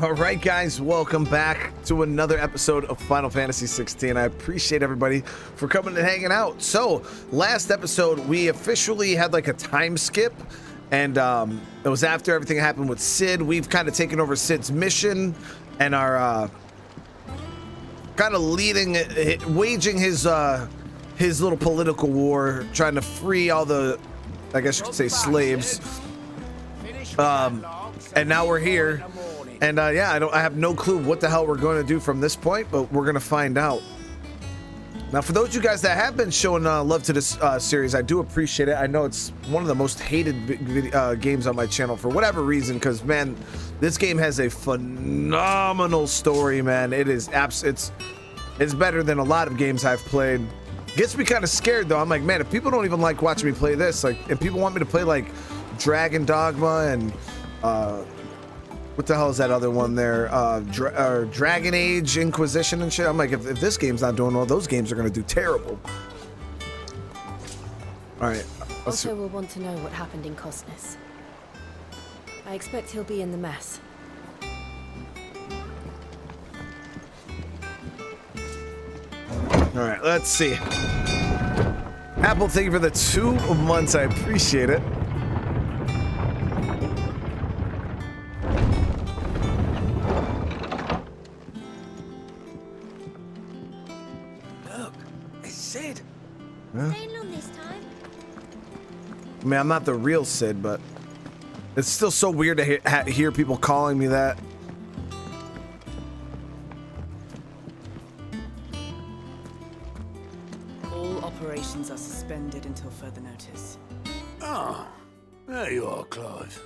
All right, guys, welcome back to another episode of Final Fantasy 16. I appreciate everybody for coming and hanging out. So, last episode, we officially had like a time skip, and it was after everything happened with Sid. We've kind of taken over Sid's mission and are kind of waging his little political war, trying to free all the, I guess you could say, slaves. And now we're here. And yeah, I have no clue what the hell we're going to do from this point, but we're going to find out. Now, for those of you guys that have been showing love to this series, I do appreciate it. I know it's one of the most hated games on my channel for whatever reason, because, man, this game has a phenomenal story, man. It is it's better than a lot of games I've played. Gets me kind of scared, though. I'm like, man, if people don't even like watching me play this, like, if people want me to play, like, Dragon Dogma and what the hell is that other one there? Dragon Age Inquisition and shit. I'm like, if this game's not doing well, those games are going to do terrible. All right. Also, we'll want to know what happened in Cosnus. I expect he'll be in the mess. All right, let's see. Apple, thank you for the 2 months. I appreciate it. Staying long this time. I mean, I'm not the real Sid, but it's still so weird to hear people calling me that. All operations are suspended until further notice. Ah, there you are, Clive.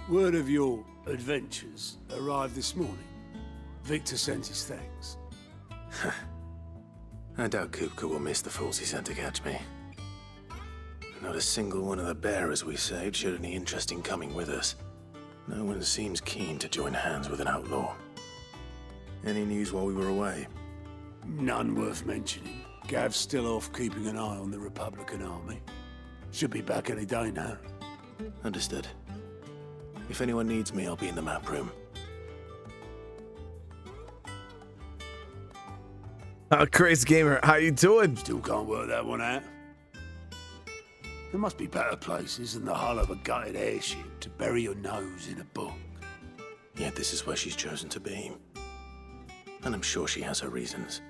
Word of your adventures arrived this morning. Victor sent his thanks. I doubt Kupka will miss the fools he sent to catch me. Not a single one of the bearers we saved showed any interest in coming with us. No one seems keen to join hands with an outlaw. Any news while we were away? None worth mentioning. Gav's still off keeping an eye on the Republican army. Should be back any day now. Understood. If anyone needs me, I'll be in the map room. Crazy Gamer, how you doing? Still can't work that one out. There must be better places than the hull of a gutted airship to bury your nose in a book. Yet this is where she's chosen to be. And I'm sure she has her reasons.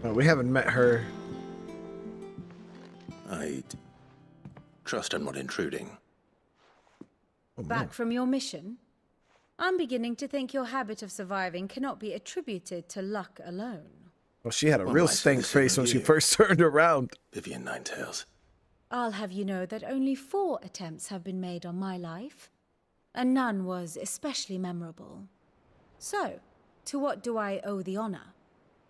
Oh, we haven't met her. I'd trust I'm not intruding. Back from your mission? I'm beginning to think your habit of surviving cannot be attributed to luck alone. Well, she had a real stank face when she first turned around. Vivian Ninetails. I'll have you know that only 4 attempts have been made on my life, and none was especially memorable. So, to what do I owe the honor?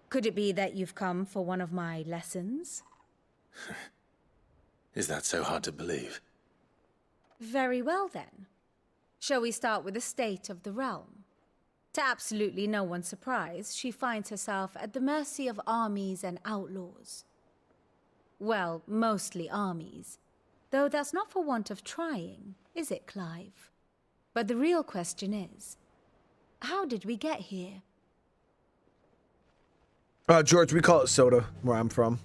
Could it be that you've come for one of my lessons? Is that so hard to believe? Very well, then. Shall we start with the state of the realm? To absolutely no one's surprise, she finds herself at the mercy of armies and outlaws. Well, mostly armies. Though that's not for want of trying, is it, Clive? But the real question is, how did we get here? George, we call it soda, where I'm from.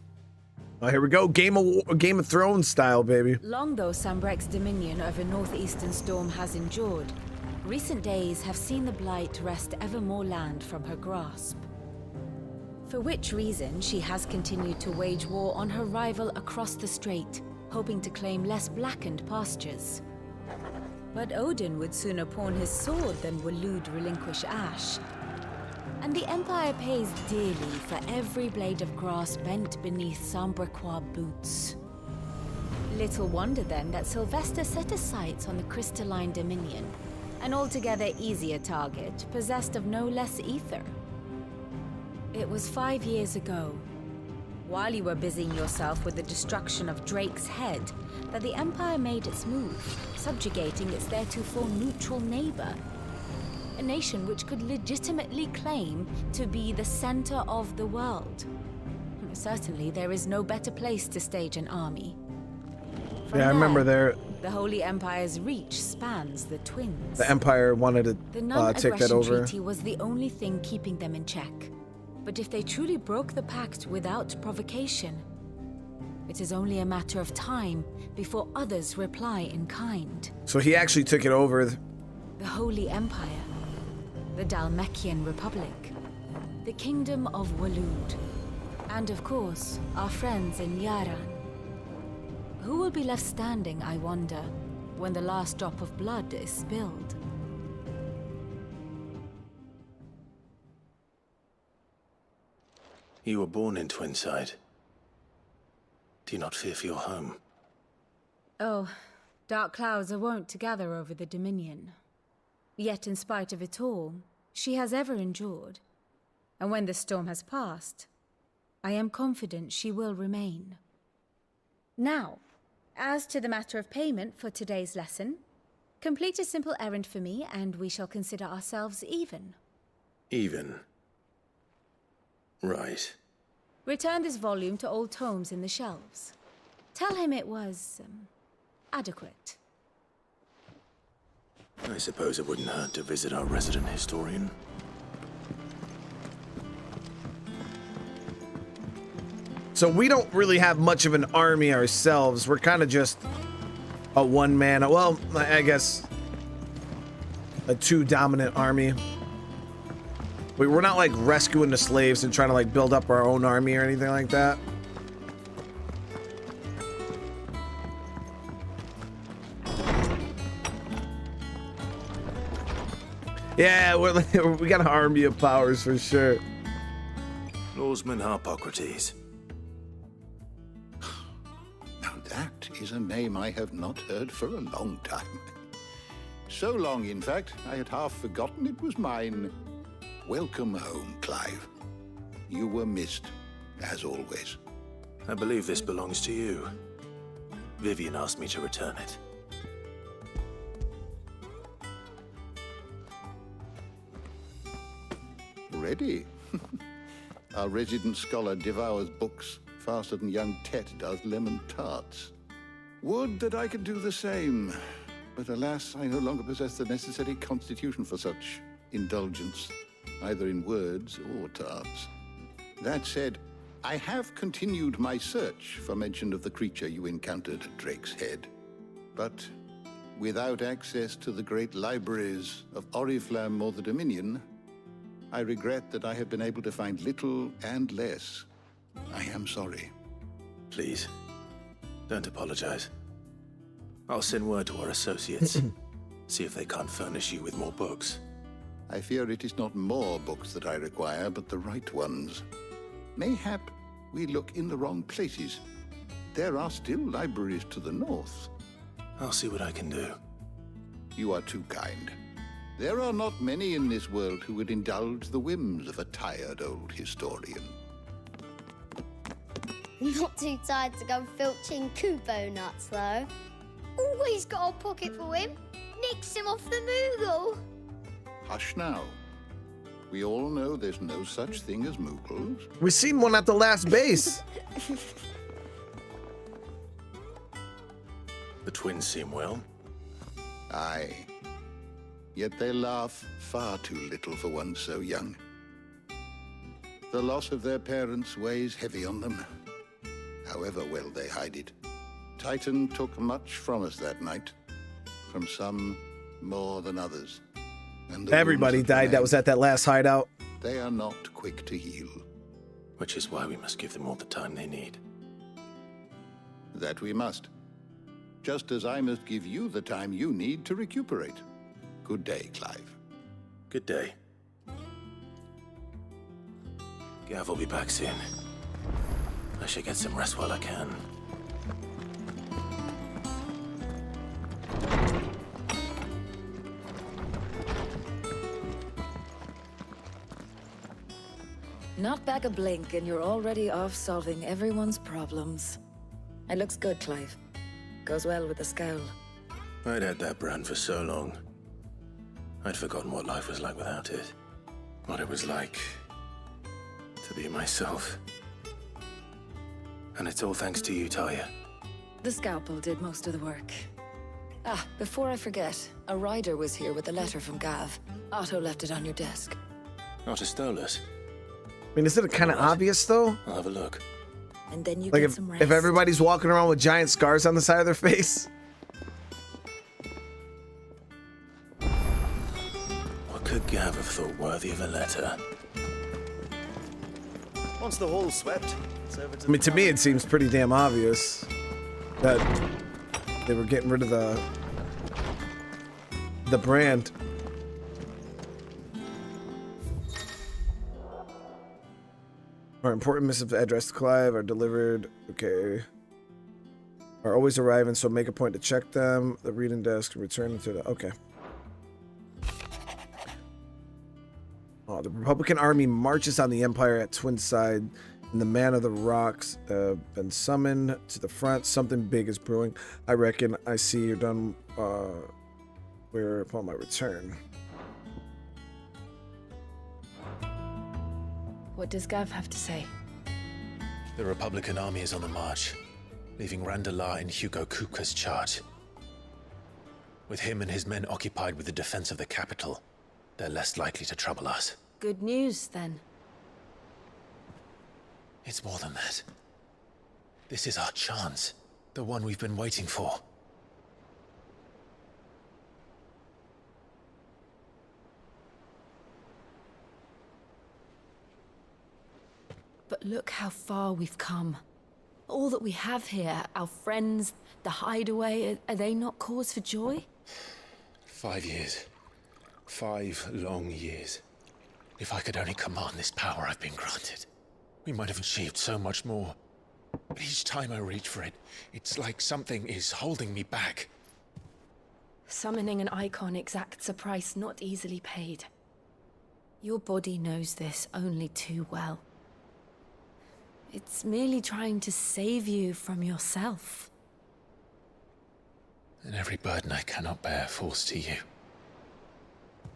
Here we go, Game of Thrones style, baby. Long though Sambrek's dominion over northeastern Storm has endured, recent days have seen the Blight wrest ever more land from her grasp. For which reason she has continued to wage war on her rival across the strait, hoping to claim less blackened pastures. But Odin would sooner pawn his sword than Waloed relinquish Ash. And the Empire pays dearly for every blade of grass bent beneath Sambrequois boots. Little wonder then that Sylvester set his sights on the crystalline dominion, an altogether easier target, possessed of no less ether. It was 5 years ago, while you were busying yourself with the destruction of Drake's head, that the Empire made its move, subjugating its theretofore neutral neighbor. A nation which could legitimately claim to be the center of the world. Certainly, there is no better place to stage an army. From Yeah, I remember there, there. the Holy Empire's reach spans the Twins. The Empire wanted to The take that non-aggression over. treaty was the only thing keeping them in check. But if they truly broke the pact without provocation, it is only a matter of time before others reply in kind. So he actually took it over. The Holy Empire, the Dalmekian Republic, the Kingdom of Waloed, and of course, our friends in Yaran. Who will be left standing, I wonder, when the last drop of blood is spilled? You were born in Twinside. Do you not fear for your home? Oh, dark clouds are wont to gather over the Dominion. Yet in spite of it all, she has ever endured. And when the storm has passed, I am confident she will remain. Now, as to the matter of payment for today's lesson, complete a simple errand for me and we shall consider ourselves even. Even. Right. Return this volume to old tomes in the shelves. Tell him it was, adequate. I suppose it wouldn't hurt to visit our resident historian. So we don't really have much of an army ourselves. We're kind of just a one-man, well, I guess a two-dominant army. We're not like rescuing the slaves and trying to like build up our own army or anything like that. Yeah, we got an army of powers for sure. Lawsman Harpocrates. Now that is a name I have not heard for a long time. So long, in fact, I had half forgotten it was mine. Welcome home, Clive. You were missed, as always. I believe this belongs to you. Vivian asked me to return it. Ready? Our resident scholar devours books faster than young Tet does lemon tarts. Would that I could do the same. But alas, I no longer possess the necessary constitution for such indulgence, either in words or tarts. That said, I have continued my search for mention of the creature you encountered at Drake's Head. But without access to the great libraries of Oriflamme or the Dominion, I regret that I have been able to find little and less. I am sorry. Please, don't apologize. I'll send word to our associates. See if they can't furnish you with more books. I fear it is not more books that I require, but the right ones. Mayhap we look in the wrong places. There are still libraries to the north. I'll see what I can do. You are too kind. There are not many in this world who would indulge the whims of a tired old historian. Not too tired to go filching kubo nuts, though. Always got a pocket for him. Nicks him off the Moogle. Hush now. We all know there's no such thing as Moogles. We seen one at the last base. The twins seem well. Aye. Yet they laugh far too little for one so young. The loss of their parents weighs heavy on them, however well they hide it. Titan took much from us that night, from some more than others. And the Everybody wounds that died that was at that last hideout. They are not quick to heal. Which is why we must give them all the time they need. That we must. Just as I must give you the time you need to recuperate. Good day, Clive. Good day. Gav will be back soon. I should get some rest while I can. Not back a blink and you're already off solving everyone's problems. It looks good, Clive. Goes well with the scowl. I'd had that brand for so long. I'd forgotten what life was like without it. What it was like to be myself. And it's all thanks to you, Talia. The scalpel did most of the work. Ah, before I forget, a rider was here with a letter from Gav. Otto left it on your desk. Not a Stolas. I mean, isn't it kind of obvious though? I'll have a look. And then you Like get some rest. if everybody's walking around with giant scars on the side of their face. What could Gav have thought worthy of a letter? Once the hall's swept, it's over I mean, to me, it seems pretty damn obvious that they were getting rid of the brand. Our important missives addressed to Clive are delivered. Okay. Are always arriving, so make a point to check them. The reading desk return to the. Okay. Oh, the Republican army marches on the Empire at Twinside, and the Man of the Rocks been summoned to the front. Something big is brewing. I reckon I see you're done where upon my return. What does Gav have to say? The Republican army is on the march, leaving Randalar in Hugo Kuka's charge. With him and his men occupied with the defense of the capital, they're less likely to trouble us. Good news, then. It's more than that. This is our chance, the one we've been waiting for. But look how far we've come. All that we have here, our friends, the hideaway, are they not cause for joy? 5 years. 5 long years. If I could only command this power I've been granted, we might have achieved so much more. But each time I reach for it, it's like something is holding me back. Summoning an icon exacts a price not easily paid. Your body knows this only too well. It's merely trying to save you from yourself. And every burden I cannot bear falls to you.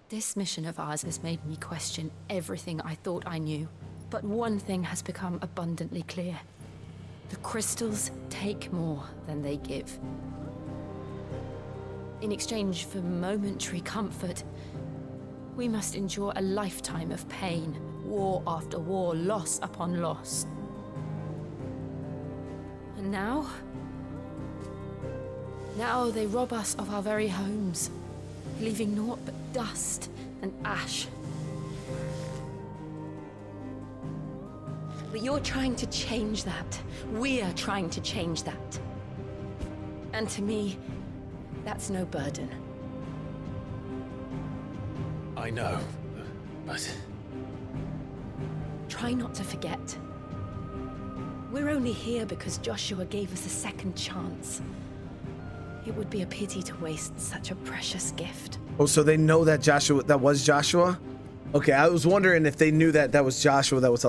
This mission of ours has made me question everything I thought I knew. But one thing has become abundantly clear. The crystals take more than they give. In exchange for momentary comfort, we must endure a lifetime of pain, war after war, loss upon loss. And now they rob us of our very homes, leaving naught but dust and ash. But you're trying to change that. We're trying to change that. And to me, that's no burden. I know, but... Try not to forget. We're only here because Joshua gave us a second chance. It would be a pity to waste such a precious gift. Oh, so they know that that was Joshua? Okay, I was wondering if they knew that was Joshua that was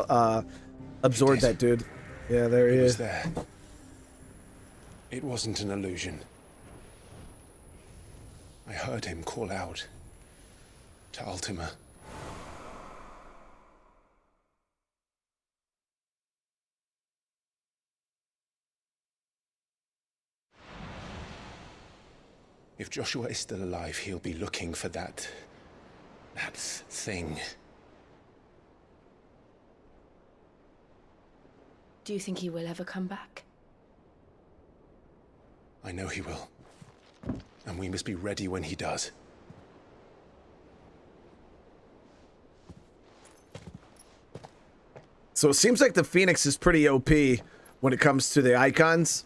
absorbed that dude. Yeah, there he He was is. there. It wasn't an illusion. I heard him call out to Ultima. If Joshua is still alive, he'll be looking for that thing. Do you think he will ever come back? I know he will. And we must be ready when he does. So it seems like the Phoenix is pretty OP when it comes to the icons.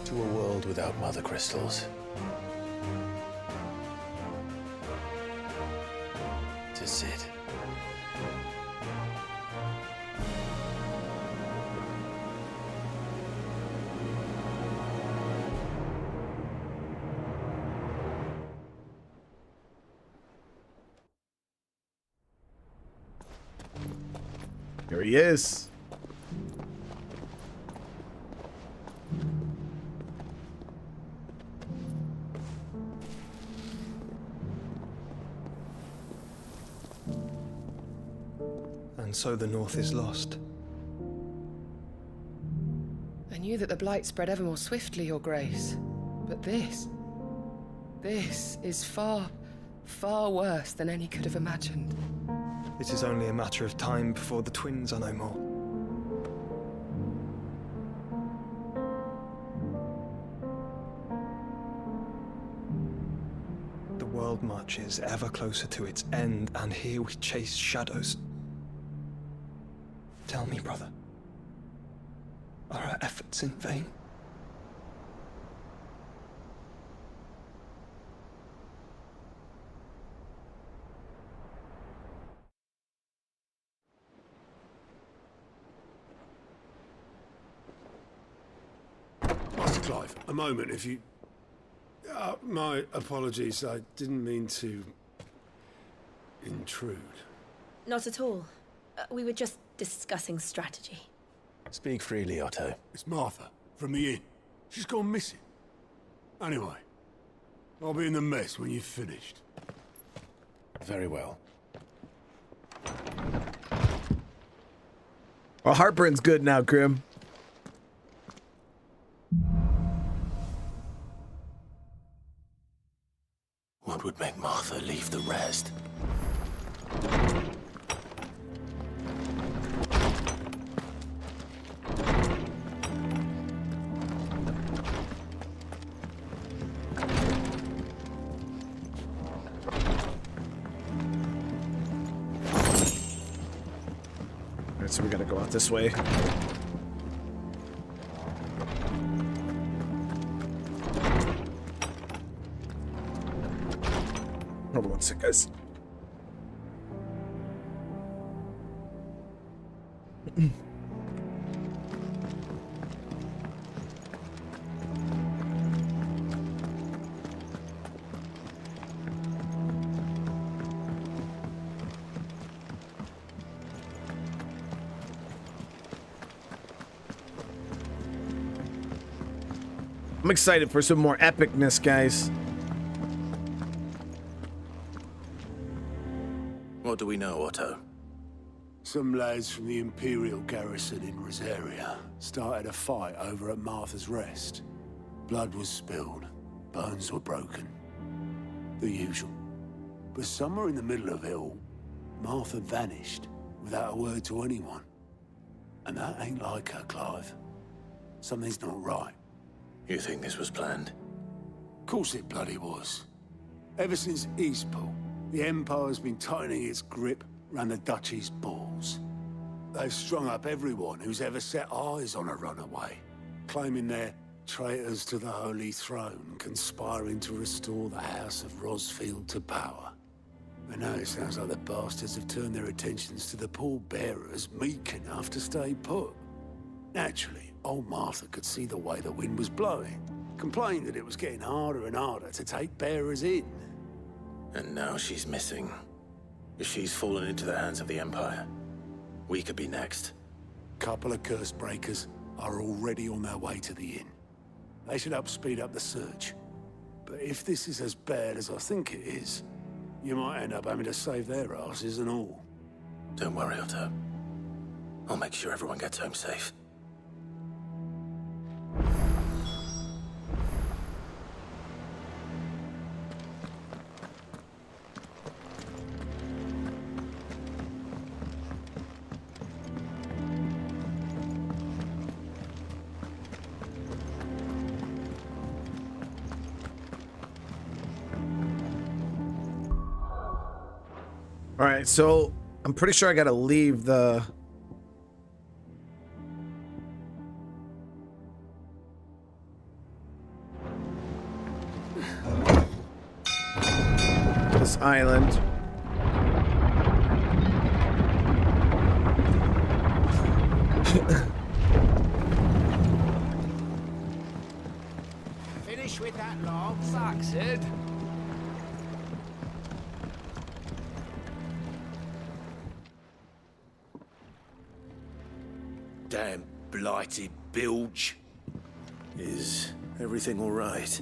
To a world without mother crystals. To Sid. Here he is. And so the North is lost. I knew that the Blight spread ever more swiftly, Your Grace. But this is far, far worse than any could have imagined. It is only a matter of time before the twins are no more. The world marches ever closer to its end, and here we chase shadows. Tell me, brother, are our efforts in vain? Master Clive, a moment, if you... my apologies, I didn't mean to... intrude. Not at all. We were just discussing strategy. Speak freely, Otto. It's Martha, from the inn. She's gone missing. Anyway, I'll be in the mess when you've finished. Very well. Well, heartburn's good now, Grim. What would make Martha leave the rest? Alright, so we gotta go out this way. Hold on one sec, guys. I'm excited for some more epicness, guys. What do we know, Otto? Some lads from the Imperial garrison in Rosalia started a fight over at Martha's Rest. Blood was spilled, bones were broken. The usual. But somewhere in the middle of it all, Martha vanished without a word to anyone. And that ain't like her, Clive. Something's not right. You think this was planned? Of course it bloody was. Ever since Eastpool, the Empire's been tightening its grip round the Duchy's balls. They've strung up everyone who's ever set eyes on a runaway, claiming they're traitors to the Holy Throne, conspiring to restore the House of Rosfield to power. And now it sounds like the bastards have turned their attentions to the pallbearers meek enough to stay put. Naturally, old Martha could see the way the wind was blowing, complained that it was getting harder and harder to take bearers in. And now she's missing. If she's fallen into the hands of the Empire, we could be next. Couple of curse breakers are already on their way to the inn. They should help speed up the search. But if this is as bad as I think it is, you might end up having to save their asses and all. Don't worry, Otto. I'll make sure everyone gets home safe. All right, so I'm pretty sure I gotta leave the... this island. Finish with that long Saxon. Damn blighted bilge. Is everything all right?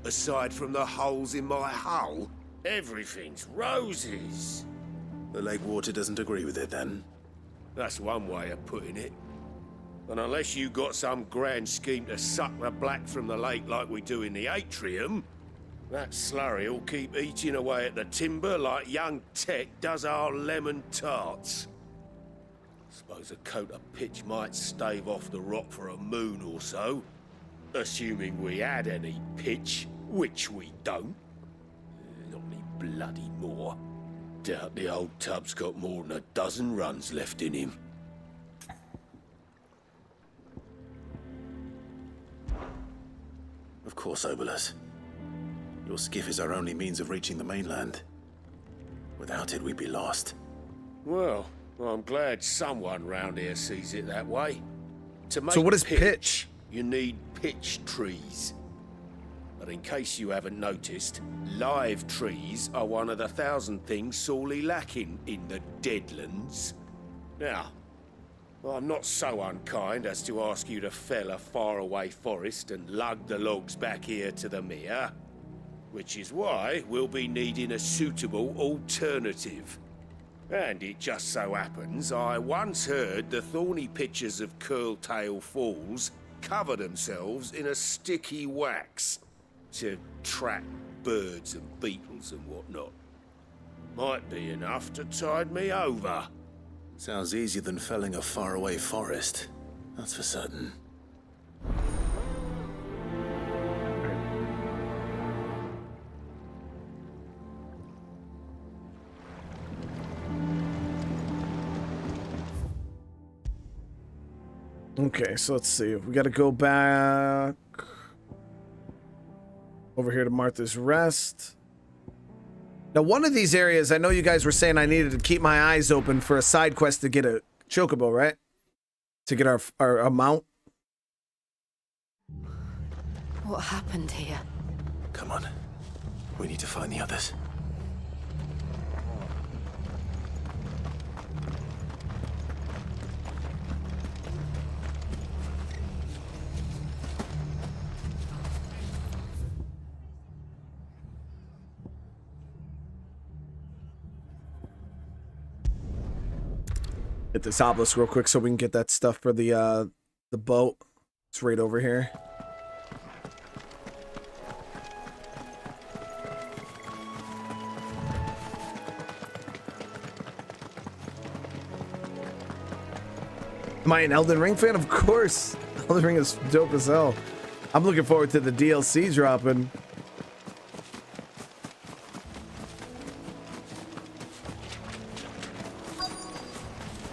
Aside from the holes in my hull, everything's roses. The lake water doesn't agree with it, then? That's one way of putting it. And unless you got some grand scheme to suck the black from the lake like we do in the atrium, that slurry will keep eating away at the timber like young Tech does our lemon tarts. Suppose a coat of pitch might stave off the rock for a moon or so, assuming we had any pitch, which we don't. Not any bloody more. Doubt the old tub's got more than a dozen runs left in him. Of course, Obolus. Your skiff is our only means of reaching the mainland. Without it, we'd be lost. Well, I'm glad someone round here sees it that way. To make So what is pitch? You need pitch trees. But in case you haven't noticed, live trees are one of the 1,000 things sorely lacking in the deadlands. Now, I'm not so unkind as to ask you to fell a faraway forest and lug the logs back here to the mere, which is why we'll be needing a suitable alternative. And it just so happens I once heard the thorny pitchers of Curltail Falls cover themselves in a sticky wax to trap birds and beetles and whatnot. Might be enough to tide me over. Sounds easier than felling a faraway forest. That's for certain. Okay, so let's see. We got to go back over here to Martha's Rest. Now, one of these areas, I know you guys were saying I needed to keep my eyes open for a side quest to get a chocobo, right? To get our mount. What happened here? Come on. We need to find the others. Get this obelisk real quick so we can get that stuff for the boat. It's right over here. Am I an Elden Ring fan? Of course. Elden Ring is dope as hell. I'm looking forward to the DLC dropping.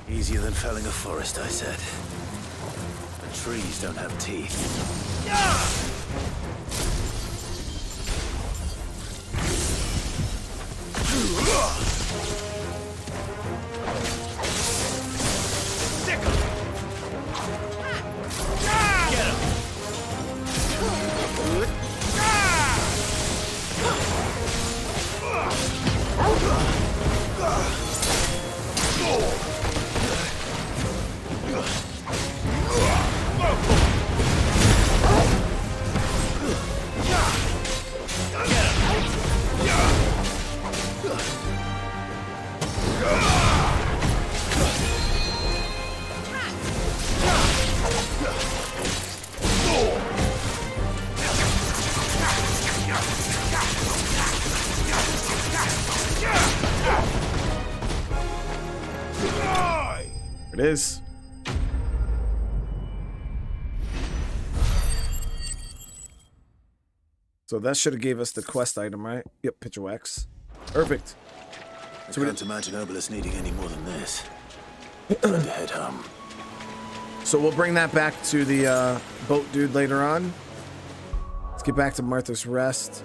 Easier than felling a forest, I said. The trees don't have teeth. It is. So that should have gave us the quest item, right? Yep, picture wax. Perfect. I can't imagine Obolus needing any more than this. Time to head home. So we'll bring that back to the boat dude later on. Let's get back to Martha's Rest.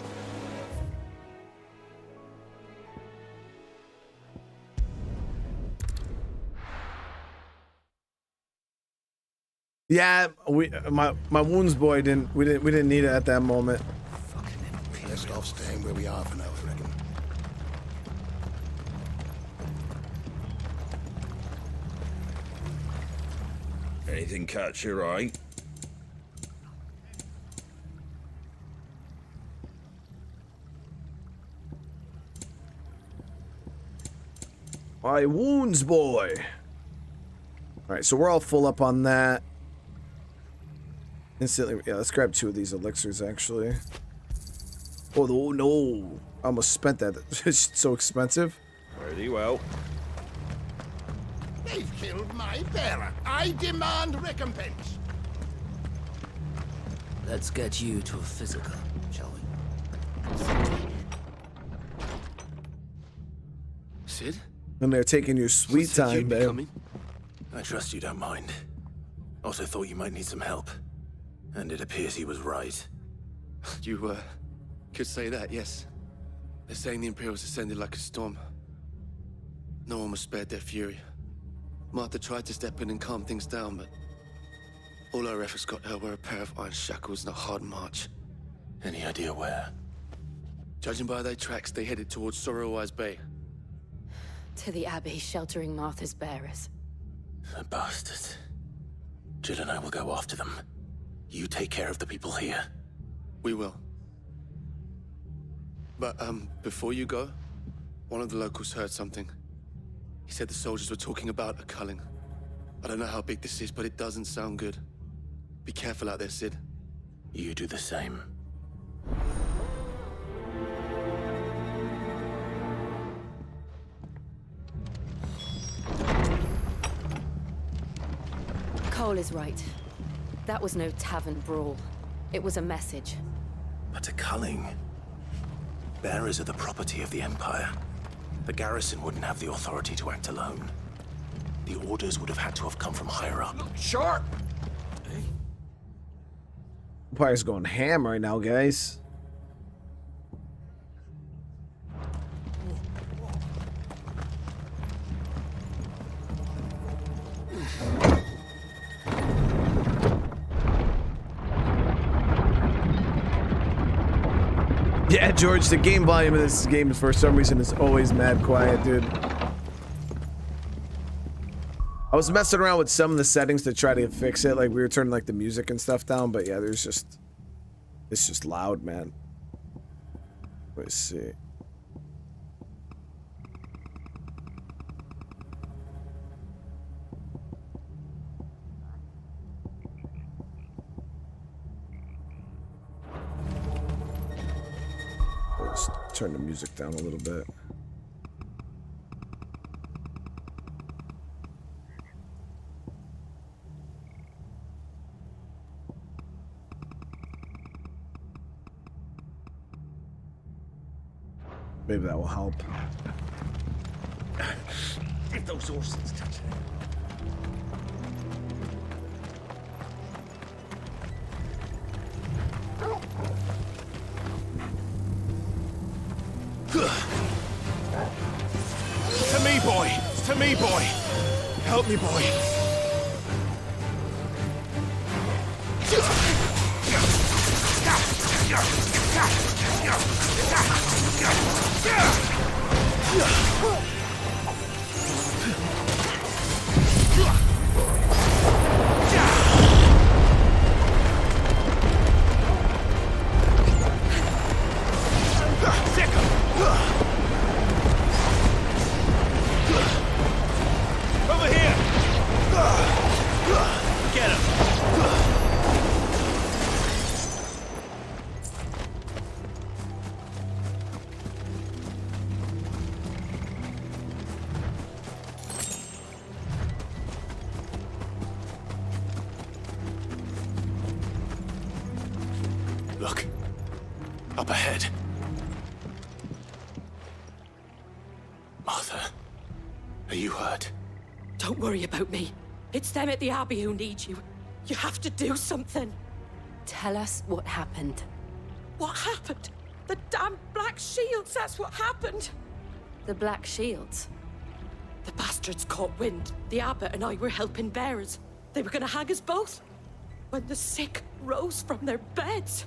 Yeah, my wounds boy didn't we didn't need it at that moment. Best off staying where we are for now, I reckon. Anything catch your eye? My wounds, boy. All right, so we're all full up on that. Instantly, yeah, let's grab 2 of these elixirs, actually. Oh, no. I almost spent that. It's so expensive. Very well. They've killed my bearer. I demand recompense. Let's get you to a physical, shall we? Sid? And they're taking your sweet time, babe. I trust you don't mind. Also thought you might need some help. And it appears he was right. You, could say that, yes. They're saying the Imperials ascended like a storm. No one was spared their fury. Martha tried to step in and calm things down, but all our efforts got her were a pair of iron shackles and a hard march. Any idea where? Judging by their tracks, they headed towards Sorrowwise Bay. To the Abbey, sheltering Martha's bearers. The bastards. Jill and I will go after them. You take care of the people here. We will. But, before you go, one of the locals heard something. He said the soldiers were talking about a culling. I don't know how big this is, but it doesn't sound good. Be careful out there, Sid. You do the same. Cole is right. That was no tavern brawl. It was a message. But a culling? Bearers are the property of the Empire. The garrison wouldn't have the authority to act alone. The orders would have had to have come from higher up. Sharp! Empire's going ham right now, guys. Yeah, George, the game volume of this game for some reason is always mad quiet, dude. I was messing around with some of the settings to try to fix it, like we were turning like the music and stuff down, but yeah, it's just loud, man. Let's see. Let's turn the music down a little bit. Maybe that will help. If those horses touch it. To me, boy! To me, boy! Help me, boy! Over here! Get him! Look. Up ahead. Martha, are you hurt? Don't worry about me. It's them at the Abbey who need you. You have to do something. Tell us what happened. What happened? The damn Black Shields, that's what happened. The Black Shields? The bastards caught wind. The abbot and I were helping bearers. They were gonna hang us both. When the sick rose from their beds,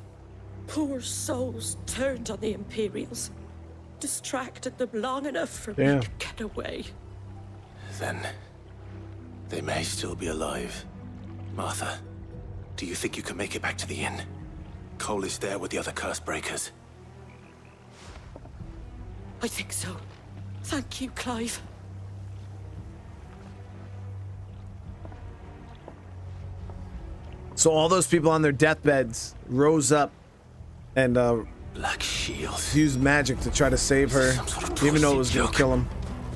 poor souls turned on the Imperials. Distracted them long enough for me to get away. Then they may still be alive. Martha, do you think you can make it back to the inn? Cole is there with the other curse breakers. I think so. Thank you, Clive. So all those people on their deathbeds rose up and Black Shield used magic to try to save her, even though it was going to kill him.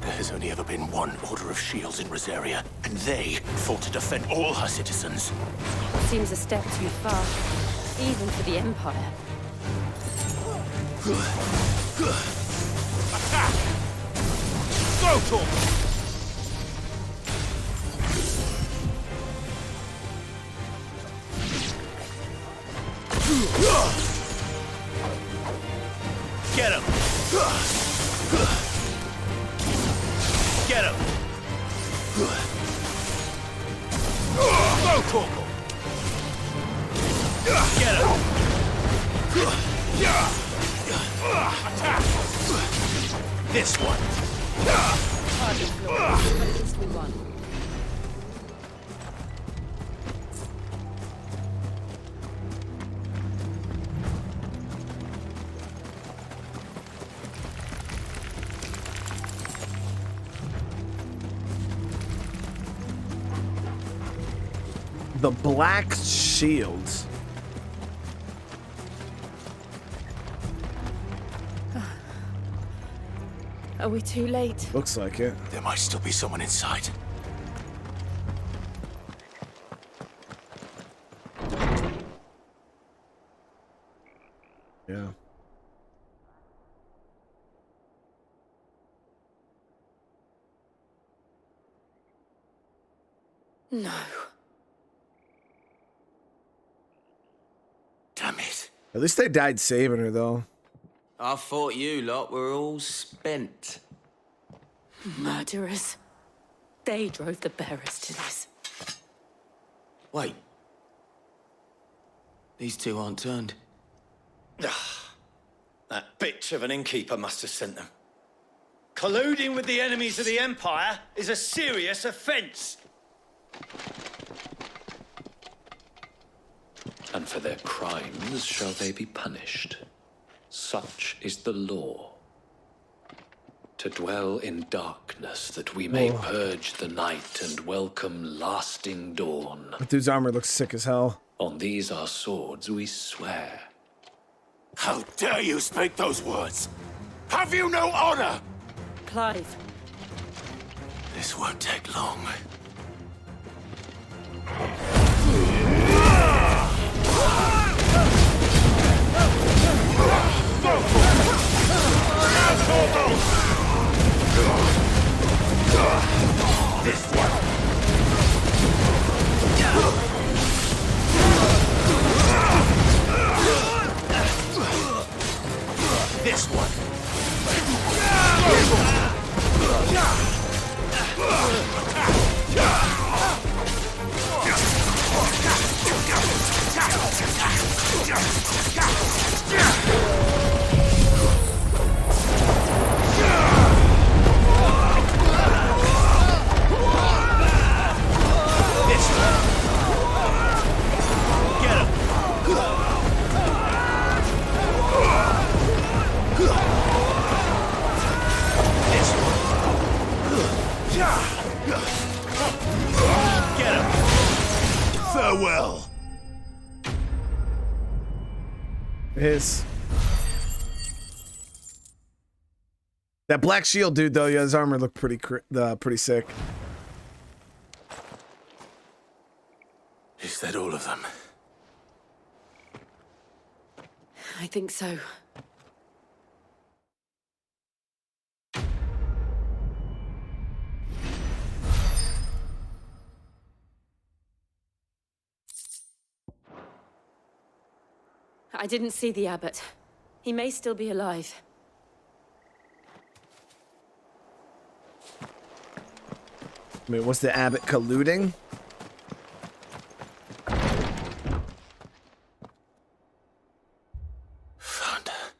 There has only ever been one Order of Shields in Rosalia, and they fought to defend all her citizens. Seems a step too far, even for the Empire. Attack! Go, Torm! Get him! Get him! Go, Torm! Get him! Attack! This one! At least we won. The Black Shields. Are we too late? Looks like it. There might still be someone inside. Yeah. No. Damn it. At least they died saving her, though. I thought you lot were all spent. Murderers. They drove the bearers to this. Wait. These two aren't turned. That bitch of an innkeeper must have sent them. Colluding with the enemies of the Empire is a serious offense. And for their crimes shall they be punished. Such is the law. To dwell in darkness that we may purge the night and welcome lasting dawn. That dude's armor looks sick as hell. On these our swords we swear. How dare you speak those words? Have you no honor? Clive. This won't take long. This one. This one. Farewell. That Black Shield dude, though, yeah, his armor looked pretty sick. Is that all of them? I think so. I didn't see the abbot. He may still be alive. I mean, was the abbot colluding? Found her.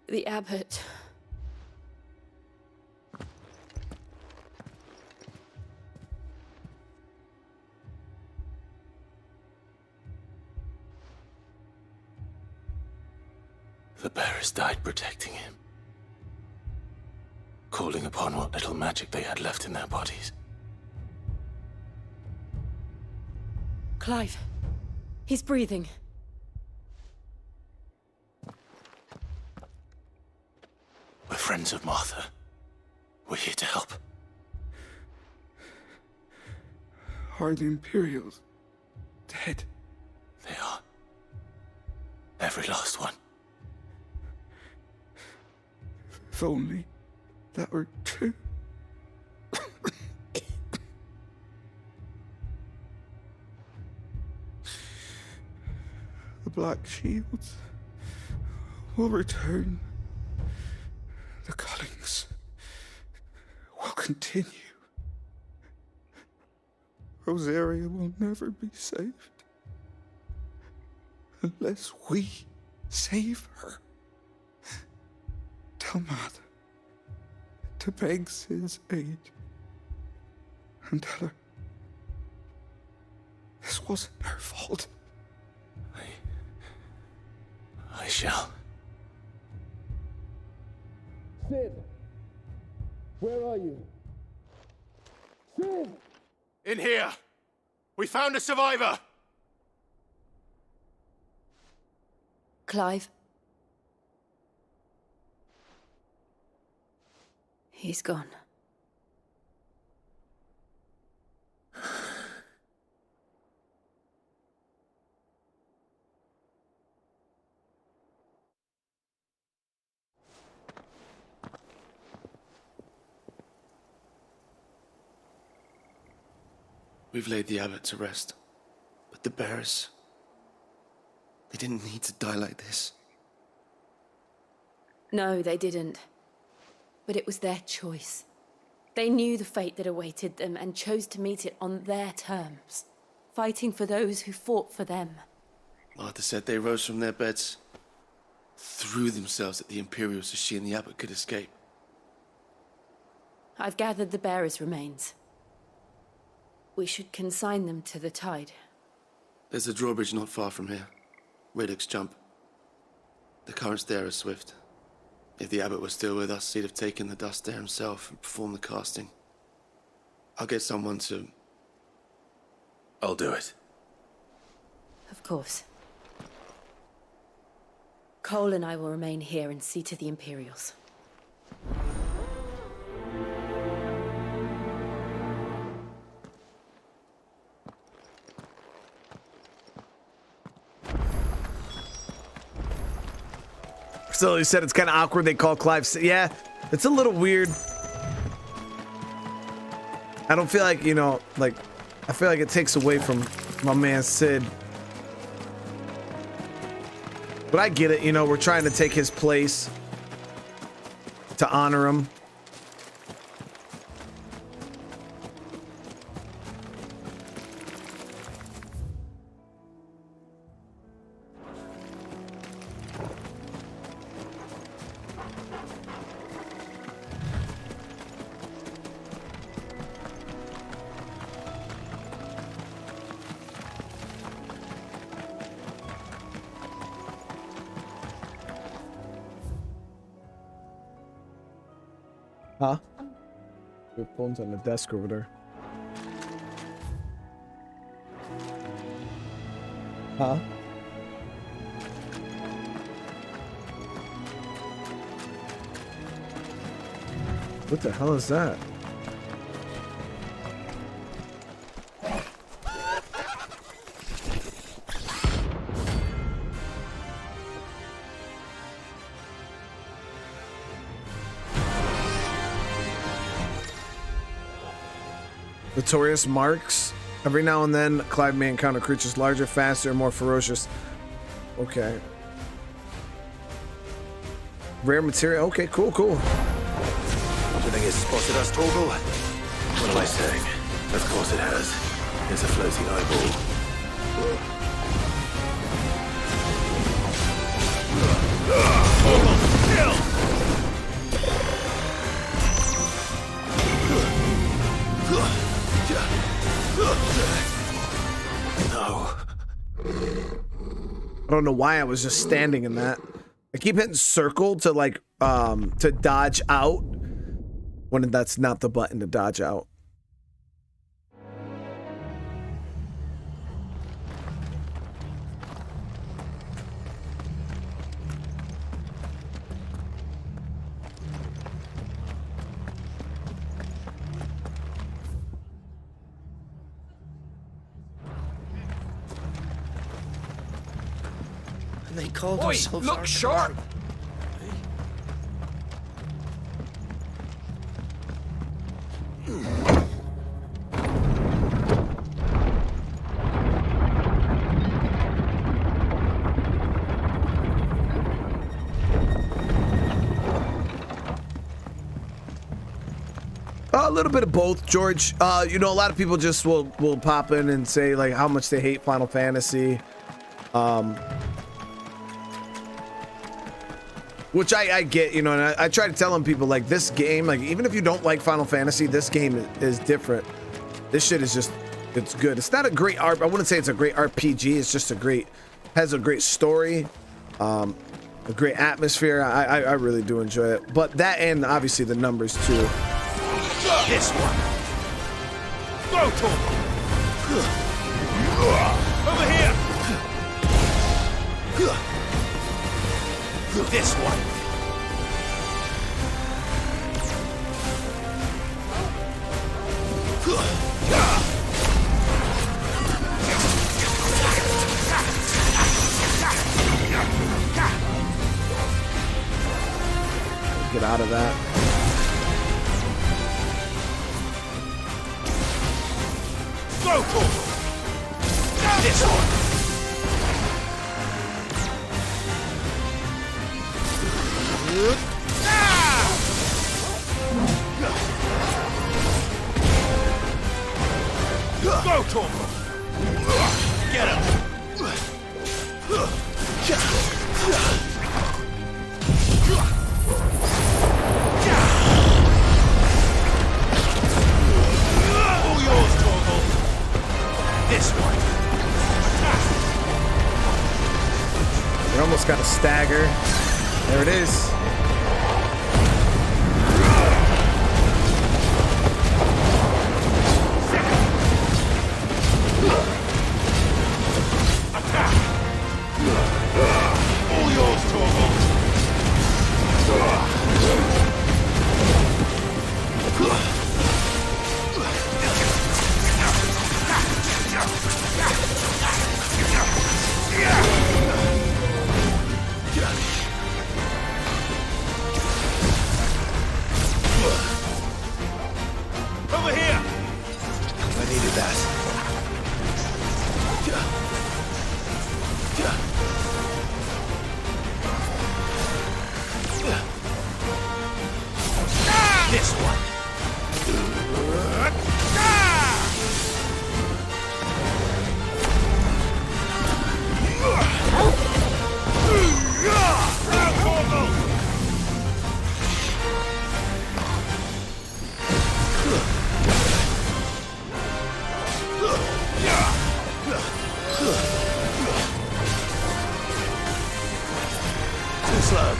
The abbot. The bearers died protecting him. Calling upon what little magic they had left in their bodies. Clive. He's breathing. We're friends of Martha. We're here to help. Are the Imperials dead? They are. Every last one. If only that were true. The Black Shields will return. The cullings will continue. Rosalia will never be saved unless we save her. Tell Mother to beg Sid's aid and tell her this wasn't her fault. I shall. Sid! Where are you? Sid! In here! We found a survivor! Clive. He's gone. We've laid the abbot to rest. But the bearers... they didn't need to die like this. No, they didn't. But it was their choice. They knew the fate that awaited them and chose to meet it on their terms, fighting for those who fought for them. Martha said they rose from their beds, threw themselves at the Imperials so she and the abbot could escape. I've gathered the bearers' remains. We should consign them to the tide. There's a drawbridge not far from here. Radix jump. The currents there are swift. If the abbot was still with us, he'd have taken the dust there himself and performed the casting. I'll get someone to... I'll do it. Of course. Cole and I will remain here and see to the Imperials. So he said it's kind of awkward they call Clive. Yeah, it's a little weird. I don't feel like, you know, like, I feel like it takes away from my man Sid. But I get it, you know, we're trying to take his place to honor him. Huh? Your phone's on the desk over there. Huh? What the hell is that? Notorious marks. Every now and then, Clive may encounter creatures larger, faster, and more ferocious. Okay. Rare material. Okay, cool, cool. Do you think it's spotted us, Torgal? What am I saying? Of course it has. It's a floating eyeball. No. I don't know why I was just standing in that. I keep hitting circle to like to dodge out when that's not the button to dodge out. they called Oi, themselves look sharp! A little bit of both, George. You know, a lot of people just will pop in and say like how much they hate Final Fantasy, which I get, you know, and I try to tell them people like this game, like even if you don't like Final Fantasy, this game is different. This shit is just, it's good. It's not a great I wouldn't say it's a great RPG. It's just has a great story, a great atmosphere. I really do enjoy it. But that and obviously the numbers too. This one. Go, Tom. Over here. This one. Get out of that. Go, Tom. This one. Go, Tom. Get him. All yours, Torgal. This one. We almost got a stagger. There it is. All yours, Torgal. Over here. I needed that. This one. Too slow.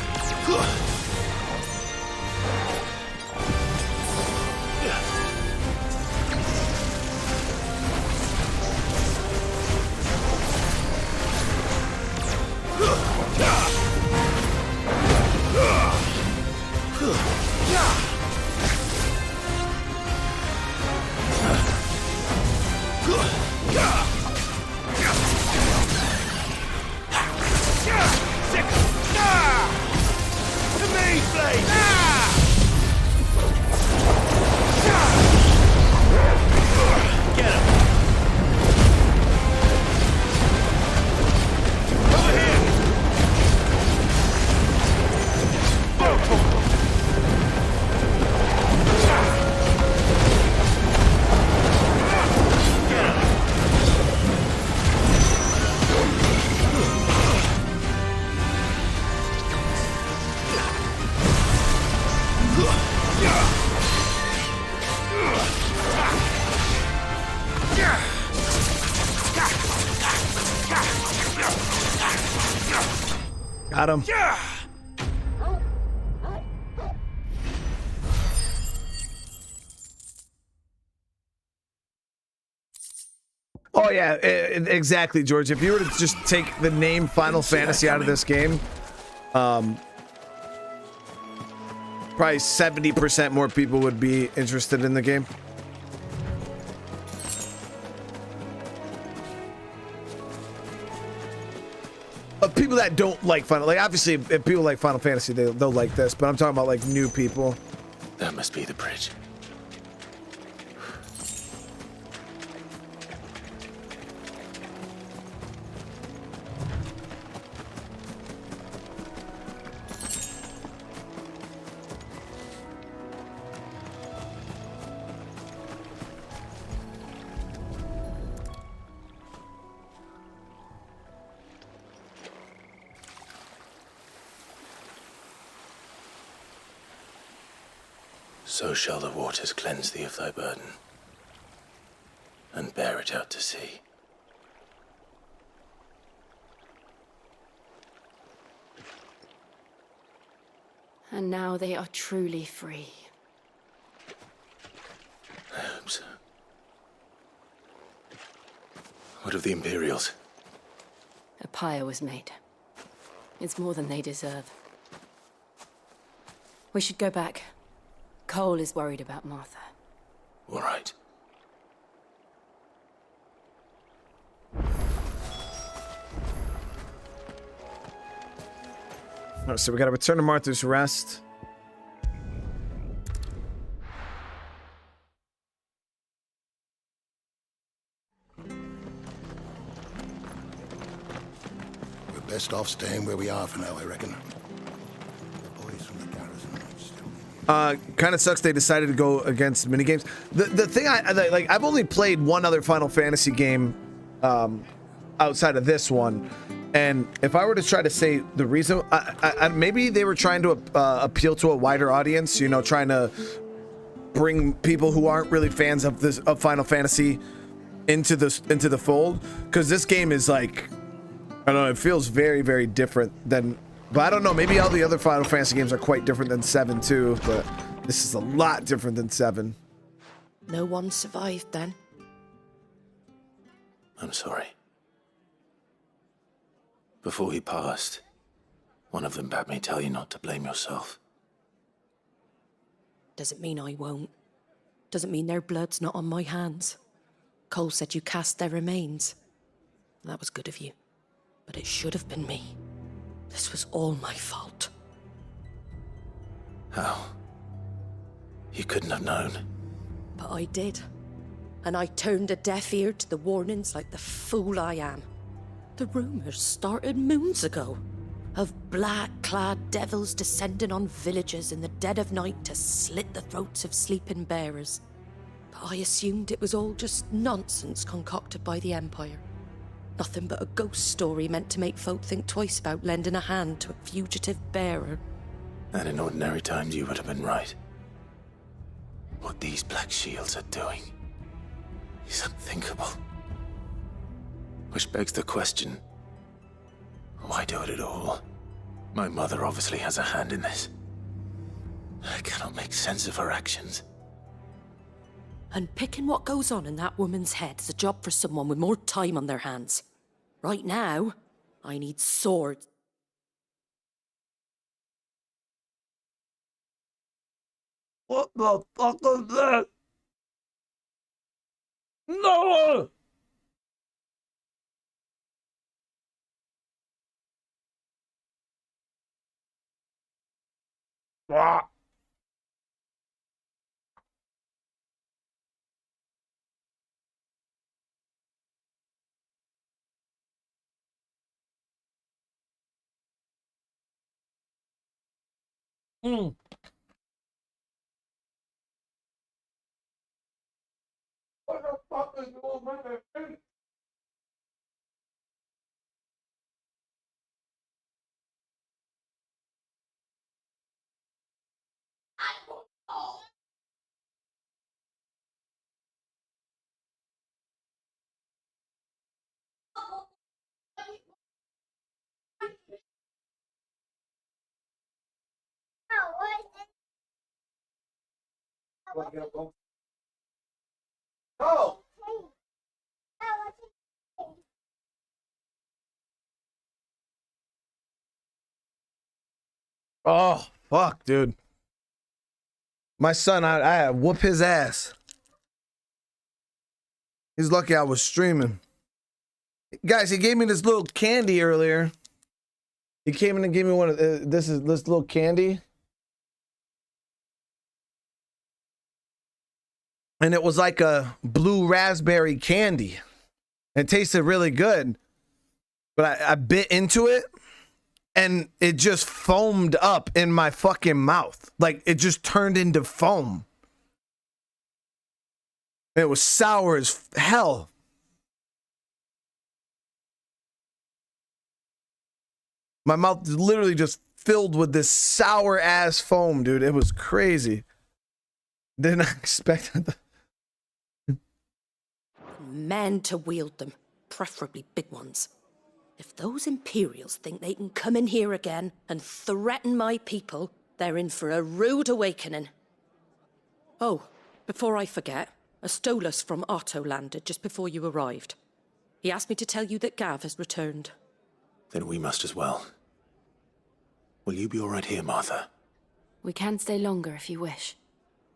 Got him. Oh yeah, exactly, George. If you were to just take the name Final Fantasy out of this game, probably 70% more people would be interested in the game. people that don't like Final, like obviously if people like Final Fantasy, they'll like this, but I'm talking about like new people. That must be the bridge. So shall the waters cleanse thee of thy burden, and bear it out to sea. And now they are truly free. I hope so. What of the Imperials? A pyre was made. It's more than they deserve. We should go back. Cole is worried about Martha. All right. All right, so we got to return to Martha's Rest. We're best off staying where we are for now, I reckon. The boys from the garrison might still be Kind of sucks they decided to go against minigames. The thing I like, I've only played one other Final Fantasy game outside of this one, and if I were to try to say the reason, maybe they were trying to appeal to a wider audience, you know, trying to bring people who aren't really fans of Final Fantasy into the fold, because this game is like, I don't know, it feels very, very different than. But I don't know, maybe all the other Final Fantasy games are quite different than 7 too, but this is a lot different than 7. No one survived then? I'm sorry. Before he passed, one of them bade me tell you not to blame yourself. Doesn't mean I won't. Doesn't mean their blood's not on my hands. Cole said you cast their remains. That was good of you. But it should have been me. This was all my fault. How? You couldn't have known. But I did. And I turned a deaf ear to the warnings like the fool I am. The rumors started moons ago. Of black-clad devils descending on villages in the dead of night to slit the throats of sleeping bearers. But I assumed it was all just nonsense concocted by the Empire. Nothing but a ghost story meant to make folk think twice about lending a hand to a fugitive bearer. And in ordinary times you would have been right. What these Black Shields are doing is unthinkable. Which begs the question, why do it at all? My mother obviously has a hand in this. I cannot make sense of her actions. And picking what goes on in that woman's head is a job for someone with more time on their hands. Right now, I need swords. What the fuck is that? No! Ah. Mm. What the fuck is going on? Oh! Oh, fuck, dude. My son, I whoop his ass. He's lucky I was streaming. Guys, he gave me this little candy earlier. He came in and gave me one of this little candy. And it was like a blue raspberry candy. It tasted really good. But I bit into it and it just foamed up in my fucking mouth. Like it just turned into foam. It was sour as hell. My mouth literally just filled with this sour ass foam, dude. It was crazy. Didn't expect that. Men to wield them, preferably big ones. If those Imperials think they can come in here again and threaten my people, they're in for a rude awakening. Oh, before I forget, a Stolas from Otto landed just before you arrived. He asked me to tell you that Gav has returned. Then we must as well. Will you be all right here, Martha? We can stay longer if you wish.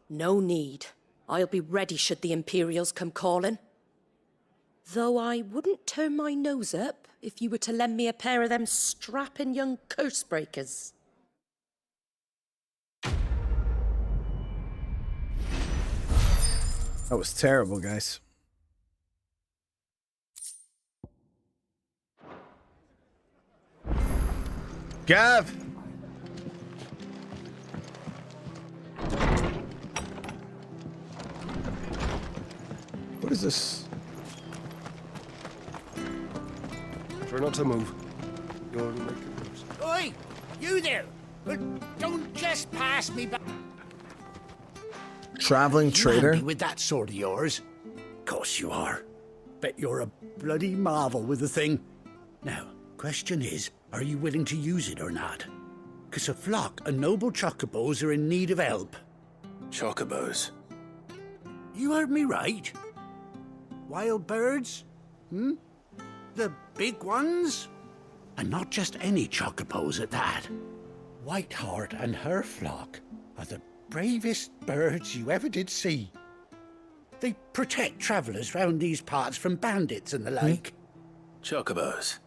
No need. I'll be ready should the Imperials come calling. Though I wouldn't turn my nose up if you were to lend me a pair of them strapping young curse breakers. That was terrible, guys. Gav! What is this? Try not to move. You're making moves. Oi! You there! Don't just pass me by. Traveling trader? With that sword of yours? Course you are. Bet you're a bloody marvel with the thing. Now, question is, are you willing to use it or not? 'Cause a flock of noble chocobos are in need of help. Chocobos? You heard me right. Wild birds? Hmm? The big ones? And not just any chocobos at that. Whiteheart and her flock are the bravest birds you ever did see. They protect travellers round these parts from bandits and the like. Chocobos.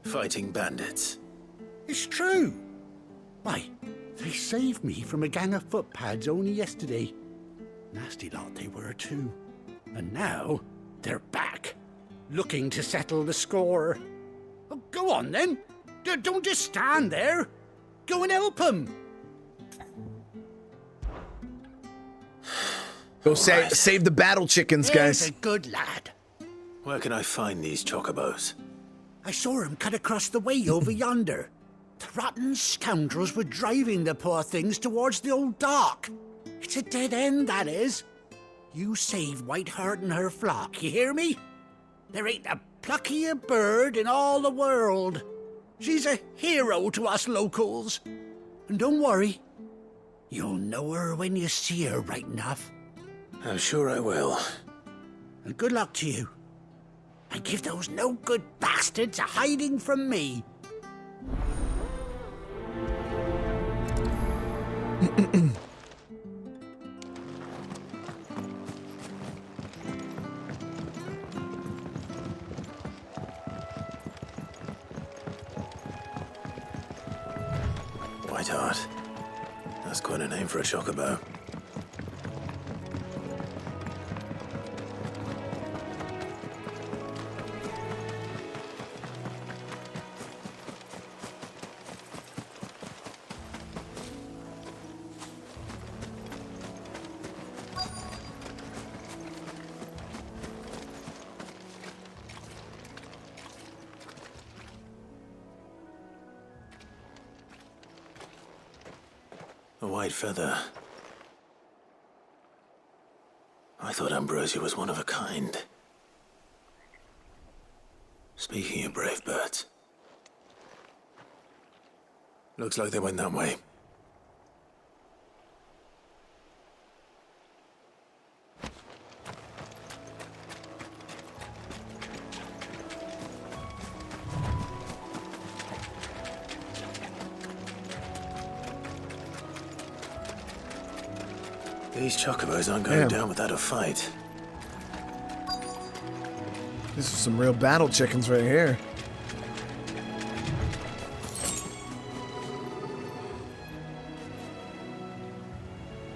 Fighting bandits. It's true. Why, they saved me from a gang of footpads only yesterday. Nasty lot they were too. And now they're back, looking to settle the score. Oh, go on then. Don't just stand there. Go and help them. Go save the battle chickens, guys. There's a good lad. Where can I find these chocobos? I saw him cut across the way over yonder. The rotten scoundrels were driving the poor things towards the old dock. It's a dead end, that is. You save Whiteheart and her flock, you hear me? There ain't a pluckier bird in all the world. She's a hero to us locals. And don't worry, you'll know her when you see her right enough. I'm sure I will. And good luck to you. And give those no-good bastards a hiding from me. Whiteheart. That's quite a name for a chocobo. A white feather. I thought Ambrosia was one of a kind. Speaking of brave birds. Looks like they went that way. These chocobos aren't going down without a fight. This is some real battle chickens right here.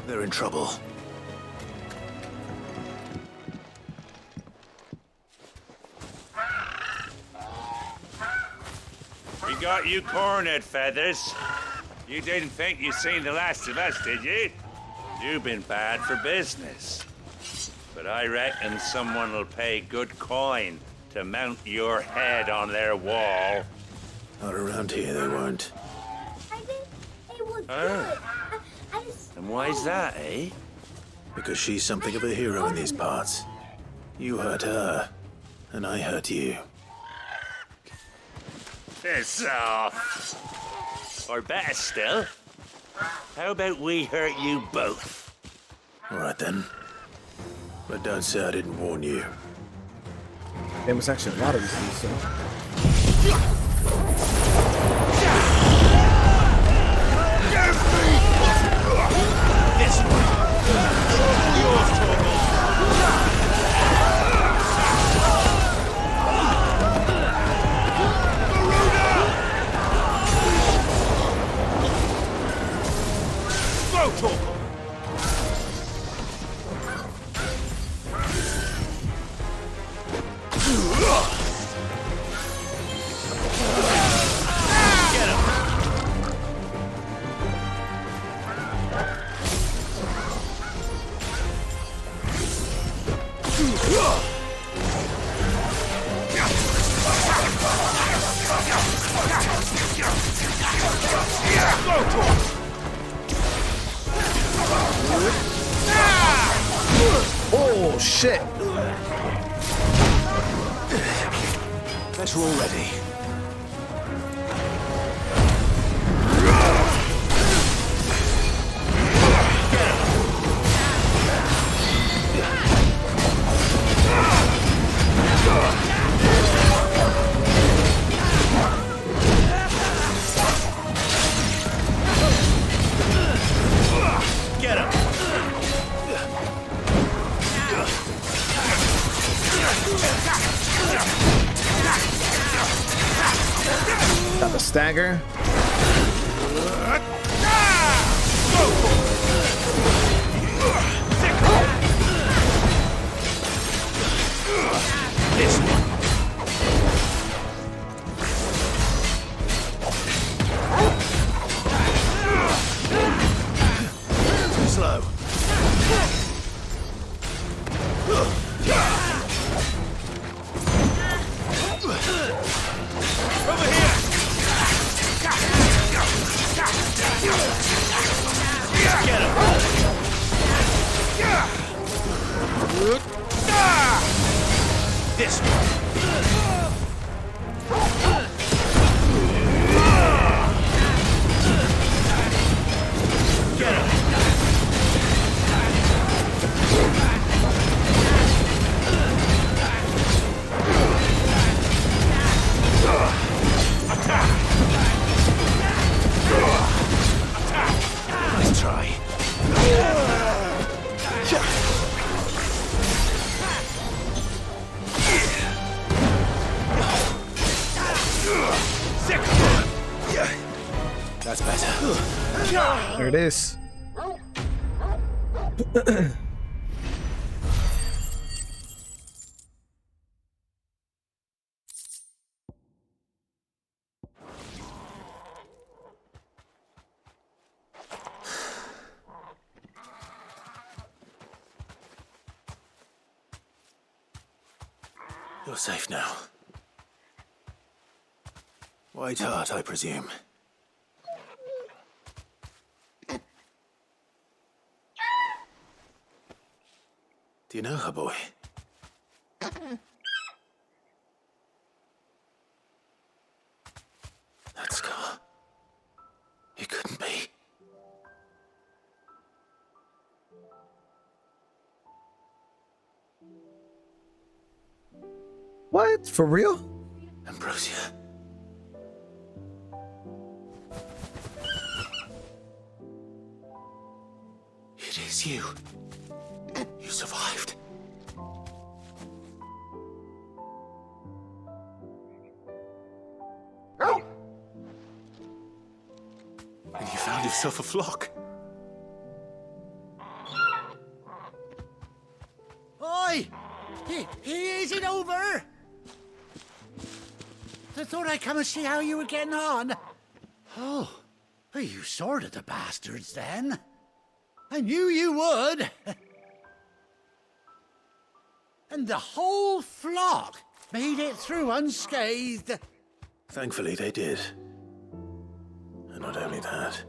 They're in trouble. We got you cornered, Feathers. You didn't think you'd seen the last of us, did you? You've been bad for business. But I reckon someone will pay good coin to mount your head on their wall. Not around here, they weren't. Huh? And why's that, eh? Because she's something of a hero in these parts. You hurt her, and I hurt you. Piss off. Or better still, how about we hurt you both? All right then. But don't say I didn't warn you. There was actually a lot of these things, so. This one. Yours, Oh, shit. Better already. Get him! Got the stagger. This one. Too slow. Over here! Get him! This one. Get him! Nice try. That's better. There it is. You're safe now. White Heart, I presume. Do you know her, boy? That scar. It couldn't be. What? For real? Ambrosia. It is you. You survived. And you found yourself a flock. Is it over? I thought I'd come and see how you were getting on. Oh, well, you sorted the bastards then. I knew you would. And the whole flock made it through unscathed. Thankfully, they did. And not only that.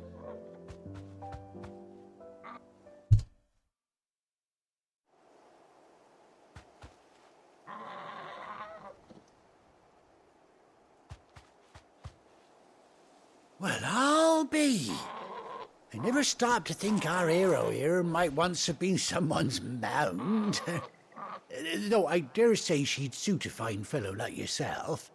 Well, I'll be. I never stopped to think our hero here might once have been someone's mound. Though I dare say she'd suit a fine fellow like yourself.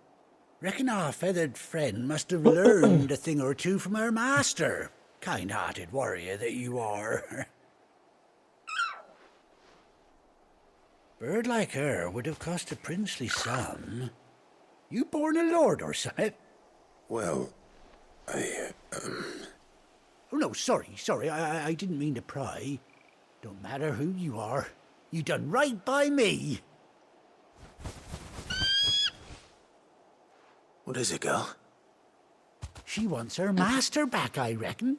Reckon our feathered friend must have learned a thing or two from her master. Kind-hearted warrior that you are. Bird like her would have cost a princely sum. You born a lord or something? Well, Oh, no, sorry. I didn't mean to pry. Don't matter who you are. You done right by me. What is it, girl? She wants her master back, I reckon.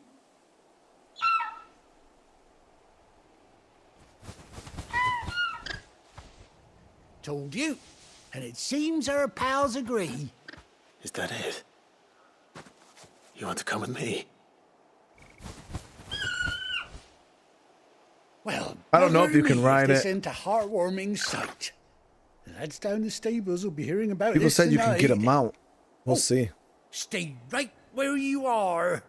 Told you. And it seems her pals agree. Is that it? You want to come with me? Well, I don't know if you can ride this it. into heartwarming sight. The lads down the stables will be hearing about People this said you can get a tonight. mount. We'll see. Stay right where you are.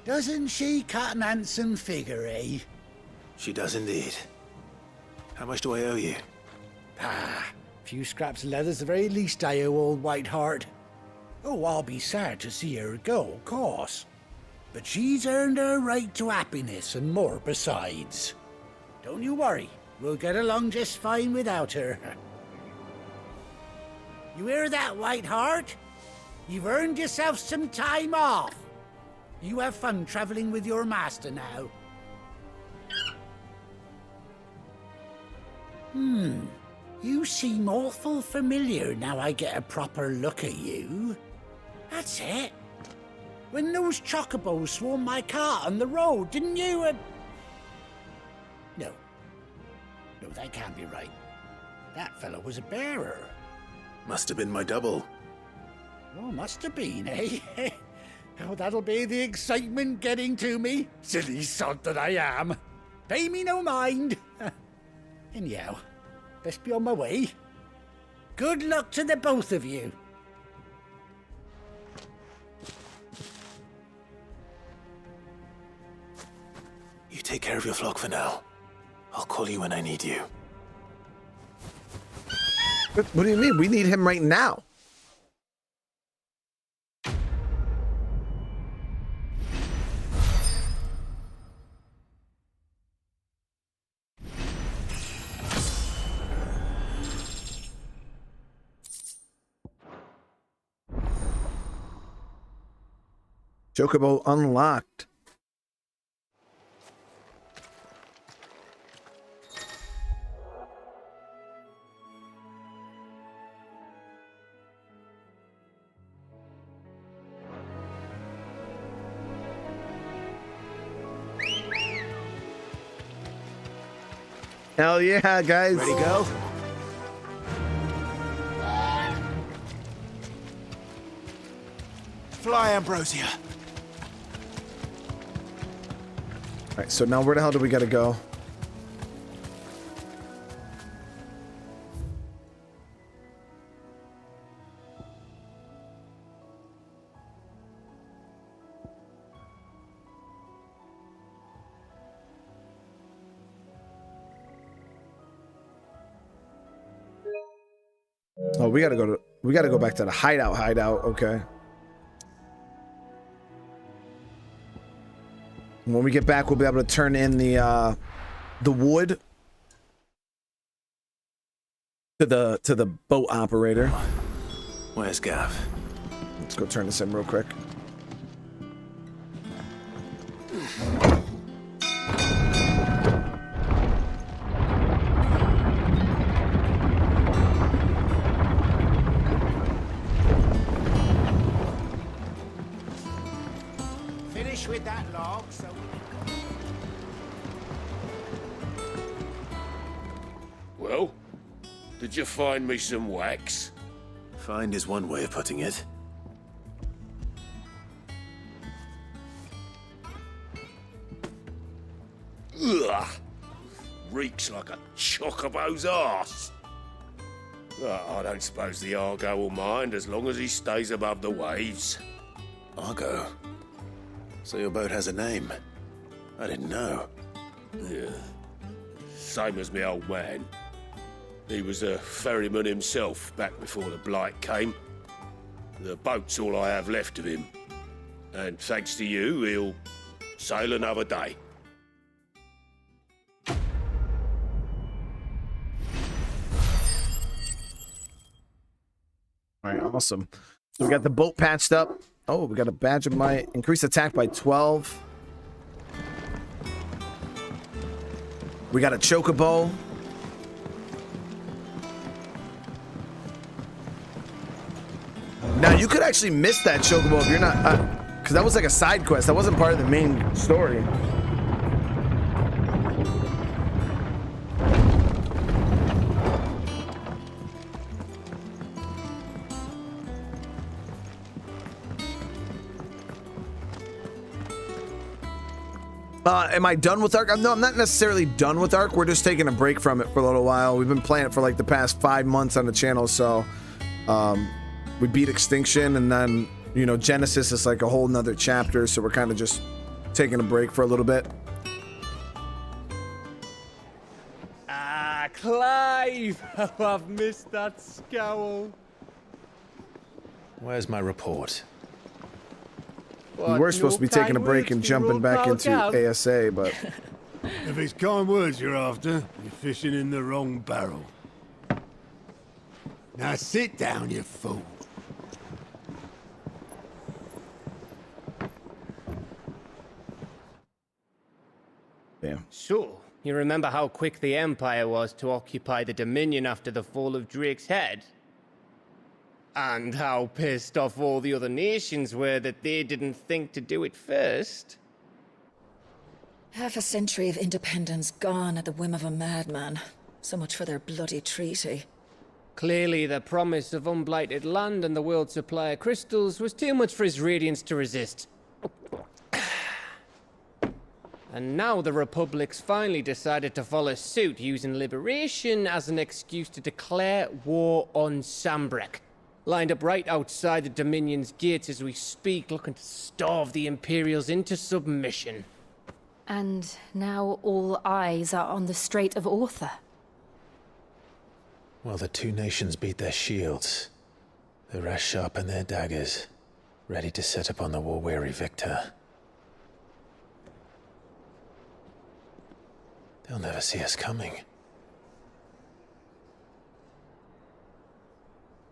Doesn't she cut an handsome figure, eh? She does indeed. How much do I owe you? A few scraps of leather's the very least I owe old Whiteheart. Oh, I'll be sad to see her go, of course. But she's earned her right to happiness and more besides. Don't you worry, we'll get along just fine without her. You hear that, Whiteheart? You've earned yourself some time off. You have fun traveling with your master now. You seem awful familiar now I get a proper look at you. That's it. When those chocobos swarmed my cart on the road, didn't you? No, that can't be right. That fellow was a bearer. Must have been my double. Oh, must have been, eh? Oh, that'll be the excitement getting to me. Silly sod that I am. Pay me no mind. Anyhow, best be on my way. Good luck to the both of you. You take care of your flock for now. I'll call you when I need you. What do you mean? We need him right now. Chocobo unlocked. Hell yeah, guys. Ready to go? Fly, Ambrosia. All right, so now where the hell do we gotta go? Oh, we gotta go back to the hideout. Okay. When we get back, we'll be able to turn in the wood to the boat operator. Where's Gav? Let's go turn this in real quick. Finish with that log, so Well, did you find me some wax? Find is one way of putting it. Ugh! Reeks like a chocobo's arse. I don't suppose the Argo will mind as long as he stays above the waves. Argo? So your boat has a name? I didn't know. Yeah. Same as my old man. He was a ferryman himself back before the Blight came. The boat's all I have left of him. And thanks to you, he'll sail another day. All right, awesome. So we got the boat patched up. Oh, we got a badge of my increased attack by 12. We got a chocobo. Now you could actually miss that chocobo if you're not, because that was like a side quest. That wasn't part of the main story. Am I done with Ark? No, I'm not necessarily done with Ark. We're just taking a break from it for a little while. We've been playing it for like the past 5 months on the channel, so we beat Extinction, and then, you know, Genesis is like a whole nother chapter, so we're kind of just taking a break for a little bit. Ah, Clive! Oh, I've missed that scowl. Where's my report? We were supposed to be taking a break and jumping back into ASA, but... If it's kind words you're after, you're fishing in the wrong barrel. Now sit down, you fool. Damn. So, you remember how quick the Empire was to occupy the Dominion after the fall of Drake's head? And how pissed off all the other nations were that they didn't think to do it first? Half a century of independence gone at the whim of a madman. So much for their bloody treaty. Clearly, the promise of unblighted land and the world's supply of crystals was too much for his radiance to resist. And now the Republic's finally decided to follow suit, using liberation as an excuse to declare war on Sambrek. Lined up right outside the Dominion's gates as we speak, looking to starve the Imperials into submission. And now all eyes are on the Strait of Author. Well, the two nations beat their shields. The rest sharpen their daggers, ready to set upon the war-weary victor. They'll never see us coming.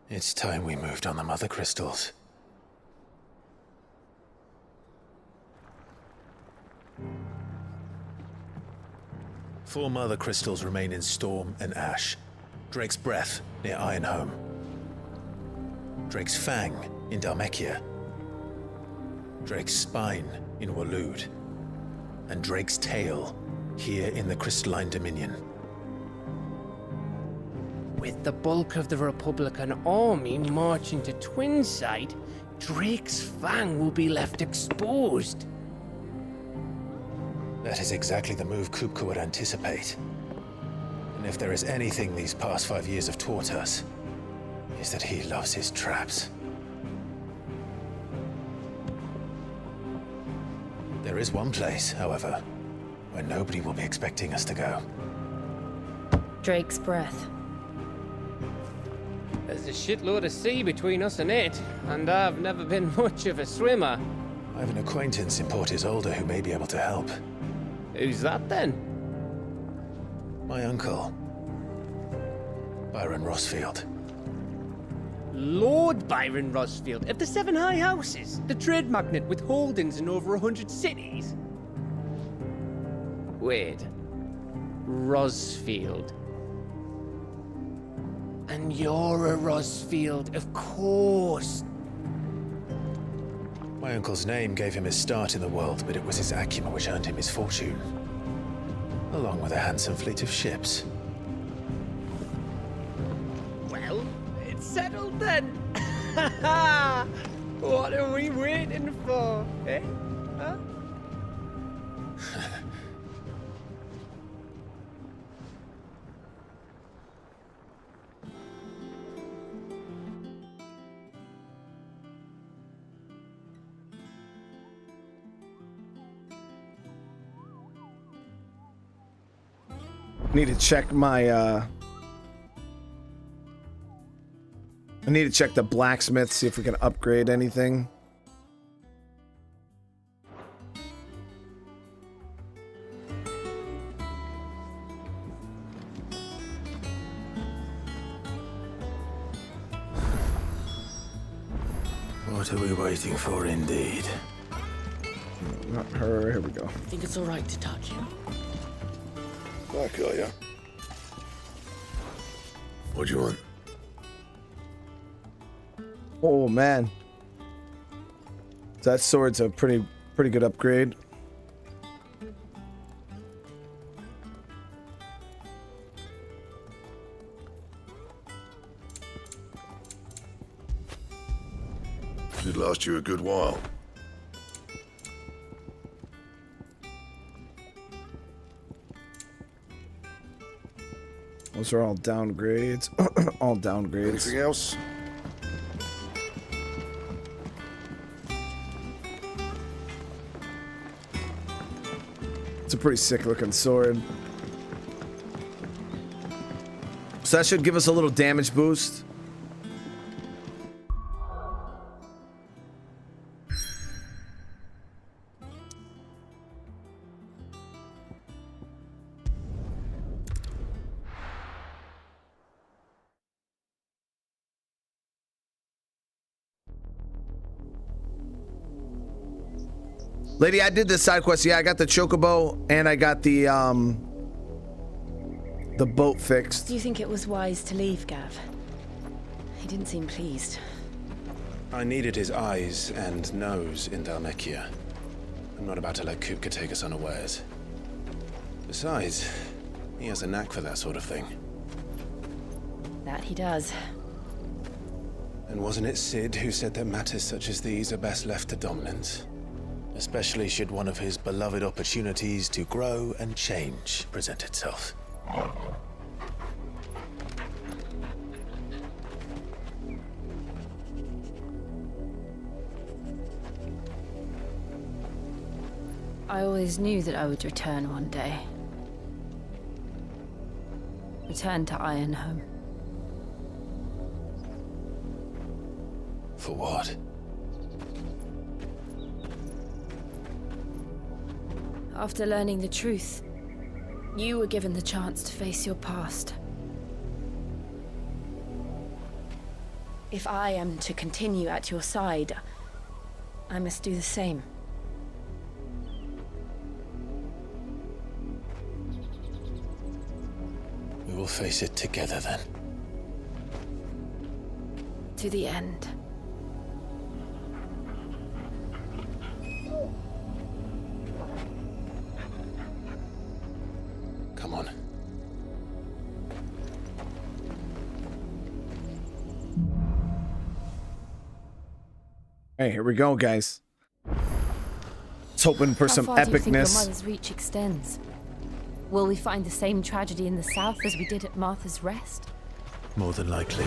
It's time we moved on the Mother Crystals. Four Mother Crystals remain in Storm and Ash. Drake's Breath near Ironhome. Drake's Fang in Dhalmekia. Drake's Spine in Waloed. And Drake's Tail here in the Crystalline Dominion. With the bulk of the Republican army marching to Twinside, Drake's Fang will be left exposed. That is exactly the move Kupka would anticipate. And if there is anything these past 5 years have taught us, is that he loves his traps. There is one place, however, where nobody will be expecting us to go. Drake's Breath. There's a shitload of sea between us and it, and I've never been much of a swimmer. I have an acquaintance in Port Isolde who may be able to help. Who's that then? My uncle, Byron Rosfield. Lord Byron Rosfield of the Seven High Houses, the trade magnate with holdings in over 100 cities. Wait, Rosfield. And you're a Rosfield, of course. My uncle's name gave him his start in the world, but it was his acumen which earned him his fortune, along with a handsome fleet of ships. Well, it's settled then. What are we waiting for, eh? Huh? Need to check my I need to check the blacksmith, see if we can upgrade anything. What are we waiting for, indeed? Not her. Here we go. I think it's all right to touch you. Back, are ya? What do you want? Oh man, that sword's a pretty good upgrade. Should last you a good while. Those are all downgrades. All downgrades. Anything else? It's a pretty sick looking sword. So that should give us a little damage boost. Lady, I did this side quest. Yeah, I got the chocobo and I got the boat fixed. Do you think it was wise to leave, Gav? He didn't seem pleased. I needed his eyes and nose in Dhalmekia. I'm not about to let Kupka take us unawares. Besides, he has a knack for that sort of thing. That he does. And wasn't it Sid who said that matters such as these are best left to dominance? Especially should one of his beloved opportunities to grow and change present itself. I always knew that I would return one day. Return to Ironhome. For what? After learning the truth, you were given the chance to face your past. If I am to continue at your side, I must do the same. We will face it together then. To the end. Come on. Hey, here we go, guys. Let's hoping for some How far do you think your epicness. mother's reach extends? Will we find the same tragedy in the south as we did at Martha's Rest? More than likely.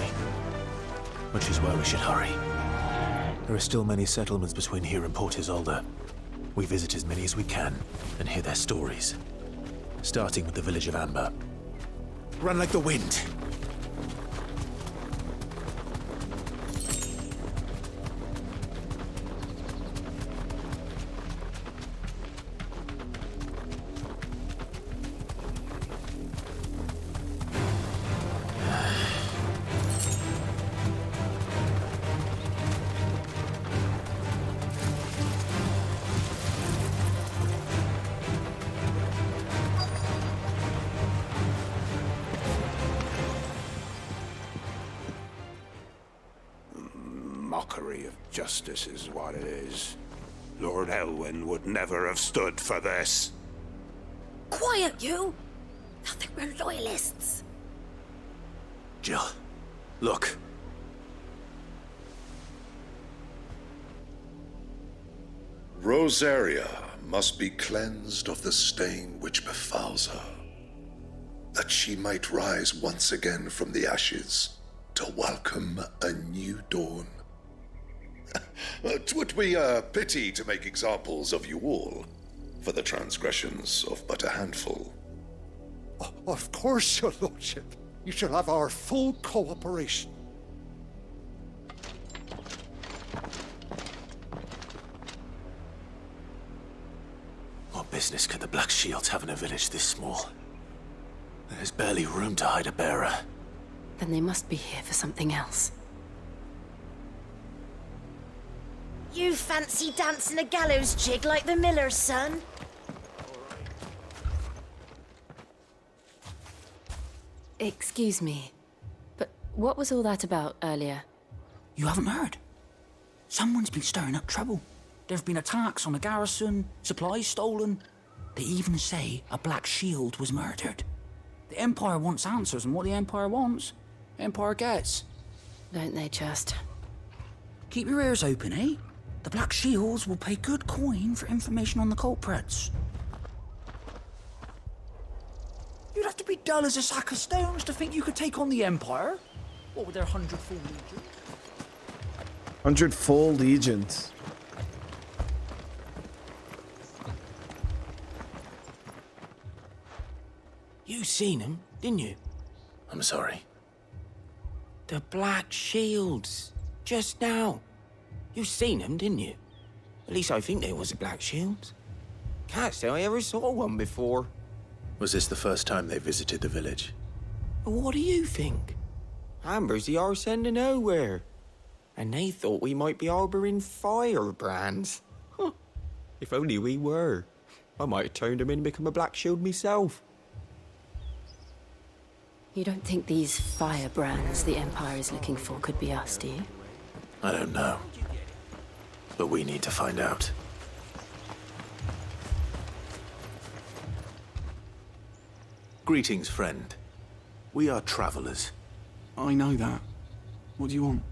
Which is why we should hurry. There are still many settlements between here and Port Isolde. We visit as many as we can and hear their stories. Starting with the village of Amber. Run like the wind. mockery of justice is what it is. Lord Elwyn would never have stood for this. Quiet, you! I think we're loyalists. Jill, look. Rosalia must be cleansed of the stain which befouls her, that she might rise once again from the ashes to welcome a new dawn. 'Twould be a pity to make examples of you all, for the transgressions of but a handful. Of course, your lordship. You shall have our full cooperation. What business could the Black Shields have in a village this small? There's barely room to hide a bearer. Then they must be here for something else. You fancy dancing a gallows jig like the miller's son? Excuse me, but what was all that about earlier? You haven't heard? Someone's been stirring up trouble. There have been attacks on the garrison, supplies stolen. They even say a Black Shield was murdered. The Empire wants answers, and what the Empire wants, the Empire gets. Don't they just? Keep your ears open, eh? The Black Shields will pay good coin for information on the culprits. You'd have to be dull as a sack of stones to think you could take on the Empire. What with their 100 full legions? 100 full legions. You seen him, didn't you? I'm sorry. The Black Shields. Just now. You seen them, didn't you? At least I think there was a Black Shields. Can't say I ever saw one before. Was this the first time they visited the village? What do you think? Amber's the arse end of nowhere. And they thought we might be harbouring firebrands. Huh. If only we were. I might have turned them in and become a Black Shield myself. You don't think these firebrands the Empire is looking for could be us, do you? I don't know. But we need to find out. Greetings, friend. We are travelers. I know that. What do you want?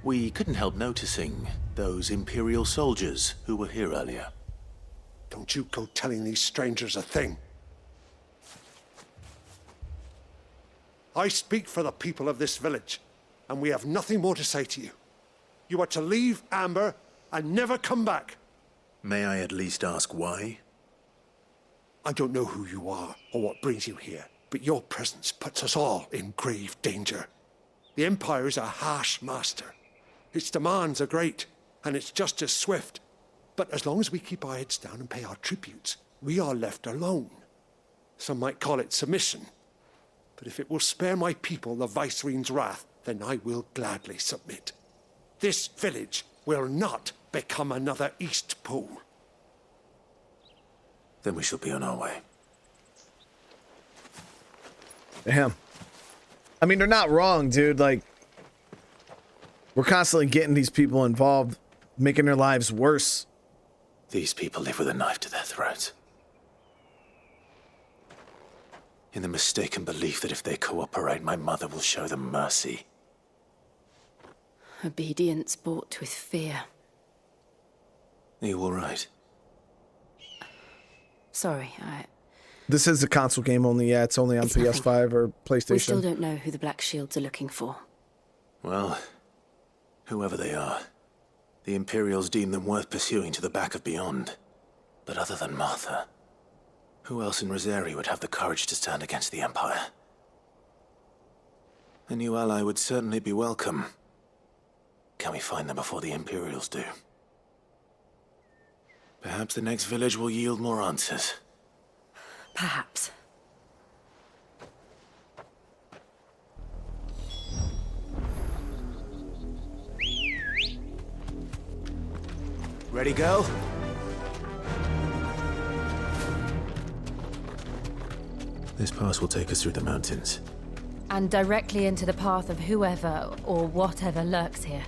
We couldn't help noticing those Imperial soldiers who were here earlier. Don't you go telling these strangers a thing. I speak for the people of this village, and we have nothing more to say to you. You are to leave Amber and never come back. May I at least ask why? I don't know who you are or what brings you here, but your presence puts us all in grave danger. The Empire is a harsh master. Its demands are great, and its justice swift. But as long as we keep our heads down and pay our tributes, we are left alone. Some might call it submission. But if it will spare my people the Viceroy's wrath, then I will gladly submit. This village will not become another East Pool. Then we shall be on our way. Damn. I mean, they're not wrong, dude. Like, we're constantly getting these people involved, making their lives worse. These people live with a knife to their throats. In the mistaken belief that if they cooperate, my mother will show them mercy. Obedience bought with fear. Are you all right? Sorry, This is a console game only. Yeah, it's only on PS5 or PlayStation. We still don't know who the Black Shields are looking for. Well, whoever they are, the Imperials deem them worth pursuing to the back of beyond. But other than Martha, who else in Rosaria would have the courage to stand against the Empire? A new ally would certainly be welcome. Can we find them before the Imperials do? Perhaps the next village will yield more answers. Perhaps. Ready, go? This pass will take us through the mountains. And directly into the path of whoever or whatever lurks here.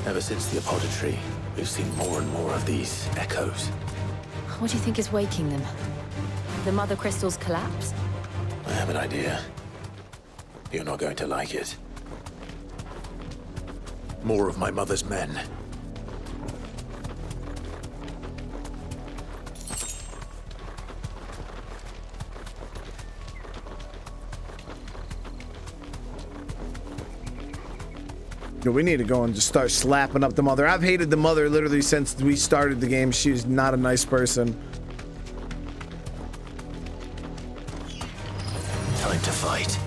Ever since the apothecary, we've seen more and more of these echoes. What do you think is waking them? The mother crystal's collapse? I have an idea. You're not going to like it. More of my mother's men. We need to go and just start slapping up the mother. I've hated the mother literally since we started the game. She's not a nice person. Time to fight.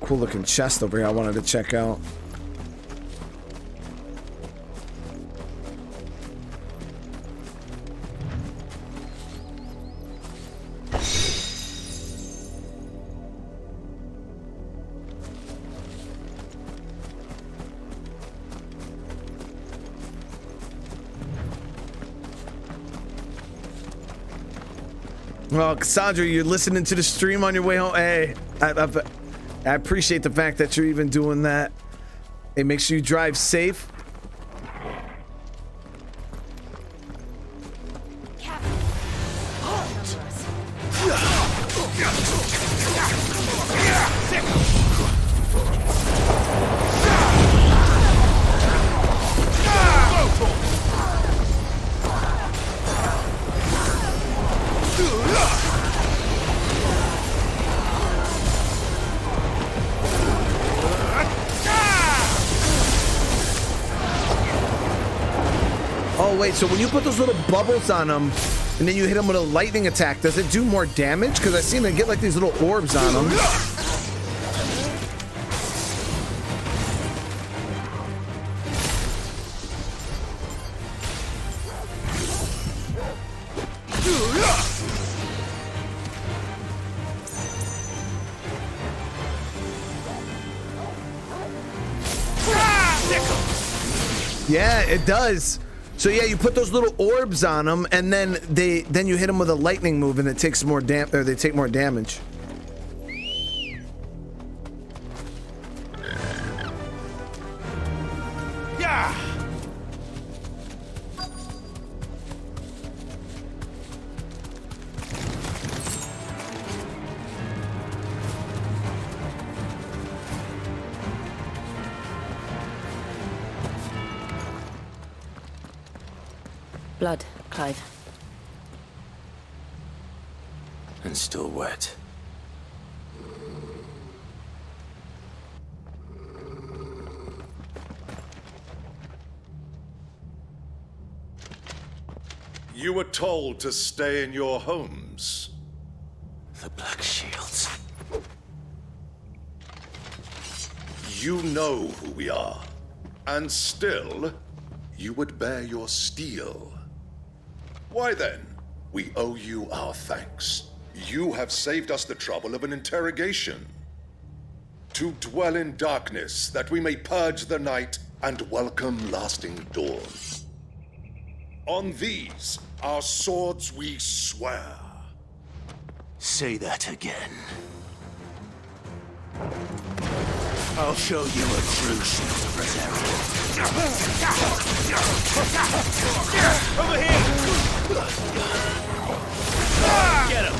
Cool looking chest over here I wanted to check out. Well, Cassandra, you're listening to the stream on your way home. Hey, I appreciate the fact that you're even doing that. It makes you drive safe. Wait, so when you put those little bubbles on them and then you hit them with a lightning attack, does it do more damage? Because I've seen them get like these little orbs on them. Yeah, it does. So yeah, you put those little orbs on them, and then you hit them with a lightning move, and it takes more they take more damage. Yeah. Blood, Clive. And still wet. You were told to stay in your homes. The Black Shields. You know who we are. And still, you would bear your steel. Why then, we owe you our thanks. You have saved us the trouble of an interrogation. To dwell in darkness, that we may purge the night and welcome lasting dawn. On these, our swords we swear. Say that again. I'll show you a true shield of Rosalia. Over here! Get him!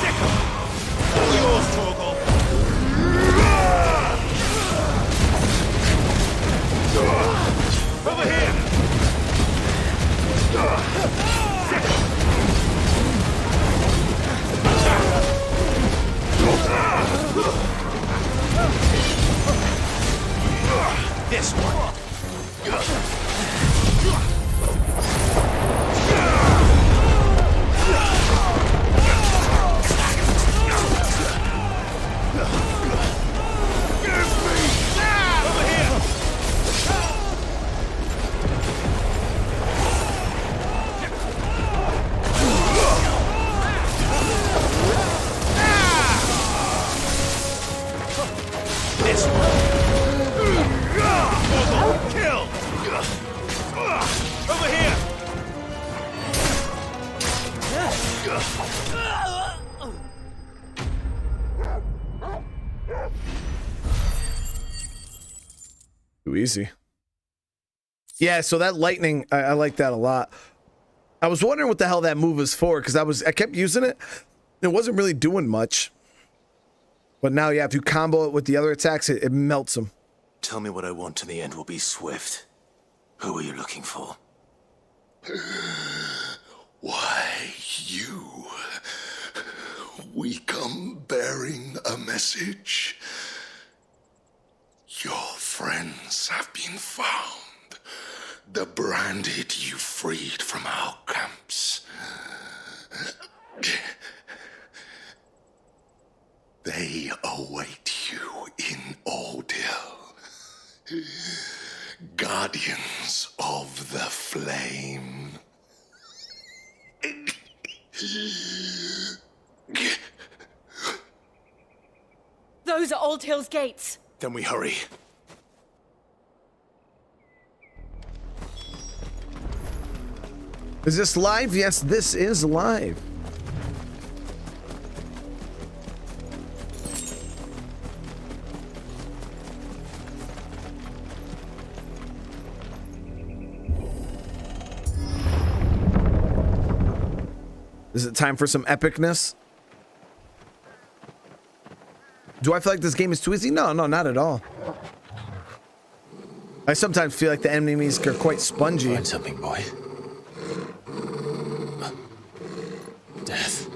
Sick him! All yours, Torgal! Over here! Sick him! This one. Too easy. Yeah, so that lightning, I like that a lot. I was wondering what the hell that move was for, because I kept using it. It wasn't really doing much. But now, yeah, if you combo it with the other attacks, it melts them. Tell me what I want, and the end will be swift. Who are you looking for? Why, you. We come bearing a message. Your friends have been found. The branded you freed from our camps. They await you in Ordeal. Guardians of the Flame. Those are Old Hill's gates. Then we hurry. Is this live? Yes, this is live. Is it time for some epicness? Do I feel like this game is too easy? No, not at all. I sometimes feel like the enemies are quite spongy. Find something, boy. Death.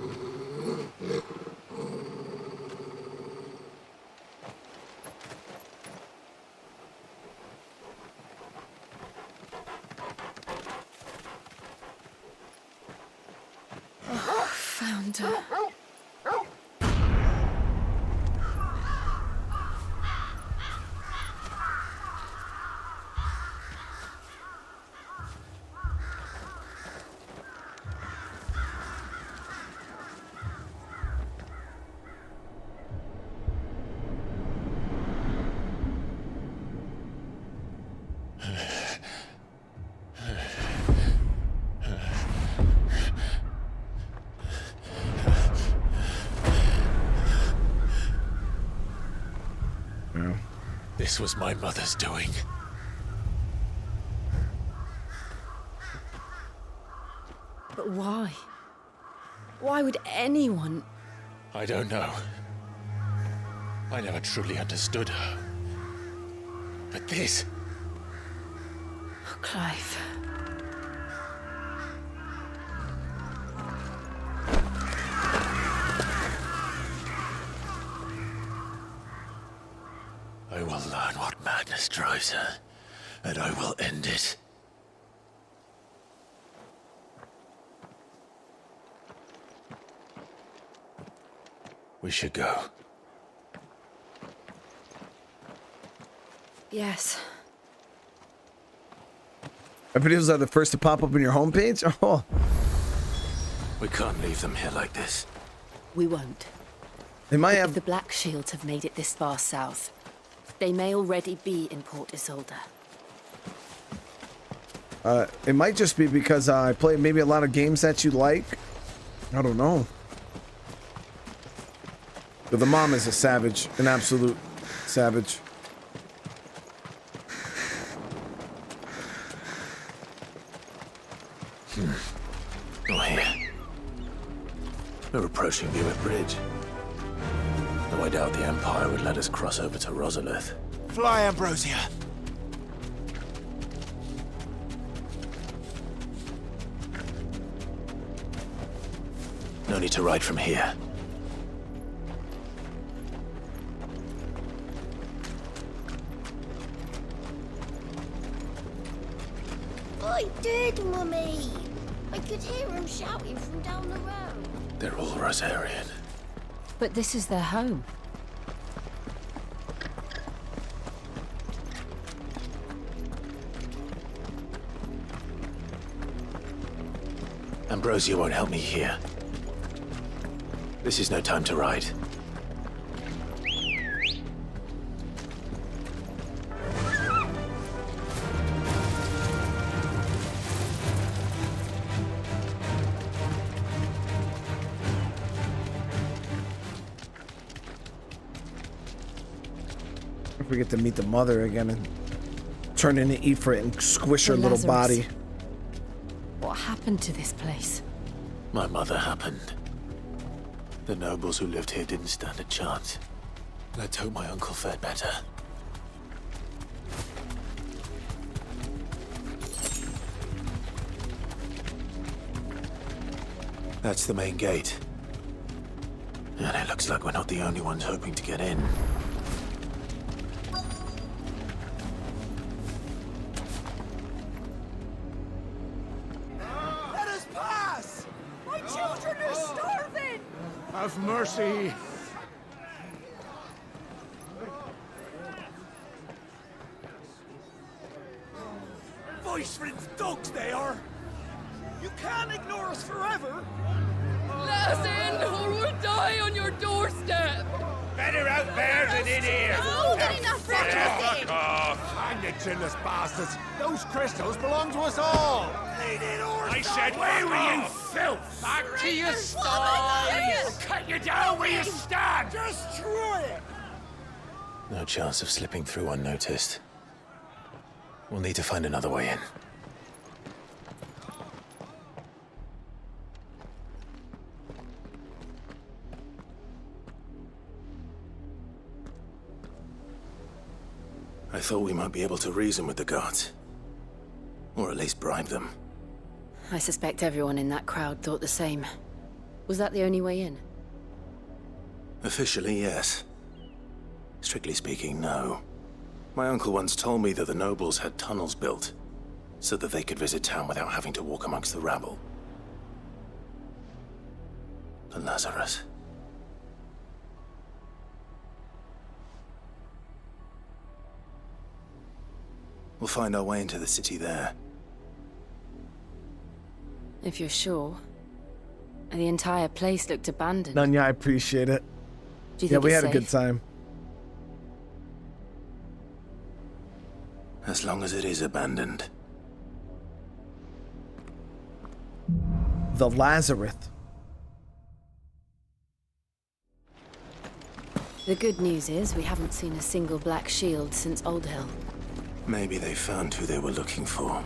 Oh, found her. This was my mother's doing. But why? Why would anyone? I don't know. I never truly understood her. But this... Oh, Clive. I will learn what madness drives her, and I will end it. We should go. Yes. Our videos are the first to pop up on your homepage? Oh. We can't leave them here like this. We won't. They might have... If the Black Shields have made it this far south, they may already be in Port Isolde. It might just be because I play maybe a lot of games that you like. I don't know. But the mom is a savage, an absolute savage. Oh, here. We're approaching Buick Bridge. Though I doubt the Empire would let us cross over to Rosalith. Fly, Ambrosia. No need to ride from here. I did, Mummy. I could hear him shouting from down the road. They're all Rosarian. But this is their home. Ambrosia won't help me here. This is no time to ride. If we get to meet the mother again and turn into Ifrit and squish her little body. What happened to this place? My mother happened. The nobles who lived here didn't stand a chance. Let's hope my uncle fared better. That's the main gate. And it looks like we're not the only ones hoping to get in. Let us pass! My children are starving! Have mercy! Viceroy's dogs they are! You can't ignore us forever! Let us in, or we'll die on your doorstep! Better out there than in here. Oh, get enough for Fuck off. Hang the chinless bastards! Those crystals belong to us all! I said, where were you, filth? Back to your Traitors, stall! I'll Cut you down where you stand. Just try it! No chance of slipping through unnoticed. We'll need to find another way in. I thought we might be able to reason with the guards. Or at least bribe them. I suspect everyone in that crowd thought the same. Was that the only way in? Officially, yes. Strictly speaking, no. My uncle once told me that the nobles had tunnels built, so that they could visit town without having to walk amongst the rabble. But Lazarus... We'll find our way into the city there. If you're sure. The entire place looked abandoned. Nanya, I appreciate it. Do you Yeah, think we it's had a good safe? time. As long as it is abandoned. The Lazarus. The good news is we haven't seen a single black shield since Old Hill. Maybe they found who they were looking for.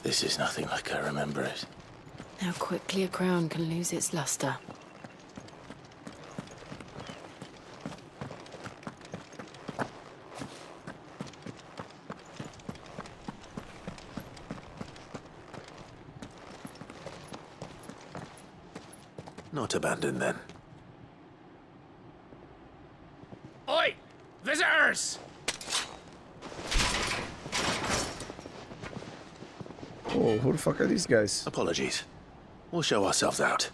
This is nothing like I remember it. How quickly a crown can lose its luster. Not abandoned, then. Oi! Visitors! Oh, who the fuck are these guys? Apologies. We'll show ourselves out.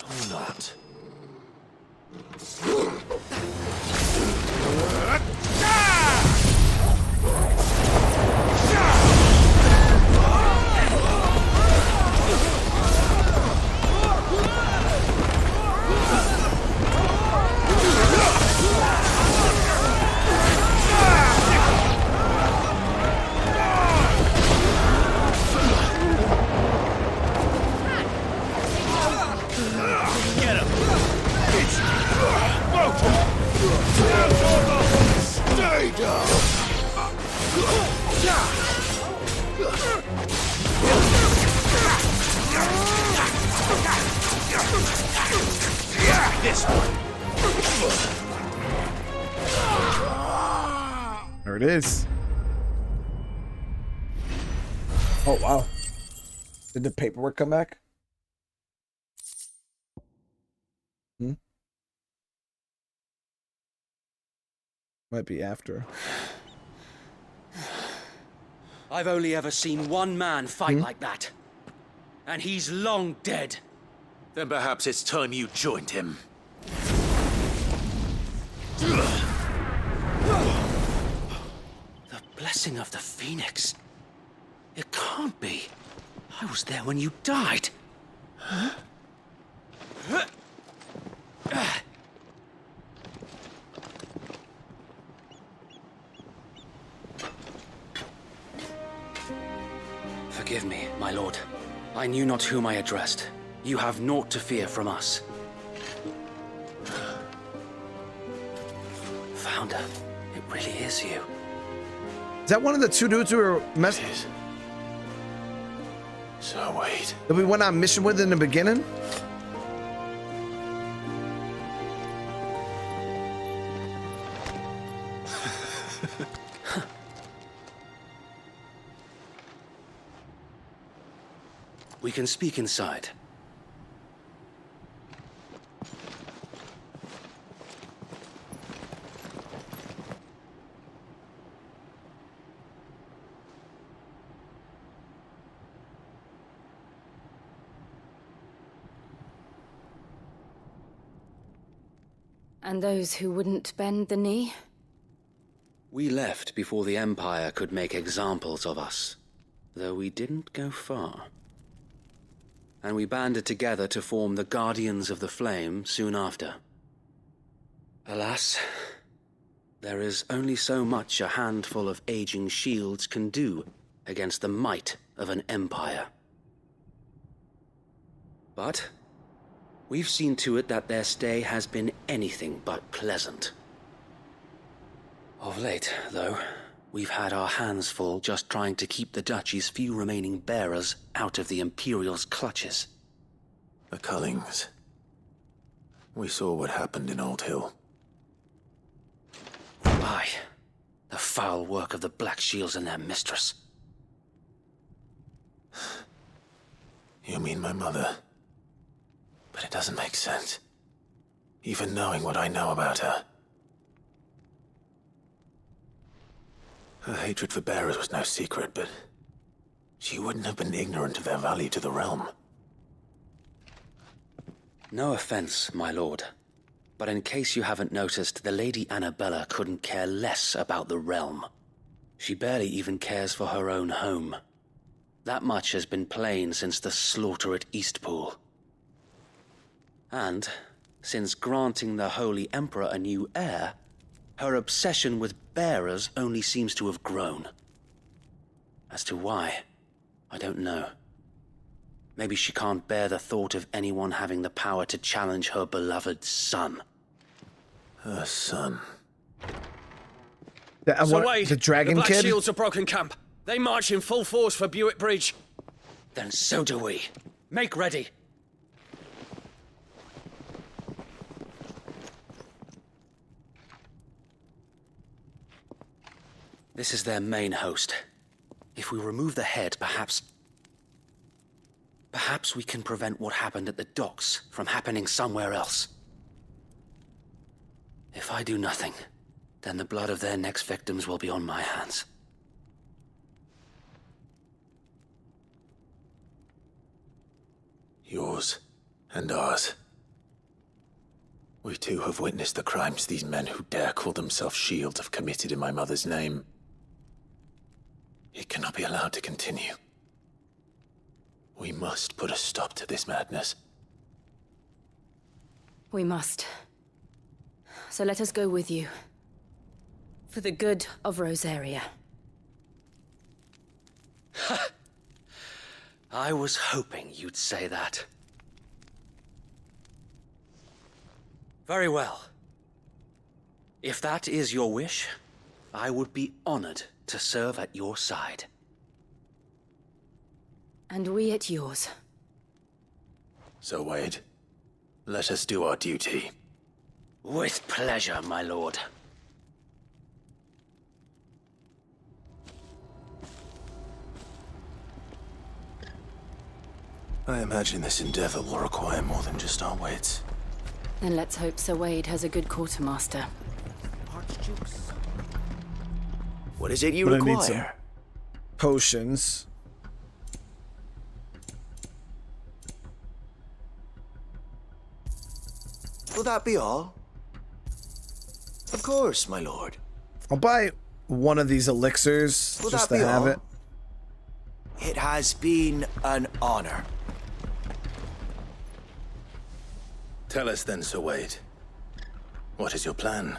Or not. This one. There it is. Oh, wow. Did the paperwork come back? Hmm? Might be after. I've only ever seen one man fight like that. And he's long dead. Then perhaps it's time you joined him. The blessing of the Phoenix. It can't be. I was there when you died. Huh? Forgive me, my lord. I knew not whom I addressed. You have naught to fear from us. Founder, it really is you. Is that one of the two dudes who were messing? So wait. That we went on mission with in the beginning? We can speak inside. And those who wouldn't bend the knee? We left before the Empire could make examples of us, though we didn't go far. And we banded together to form the Guardians of the Flame soon after. Alas, there is only so much a handful of aging shields can do against the might of an empire. But we've seen to it that their stay has been anything but pleasant. Of late, though, we've had our hands full just trying to keep the Duchy's few remaining bearers out of the Imperial's clutches. The Cullings. We saw what happened in Old Hill. Aye, the foul work of the Black Shields and their mistress. You mean my mother? But it doesn't make sense. Even knowing what I know about her. Her hatred for bearers was no secret, but she wouldn't have been ignorant of their value to the realm. No offense, my lord, but in case you haven't noticed, the Lady Annabella couldn't care less about the realm. She barely even cares for her own home. That much has been plain since the slaughter at Eastpool. And, since granting the Holy Emperor a new heir, her obsession with bearers only seems to have grown. As to why, I don't know. Maybe she can't bear the thought of anyone having the power to challenge her beloved son. Her son. The dragon the Black kid? Shields have broken camp. They march in full force for Buick Bridge. Then so do we. Make ready. This is their main host. If we remove the head, perhaps we can prevent what happened at the docks from happening somewhere else. If I do nothing, then the blood of their next victims will be on my hands. Yours and ours. We too have witnessed the crimes these men who dare call themselves shields have committed in my mother's name. It cannot be allowed to continue. We must put a stop to this madness. We must. So let us go with you. For the good of Rosalia. I was hoping you'd say that. Very well. If that is your wish, I would be honored to serve at your side. And we at yours. So, Wade, let us do our duty. With pleasure, my lord. I imagine this endeavor will require more than just our wits. Then let's hope Sir Wade has a good quartermaster. What is it you But I need some require? potions. Will that be all? Of course, my lord. I'll buy one of these elixirs Will just that to be have all? it. It has been an honor. Tell us then, Sir Wade. What is your plan?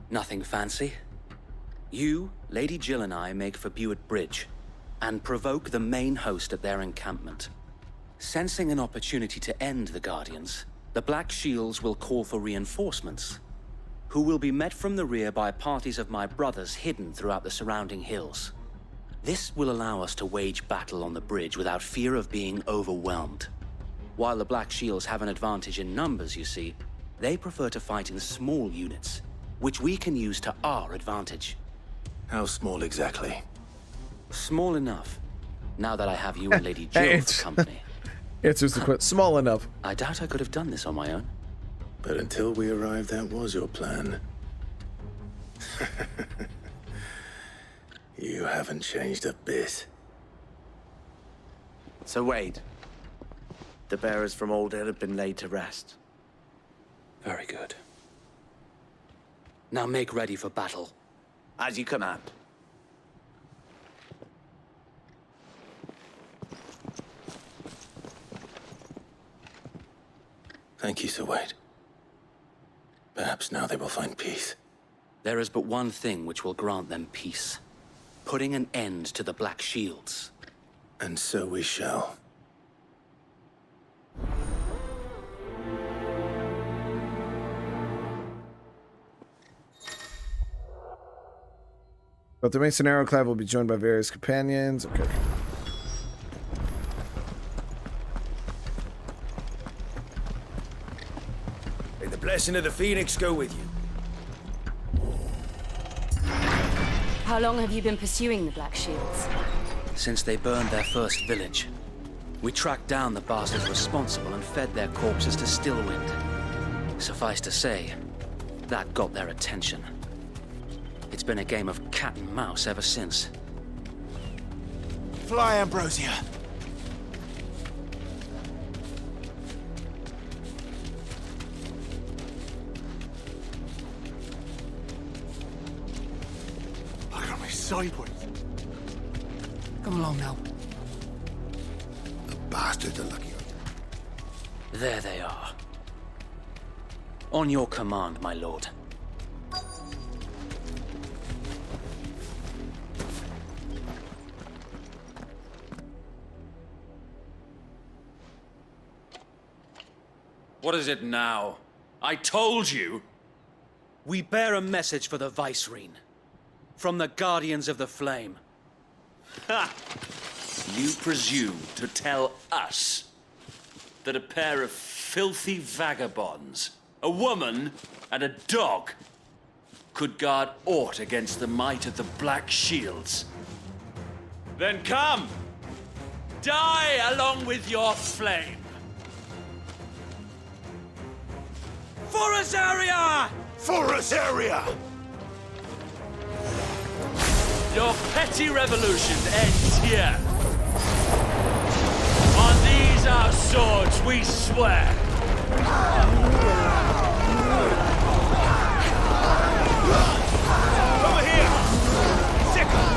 Nothing fancy. You, Lady Jill and I make for Buett Bridge and provoke the main host at their encampment. Sensing an opportunity to end the Guardians, the Black Shields will call for reinforcements, who will be met from the rear by parties of my brothers hidden throughout the surrounding hills. This will allow us to wage battle on the bridge without fear of being overwhelmed. While the Black Shields have an advantage in numbers, you see, they prefer to fight in small units, which we can use to our advantage. How small exactly? Small enough, now that I have you and Lady Jill for company. Answers the question. Small enough. I doubt I could have done this on my own. But until we arrived, that was your plan. You haven't changed a bit. So, Wade, the bearers from Old Hill have been laid to rest. Very good. Now make ready for battle. As you command. Thank you, Sir Wade. Perhaps now they will find peace. There is but one thing which will grant them peace. Putting an end to the Black Shields. And so we shall. But the Mason Arrowclad will be joined by various companions. Okay. May the blessing of the Phoenix go with you. How long have you been pursuing the Black Shields? Since they burned their first village, we tracked down the bastards responsible and fed their corpses to Stillwind. Suffice to say, that got their attention. It's been a game of cat and mouse ever since. Fly, Ambrosia. Look at me sideways. Come along now. The bastards are lucky. There they are. On your command, my lord. What is it now? I told you! We bear a message for the Vicereine. From the Guardians of the Flame. Ha! You presume to tell us that a pair of filthy vagabonds, a woman and a dog, could guard aught against the might of the Black Shields? Then come! Die along with your flame! For Rosalia! For Rosalia! Your petty revolution ends here. On these our swords we swear. Over here! Sickle!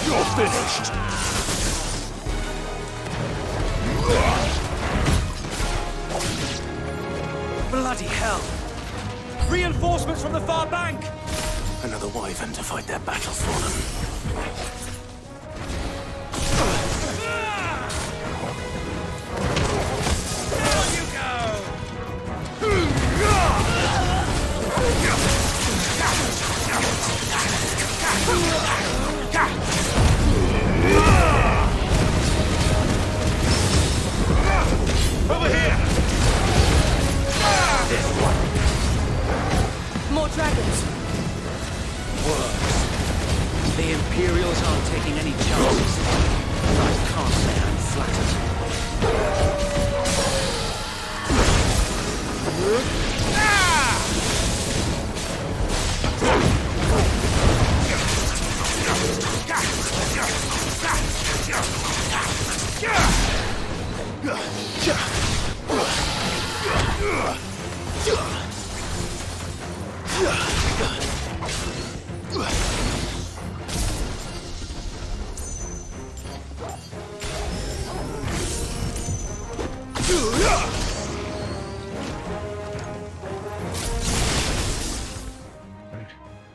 You're finished! Bloody hell! Reinforcements from the far bank! Another wyvern to fight their battles for them. Over here! More dragons! Worse. The Imperials aren't taking any chances. I can't say I'm flattered.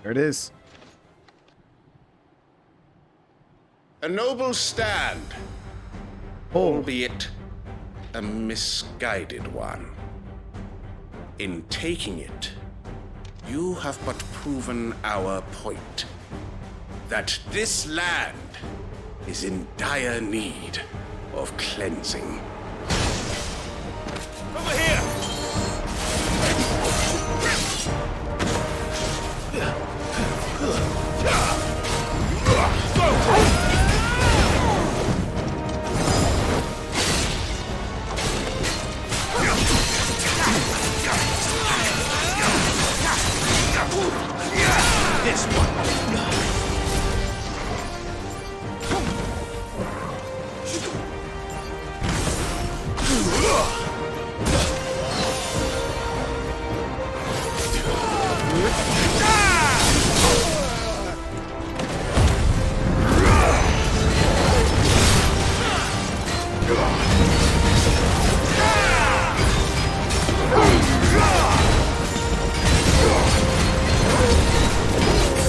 There it is. A noble stand, albeit a misguided one. In taking it, you have but proven our point. That this land is in dire need of cleansing. Over here! This one.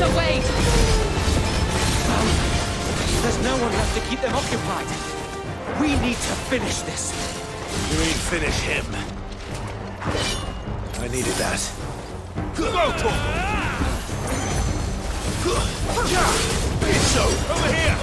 So wait! There's no one left to keep them occupied. We need to finish this. You mean finish him? I needed that. Go, Torvald! So, over here!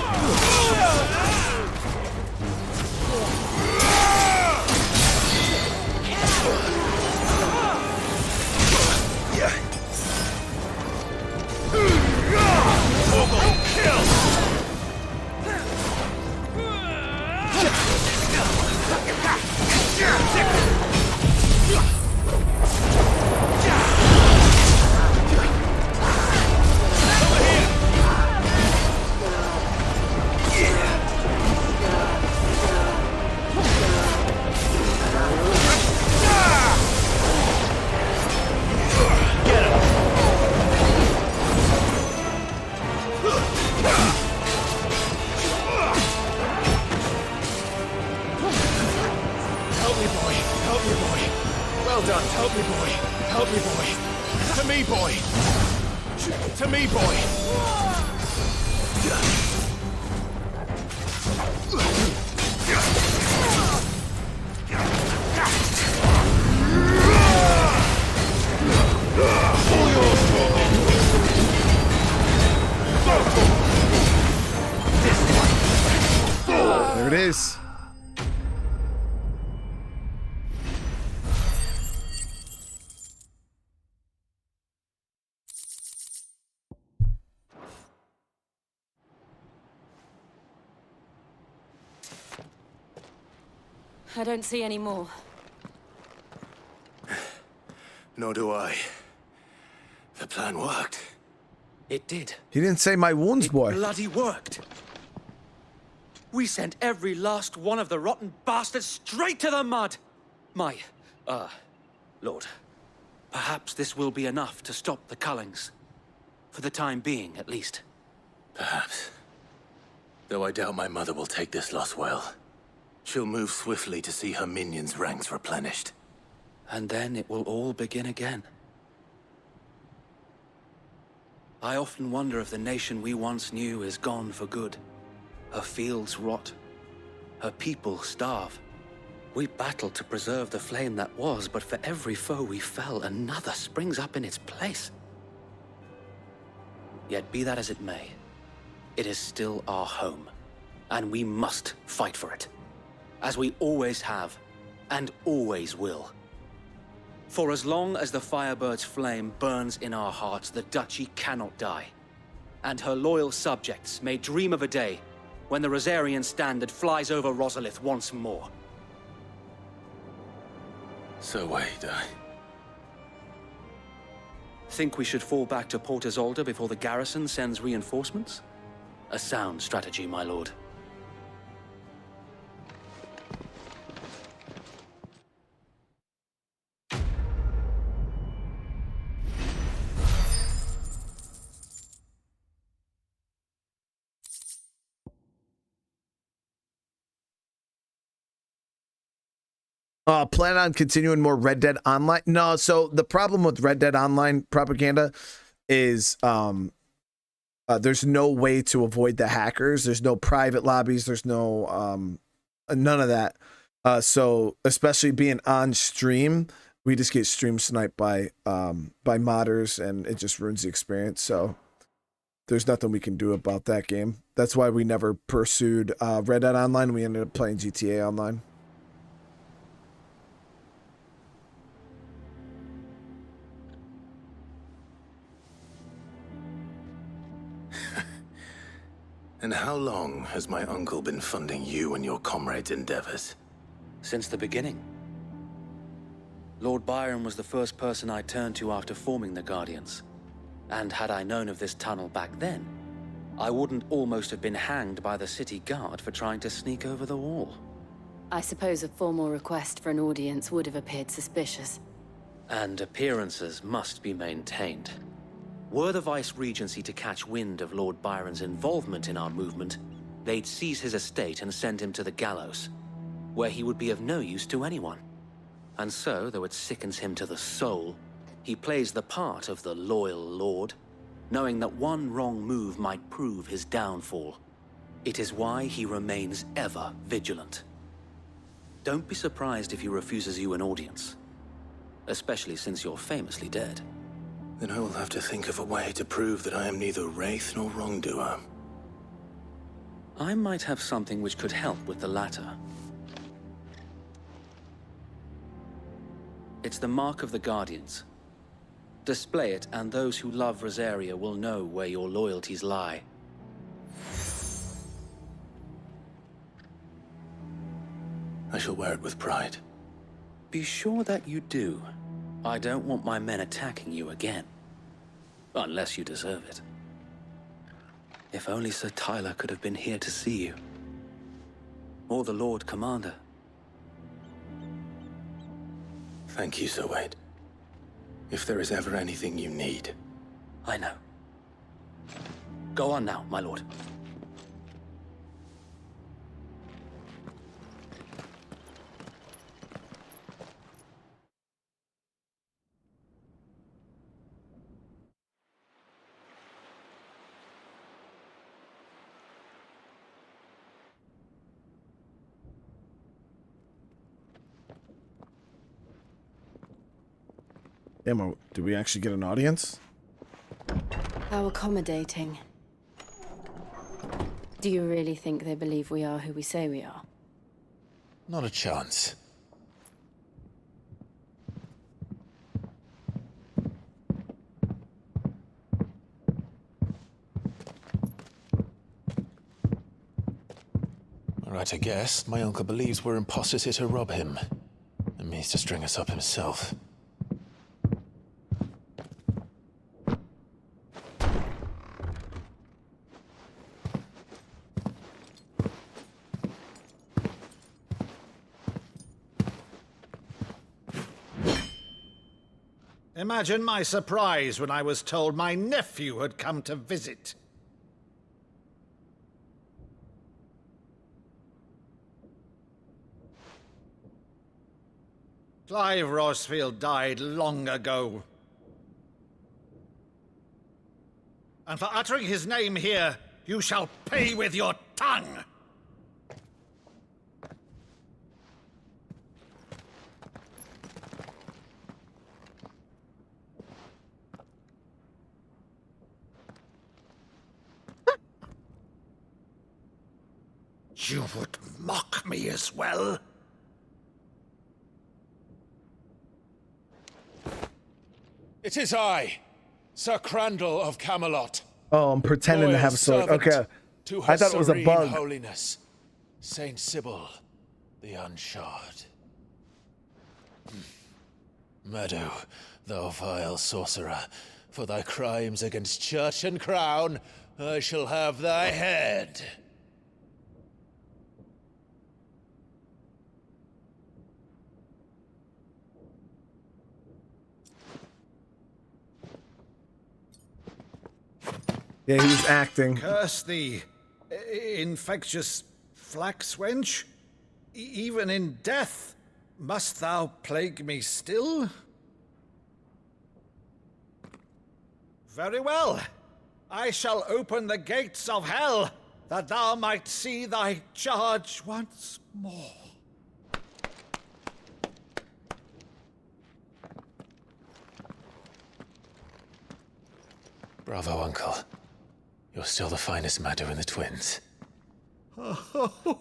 There it is. I don't see any more. Nor do I. The plan worked. It did. He didn't say my wounds, boy. Bloody worked. We sent every last one of the rotten bastards straight to the mud. Lord. Perhaps this will be enough to stop the Cullings. For the time being, at least. Perhaps. Though I doubt my mother will take this loss well. She'll move swiftly to see her minions' ranks replenished. And then it will all begin again. I often wonder if the nation we once knew is gone for good. Her fields rot. Her people starve. We battled to preserve the flame that was, but for every foe we fell, another springs up in its place. Yet be that as it may, it is still our home, and we must fight for it, as we always have, and always will. For as long as the Firebird's flame burns in our hearts, the Duchy cannot die, and her loyal subjects may dream of a day when the Rosarian standard flies over Rosalith once more. So wait, Think we should fall back to Port Isolde before the garrison sends reinforcements? A sound strategy, my lord. Plan on continuing more Red Dead Online? No, so the problem with Red Dead Online propaganda is there's no way to avoid the hackers. There's no private lobbies. There's no none of that. So especially being on stream, we just get stream sniped by modders, and it just ruins the experience. So there's nothing we can do about that game. That's why we never pursued Red Dead Online. We ended up playing GTA Online. And how long has my uncle been funding you and your comrades' endeavors? Since the beginning. Lord Byron was the first person I turned to after forming the Guardians. And had I known of this tunnel back then, I wouldn't almost have been hanged by the city guard for trying to sneak over the wall. I suppose a formal request for an audience would have appeared suspicious. And appearances must be maintained. Were the Vice-Regency to catch wind of Lord Byron's involvement in our movement, they'd seize his estate and send him to the gallows, where he would be of no use to anyone. And so, though it sickens him to the soul, he plays the part of the loyal lord, knowing that one wrong move might prove his downfall. It is why he remains ever vigilant. Don't be surprised if he refuses you an audience, especially since you're famously dead. Then I will have to think of a way to prove that I am neither wraith nor wrongdoer. I might have something which could help with the latter. It's the mark of the Guardians. Display it, and those who love Rosaria will know where your loyalties lie. I shall wear it with pride. Be sure that you do. I don't want my men attacking you again. Unless you deserve it. If only Sir Tyler could have been here to see you. Or the Lord Commander. Thank you, Sir Wade. If there is ever anything you need. I know. Go on now, my lord. Emma, do we actually get an audience? How accommodating. Do you really think they believe we are who we say we are? Not a chance. All right, I guess. My uncle believes we're imposters here to rob him. And means to string us up himself. Imagine my surprise when I was told my nephew had come to visit. Clive Rosfield died long ago. and for uttering his name here, you shall pay with your tongue! You would mock me as well? It is I, Sir Crandall of Camelot. Oh, I'm pretending to have a sword. Okay. To her I thought it was a serene bug. Holiness, Saint Sybil, the Unshod. Meadow, thou vile sorcerer, for thy crimes against church and crown, I shall have thy head. Yeah, he was acting. Curse thee, infectious flax wench. Even in death, must thou plague me still? Very well. I shall open the gates of hell, that thou might see thy charge once more. Bravo, Uncle. You're still the finest Meadow in the twins. Oh,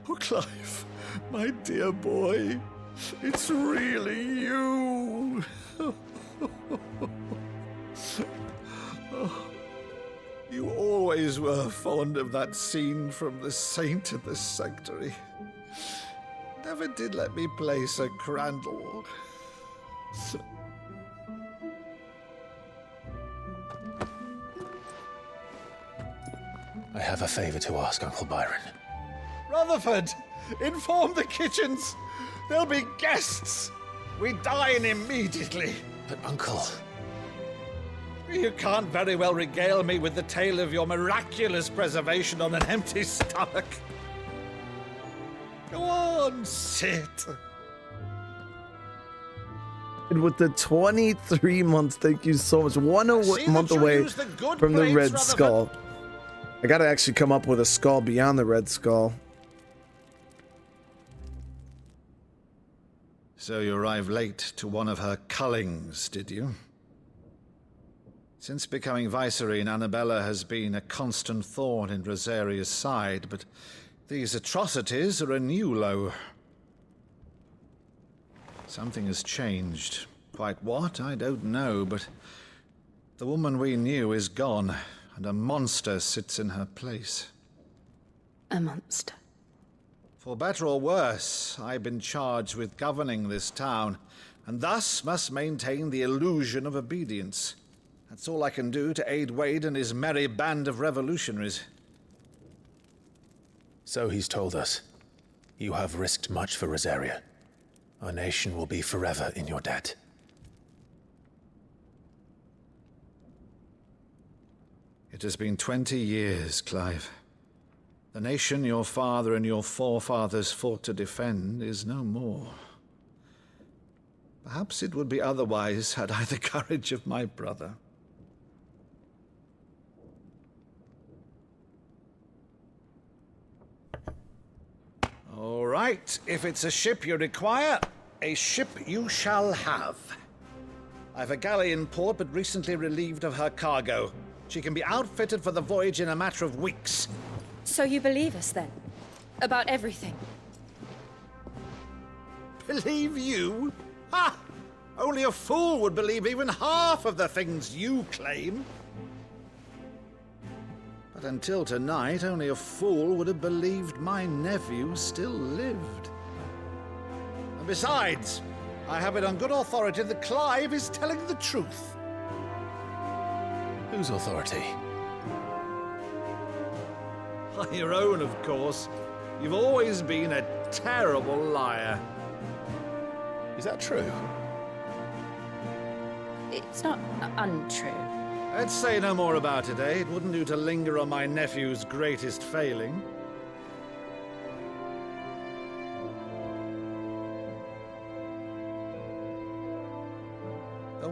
Clive, my dear boy, it's really you. You always were fond of that scene from The Saint in the Sanctuary. Never did let me play Sir Crandall. I have a favor to ask, Uncle Byron. Rutherford, inform the kitchens. There'll be guests. We dine immediately. But, Uncle... You can't very well regale me with the tale of your miraculous preservation on an empty stomach. Go on, sit. And with the 23 months, thank you so much. One month away from the Red Skull. I gotta actually come up with a skull beyond the Red Skull. So you arrived late to one of her cullings, did you? Since becoming Vicereine, Annabella has been a constant thorn in Rosaria's side, but these atrocities are a new low. Something has changed. Quite what, I don't know, but the woman we knew is gone, and a monster sits in her place. A monster? For better or worse, I've been charged with governing this town, and thus must maintain the illusion of obedience. That's all I can do to aid Wade and his merry band of revolutionaries. So he's told us. You have risked much for Rosaria. Our nation will be forever in your debt. It has been 20 years, Clive. The nation your father and your forefathers fought to defend is no more. Perhaps it would be otherwise had I the courage of my brother. All right, if it's a ship you require, a ship you shall have. I've a galley in port, but recently relieved of her cargo. She can be outfitted for the voyage in a matter of weeks. So you believe us, then? About everything? Believe you? Ha! Only a fool would believe even half of the things you claim. But until tonight, only a fool would have believed my nephew still lived. And besides, I have it on good authority that Clive is telling the truth. Whose authority? Your own, of course. You've always been a terrible liar. Is that true? It's not untrue. Let's say no more about it, eh? It wouldn't do to linger on my nephew's greatest failing.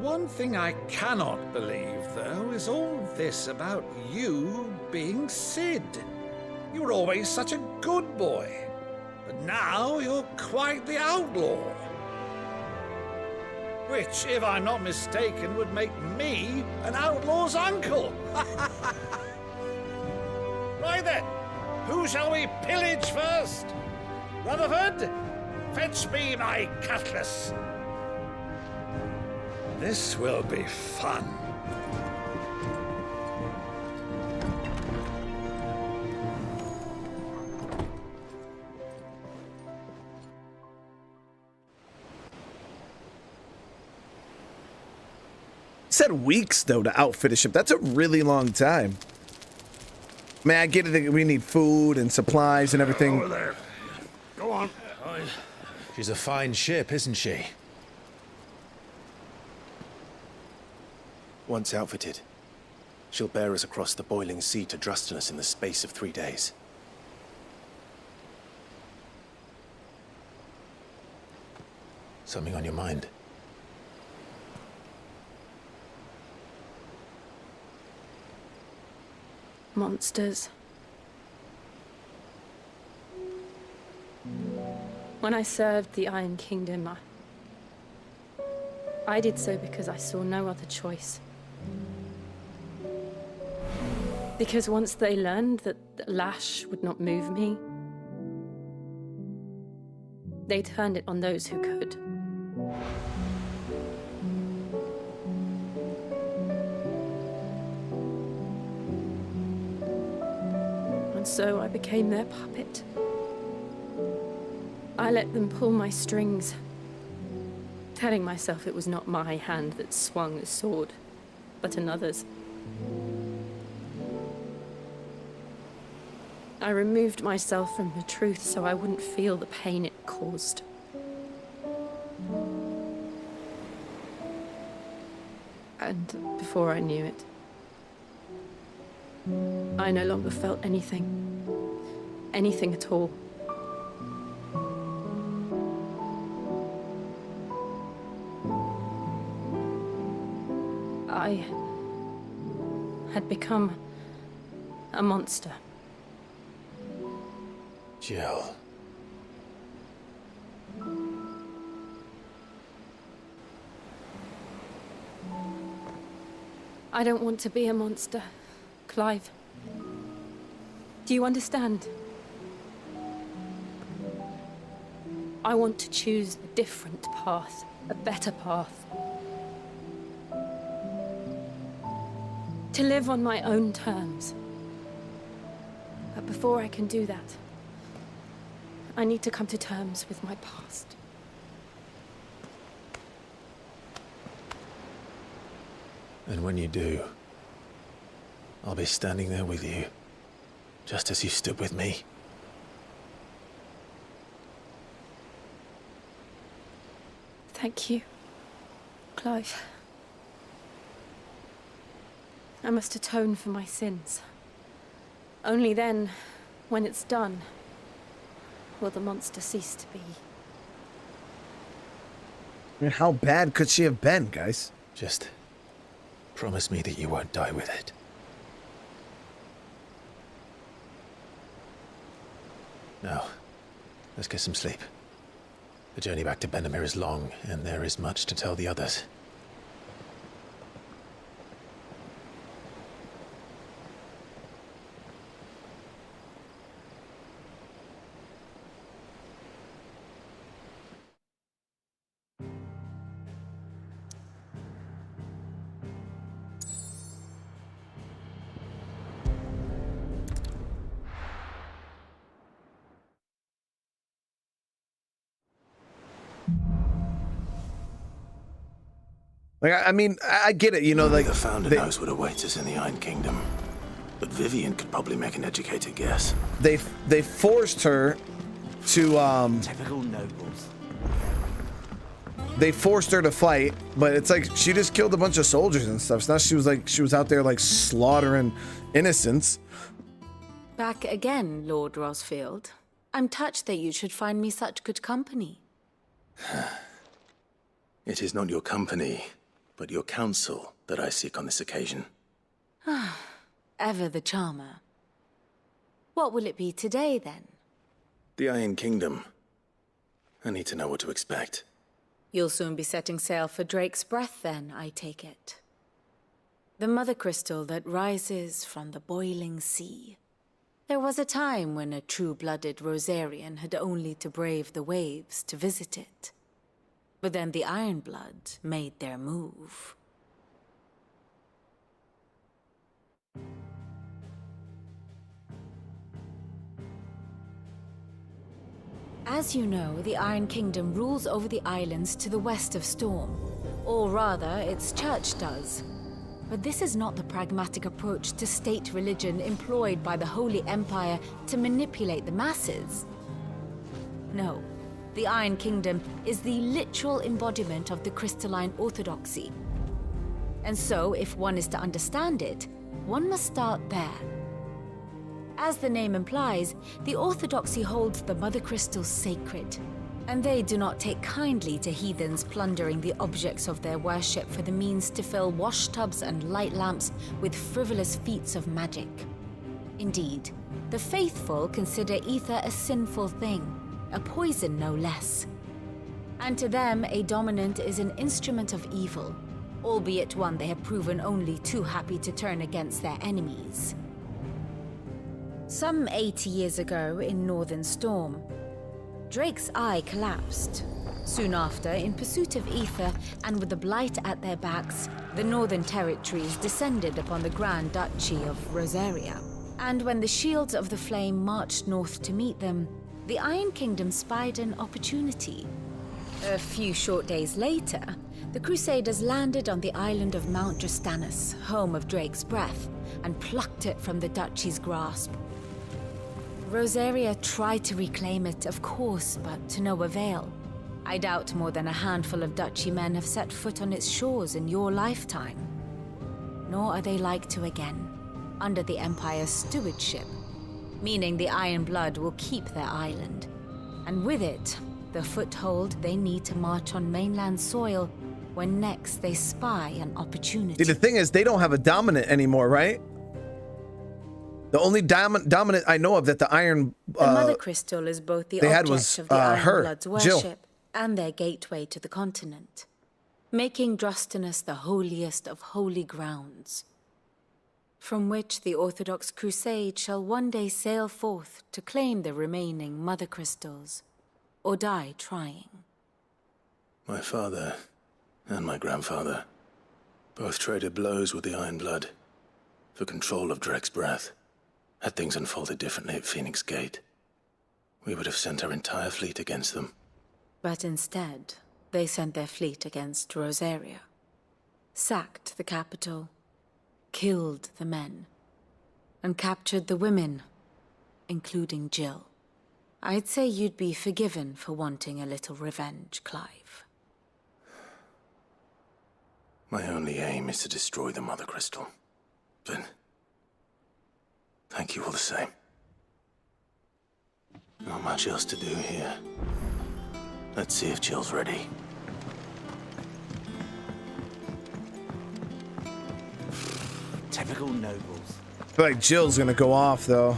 one thing I cannot believe, though, is all this about you being Sid. You were always such a good boy, but now you're quite the outlaw. Which, if I'm not mistaken, would make me an outlaw's uncle. Right then, who shall we pillage first? Rutherford, fetch me my cutlass. This will be fun. Said weeks though to outfit a ship. That's a really long time. Man, I get it that we need food and supplies and everything. Over there. Go on. She's a fine ship, isn't she? Once outfitted, she'll bear us across the boiling sea to Drustinus in the space of 3 days. Something on your mind? Monsters. When I served the Iron Kingdom, I did so because I saw no other choice. Because once they learned that the lash would not move me, they turned it on those who could. And so I became their puppet. I let them pull my strings, telling myself it was not my hand that swung the sword, but another's. I removed myself from the truth so I wouldn't feel the pain it caused. And before I knew it, I no longer felt anything. Anything at all. I had become a monster. Jill. I don't want to be a monster, Clive. Do you understand? I want to choose a different path, a better path. To live on my own terms. But before I can do that, I need to come to terms with my past. And when you do, I'll be standing there with you, just as you stood with me. Thank you, Clive. I must atone for my sins. Only then, when it's done, will the monster cease to be. I mean, how bad could she have been, guys? Just promise me that you won't die with it. Now, let's get some sleep. The journey back to Benamir is long, and there is much to tell the others. Like, I mean, I get it, you know, like... The Founder knows what awaits us in the Iron Kingdom. But Vivian could probably make an educated guess. They forced her to, Typical nobles. They forced her to fight, but it's like she just killed a bunch of soldiers and stuff. It's not she was out there, like, slaughtering innocents. Back again, Lord Rosfield. I'm touched that you should find me such good company. It is not your company but your counsel that I seek on this occasion. Ever the charmer. What will it be today, then? The Iron Kingdom. I need to know what to expect. You'll soon be setting sail for Drake's Breath, then, I take it. The mother crystal that rises from the boiling sea. There was a time when a true-blooded Rosarian had only to brave the waves to visit it. But then the Ironblood made their move. As you know, the Iron Kingdom rules over the islands to the west of Storm. Or rather, its church does. But this is not the pragmatic approach to state religion employed by the Holy Empire to manipulate the masses. No, the Iron Kingdom is the literal embodiment of the crystalline orthodoxy. And so, if one is to understand it, one must start there. As the name implies, the orthodoxy holds the mother crystals sacred, and they do not take kindly to heathens plundering the objects of their worship for the means to fill washtubs and light lamps with frivolous feats of magic. Indeed, the faithful consider ether a sinful thing, a poison no less. And to them, a dominant is an instrument of evil, albeit one they have proven only too happy to turn against their enemies. Some 80 years ago in Northern Storm, Drake's eye collapsed. Soon after, in pursuit of ether and with the blight at their backs, the Northern Territories descended upon the Grand Duchy of Rosalia. And when the Shields of the Flame marched north to meet them, the Iron Kingdom spied an opportunity. A few short days later, the Crusaders landed on the island of Mount Justanus, home of Drake's Breath, and plucked it from the Duchy's grasp. Rosaria tried to reclaim it, of course, but to no avail. I doubt more than a handful of Duchy men have set foot on its shores in your lifetime. Nor are they like to again, under the Empire's stewardship, meaning the Iron Blood will keep their island, and with it, the foothold they need to march on mainland soil when next they spy an opportunity. See, the thing is, they don't have a dominant anymore, right? The only dominant I know of that the Iron the Mother Crystal is both the object of the Iron Blood's worship and their gateway to the continent, making Drustinus the holiest of holy grounds, from which the Orthodox Crusade shall one day sail forth to claim the remaining Mother Crystals, or die trying. My father and my grandfather both traded blows with the Iron Blood for control of Drake's Breath. Had things unfolded differently at Phoenix Gate, we would have sent our entire fleet against them. But instead, they sent their fleet against Rosaria, sacked the capital, killed the men, and captured the women, including Jill. I'd say you'd be forgiven for wanting a little revenge, Clive. My only aim is to destroy the Mother Crystal. But thank you all the same. Not much else to do here. Let's see if Jill's ready. Typical nobles. I feel like Jill's gonna go off, though.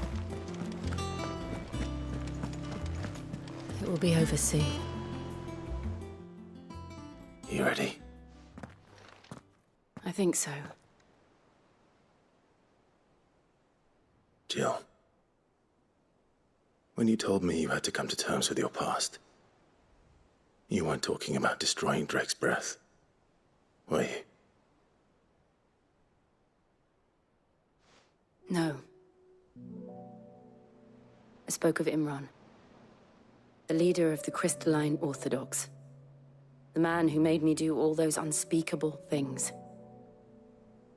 It will be over soon. You ready? I think so. Jill, when you told me you had to come to terms with your past, you weren't talking about destroying Drake's Breath, were you? No. I spoke of Imran, the leader of the Crystalline Orthodox, the man who made me do all those unspeakable things.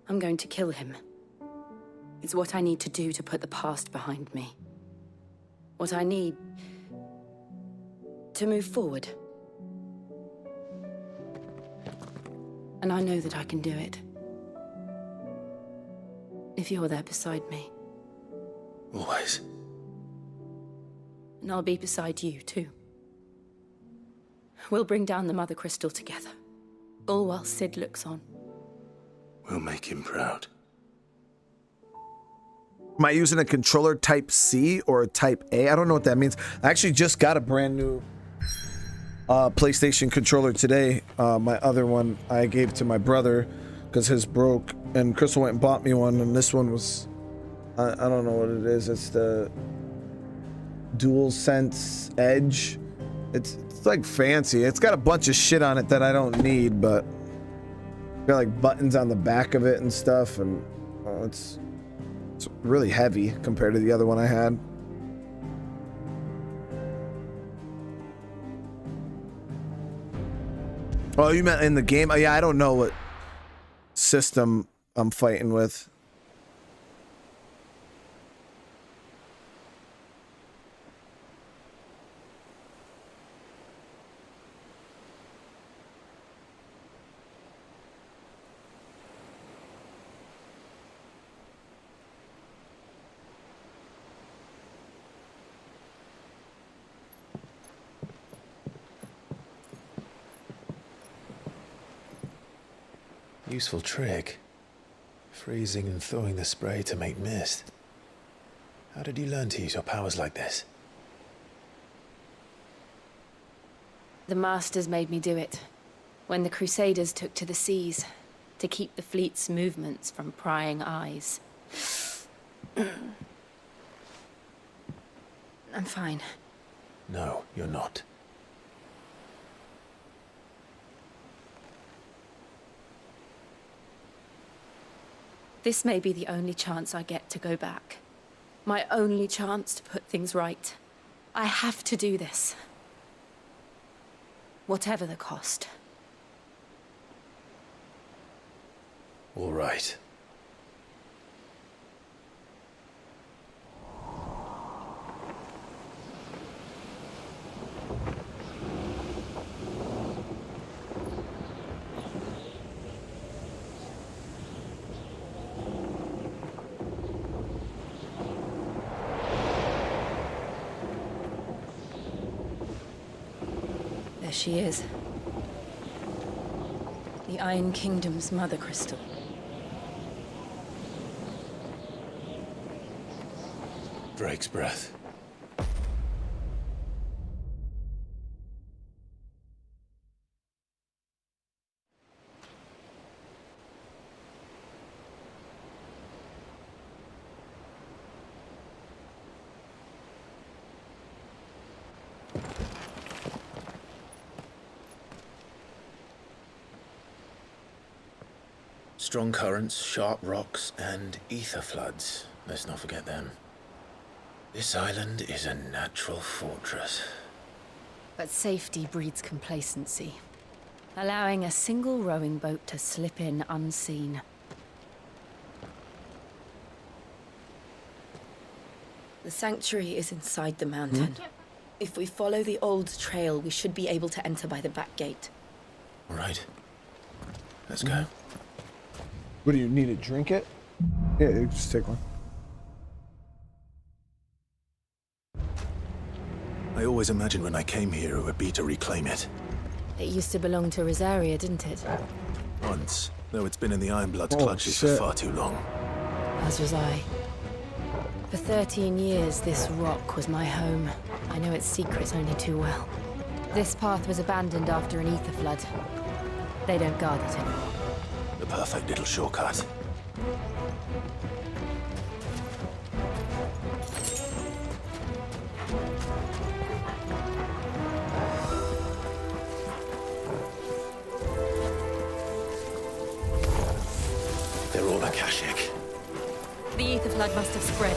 I'm going to kill him. It's what I need to do to put the past behind me. What I need to move forward. And I know that I can do it. If you're there beside me. Always. And I'll be beside you, too. We'll bring down the Mother Crystal together. All while Sid looks on. We'll make him proud. Am I using a controller type C or a type A? I don't know what that means. I actually just got a brand new PlayStation controller today. My other one I gave to my brother because his broke, and Crystal went and bought me one, and this one was, I don't know what it is. It's the DualSense Edge. It's like fancy. It's got a bunch of shit on it that I don't need, but got like buttons on the back of it and stuff, and it's really heavy compared to the other one I had. Oh, you meant in the game? Oh, yeah, I don't know what system I'm fighting with. Useful trick. Freezing and thawing the spray to make mist. How did you learn to use your powers like this? The Masters made me do it. When the Crusaders took to the seas, to keep the fleet's movements from prying eyes. I'm fine. No, you're not. This may be the only chance I get to go back. My only chance to put things right. I have to do this. Whatever the cost. All right. There she is. The Iron Kingdom's mother crystal. Drake's breath. Strong currents, sharp rocks, and aether floods. Let's not forget them. This island is a natural fortress. But safety breeds complacency. Allowing a single rowing boat to slip in unseen. The sanctuary is inside the mountain. If we follow the old trail, we should be able to enter by the back gate. All right. Let's go. What do you need to drink it? Yeah, just take one. I always imagined when I came here it would be to reclaim it. It used to belong to Rosalia, didn't it? Once, though it's been in the Ironblood's clutches for far too long. As was I. For 13 years, this rock was my home. I know its secrets only too well. This path was abandoned after an aether flood. They don't guard it anymore. The perfect little shortcut. They're all Akashic. The aether flood must have spread.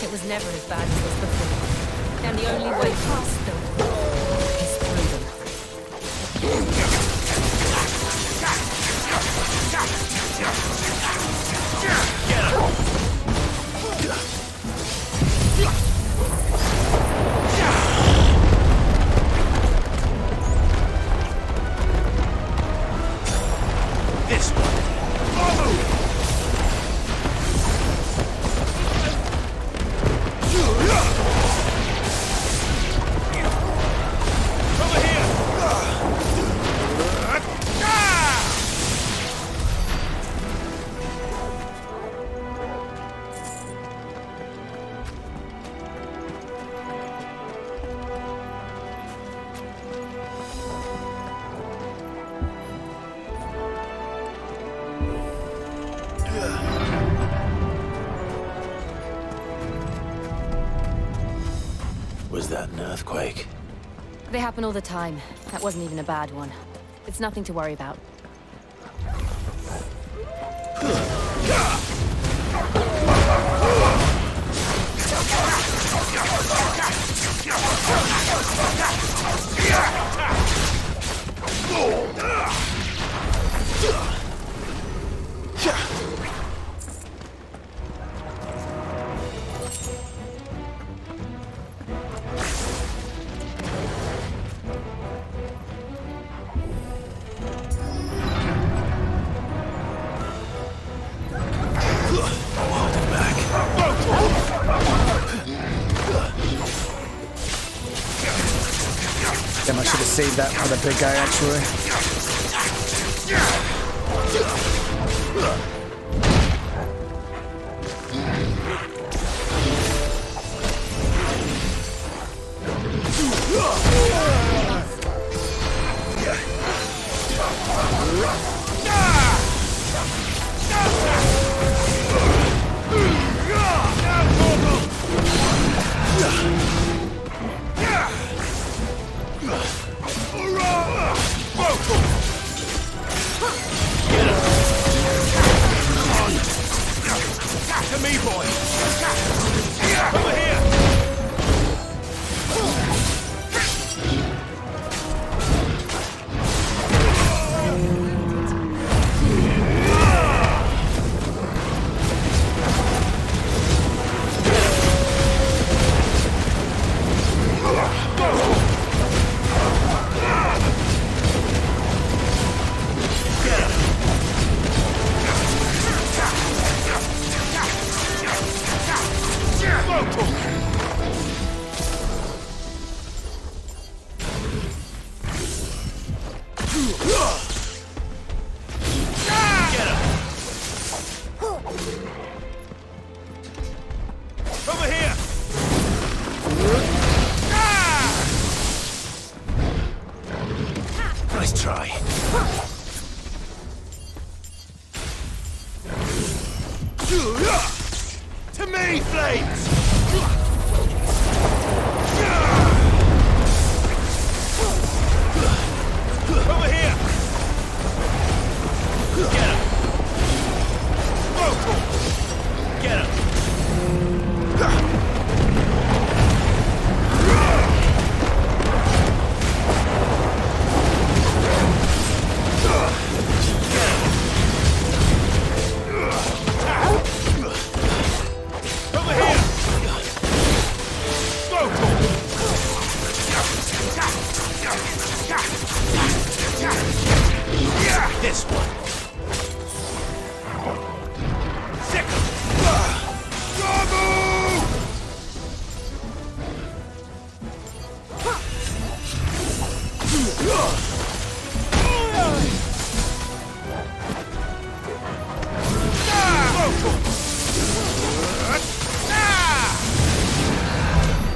It was never as bad as this before. And the only way past them is through them. This one. Follow! Was that an earthquake? They happen all the time. That wasn't even a bad one. It's nothing to worry about. Damn, I should have saved that for the big guy, actually. To me, boy! Over here! Over here! Nice try. To me, Flames! Over here! Get him! Get him! Over here! This one.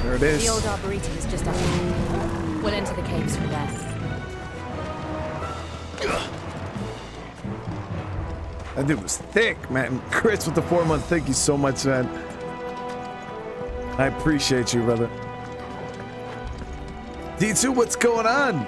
There it is. The old arboretum is just up there. We'll enter the caves from there. That dude was thick, man. Chris with the 4-month, thank you so much, man. I appreciate you, brother. D2, what's going on?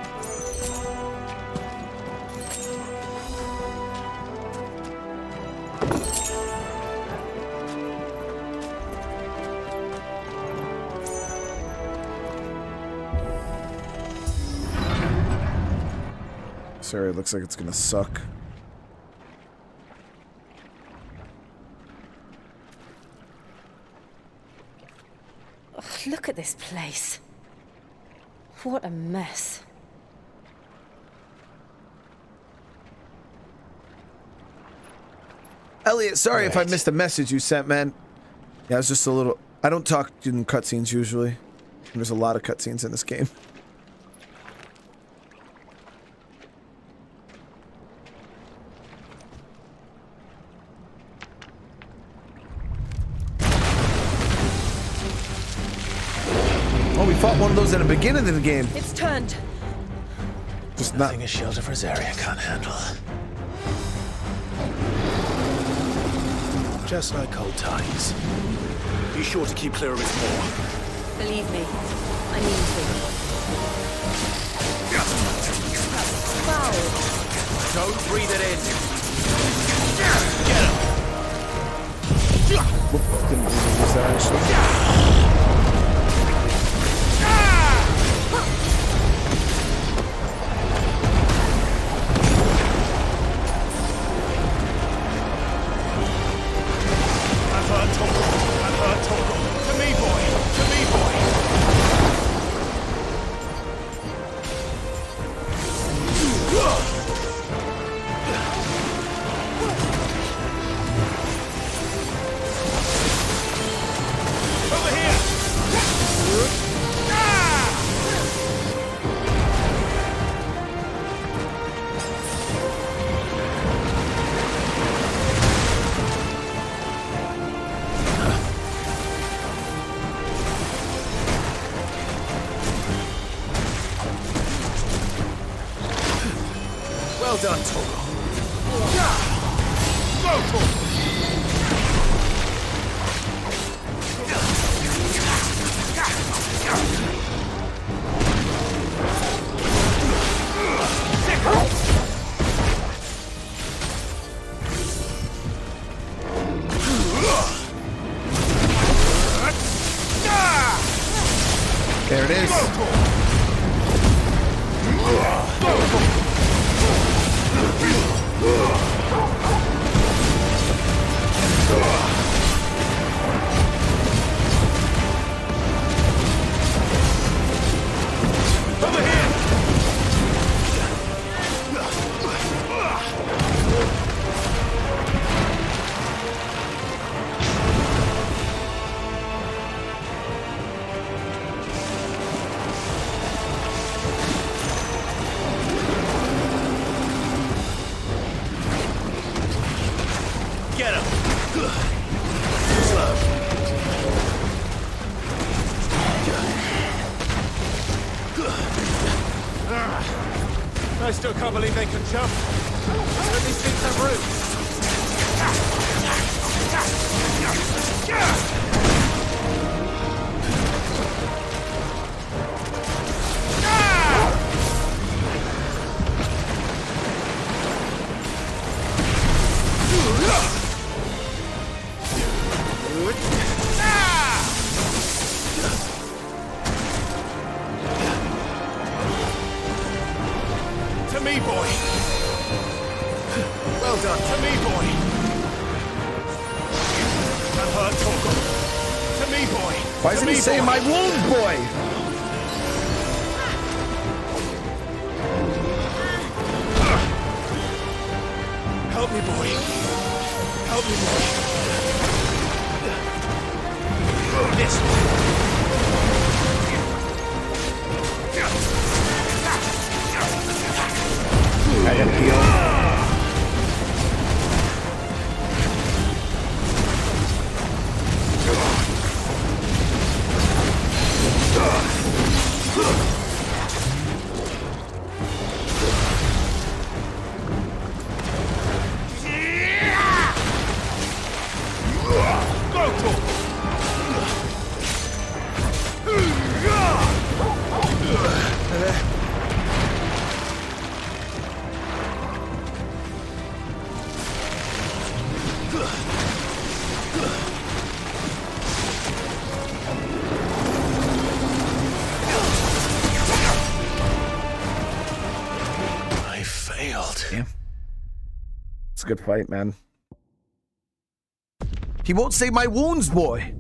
Sorry, it looks like it's gonna suck. Ugh, look at this place. What a mess. Elliot, sorry if I missed a message you sent, man. Yeah, it's just a little... I don't talk in cutscenes usually. There's a lot of cutscenes in this game. Oh, we fought one of those in the beginning of the game. It's turned. Just nothing a shield of Rosalia can't handle. Just like old times. Be sure to keep clear of its paw. Believe me, I mean to. Foul. Don't breathe it in. Didn't use that actually. Well done, Togo. Go, Togo! There it is. Get him! Slow. I still can't believe they can jump. But these things have roots. To me, boy. Well done. To me, boy. I've heard talk. To me, boy. Why isn't he saying my wound, boy? Help me, boy. Help me, boy. This way. I gotta heal. Yeah. It's a good fight, man. He won't save my wounds, boy.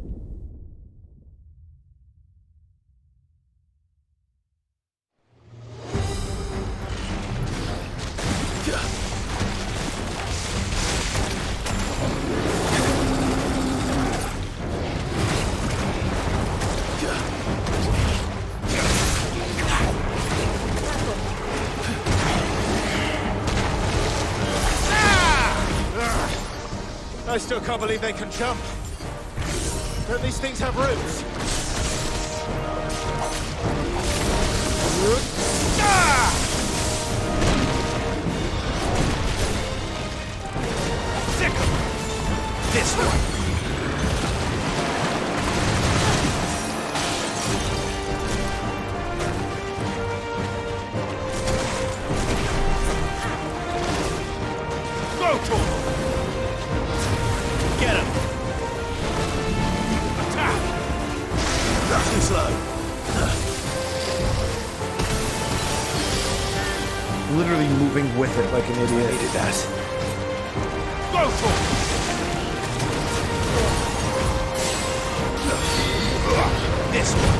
I still can't believe they can jump. But these things have roots. Sick 'em. This way. Too slow. Literally moving with it like an idiot. I needed that. Go for it! This one.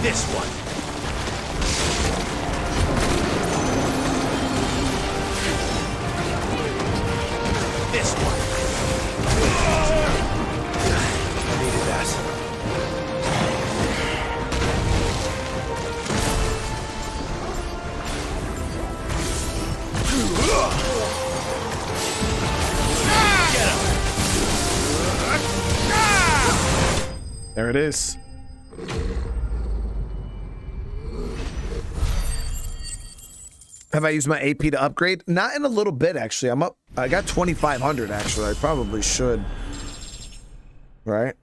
This one. This one. I needed that. There it is. Have I used my AP to upgrade? Not in a little bit, actually. I'm up. I got 2,500, actually. I probably should. Right?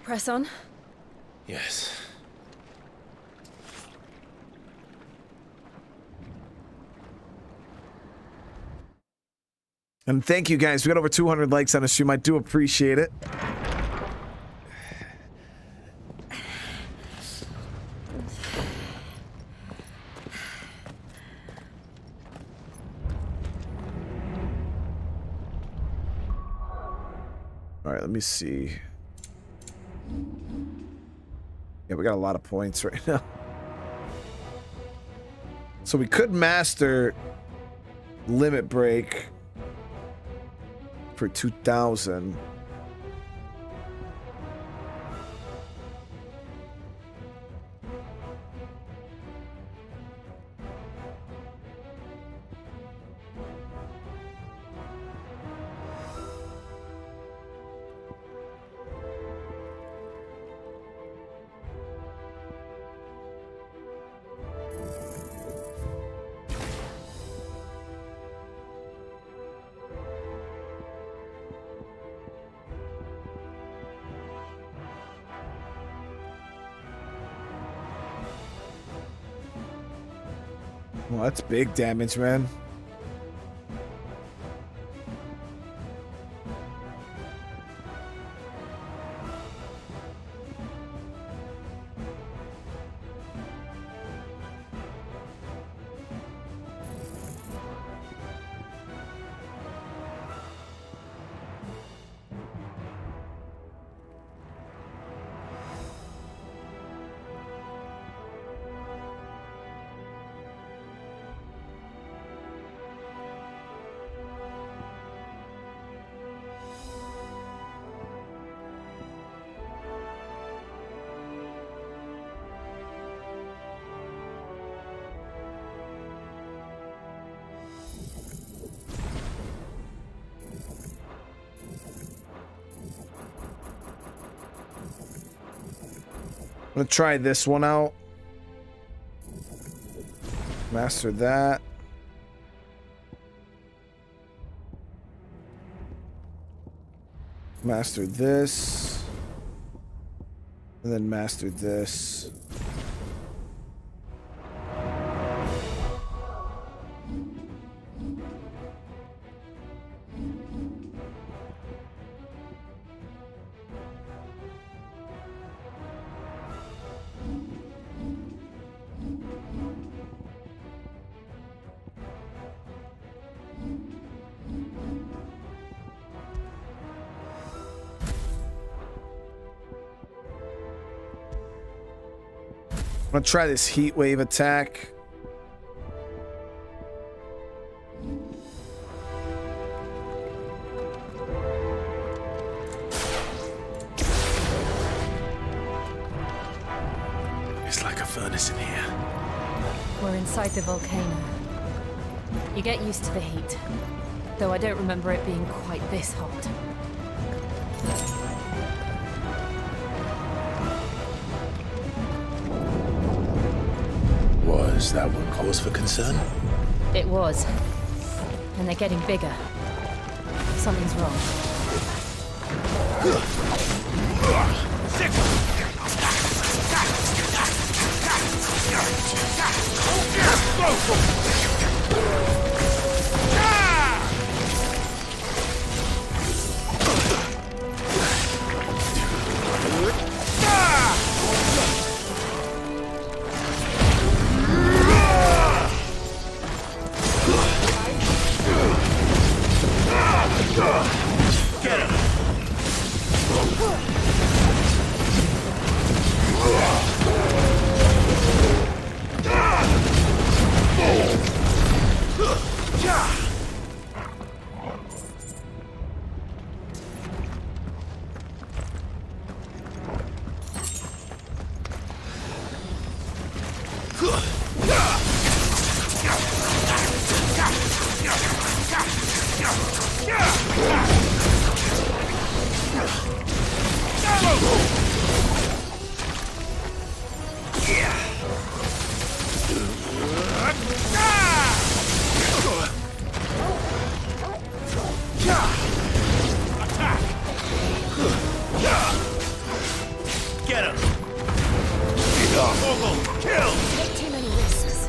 Press on. Yes. And thank you guys. We got over 200 likes on the stream. I do appreciate it. All right, let me see. Yeah, we got a lot of points right now. So we could master Limit Break for 2,000. Well, that's big damage, man. I'm gonna try this one out. Master that. Master this. And then master this. I'm gonna try this heat wave attack. It's like a furnace in here. We're inside the volcano. You get used to the heat, though I don't remember it being quite this hot. Was that what cause for concern? It was. And they're getting bigger. Something's wrong. Get him! Get him! Kill! Take too many risks.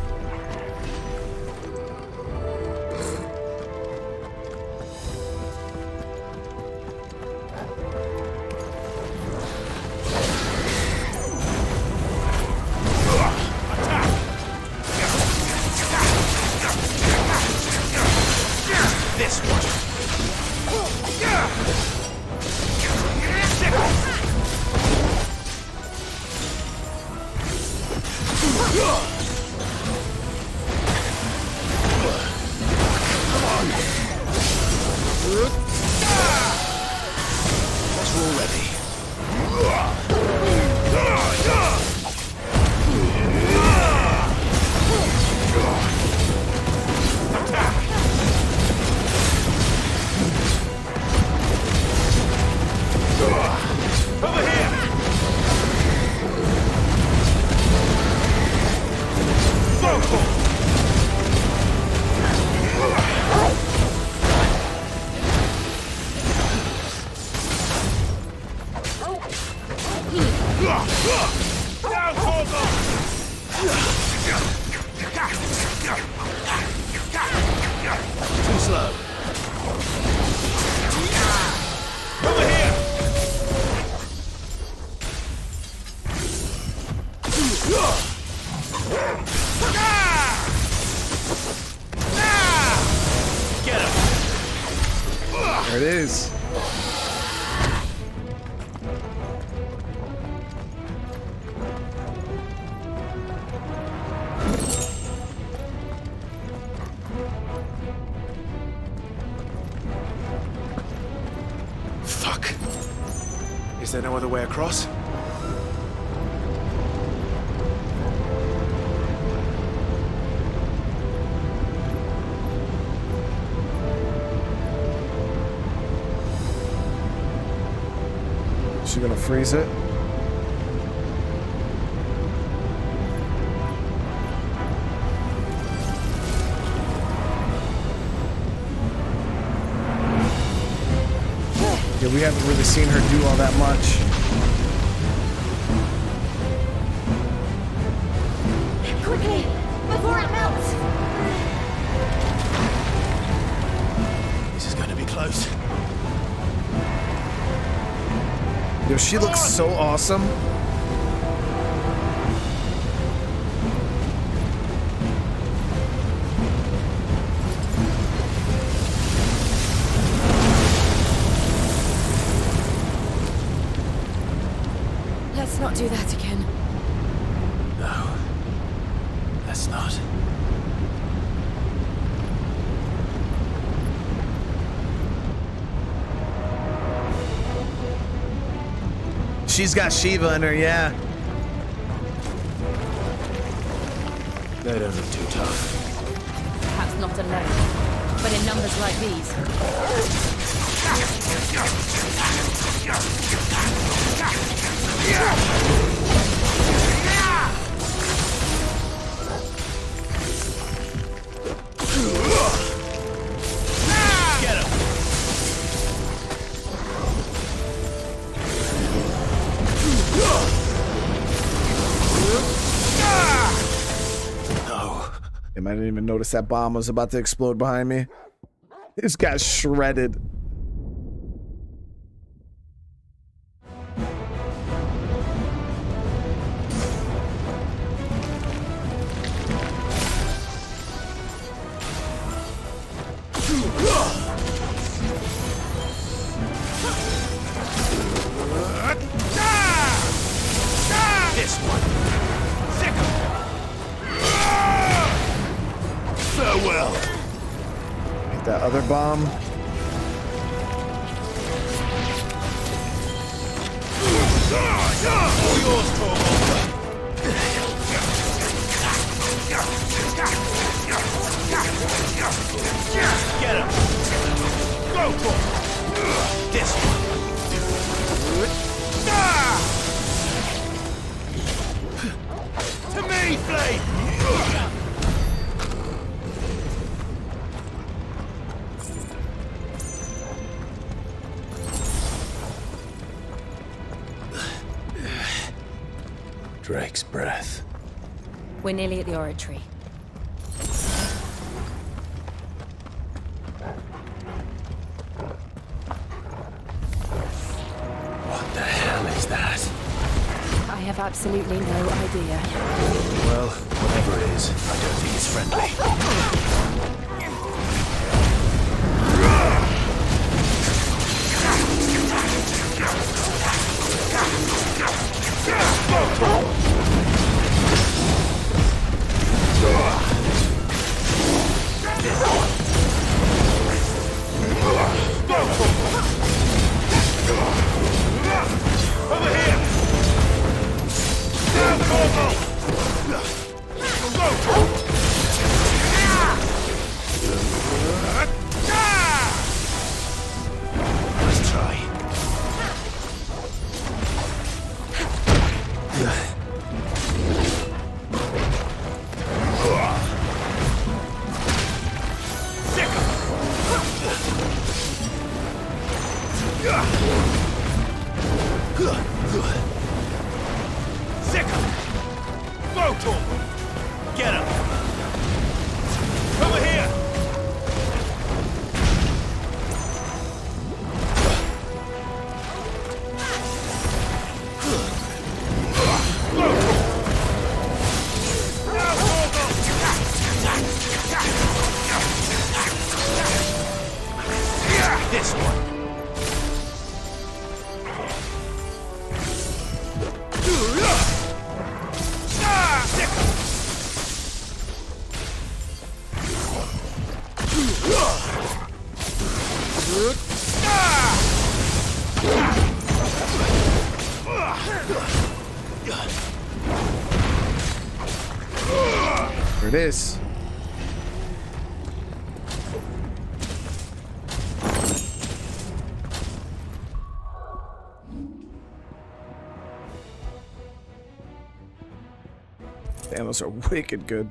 This one! That's all ready. Over here! Down, Corvo! Too slow. Over here! Get him! There it is. Fuck. Is there no other way across? Is she gonna freeze it? we haven't really seen her do all that much. Quickly, before it melts! This is going to be close. Yo, she looks so awesome. Let's not do that again. No. Let's not. She's got Shiva in her, yeah. They don't look too tough. Perhaps not alone, but in numbers like these. Get him! No. I didn't even notice that bomb was about to explode behind me. This got shredded. This one. Sick of farewell. Hit that other bomb. All yours, Get him. Go for it. This one. To me, Flame! Drake's breath. We're nearly at the oratory. What the hell is that? I have absolutely no idea. Well, whatever it is, I don't think it's friendly. Over here! Down, Corvo! Go! Let's try. Sick him! Go to him! Get him! Over here! Go to him! Now, Corvo! This one! There it is. Damn, those are wicked good.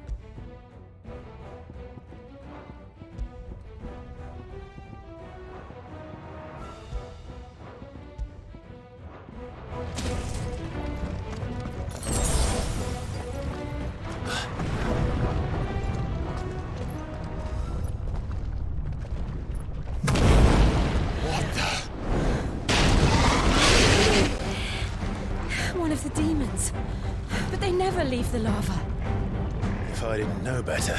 demons, but they never leave the lava. If I didn't know better,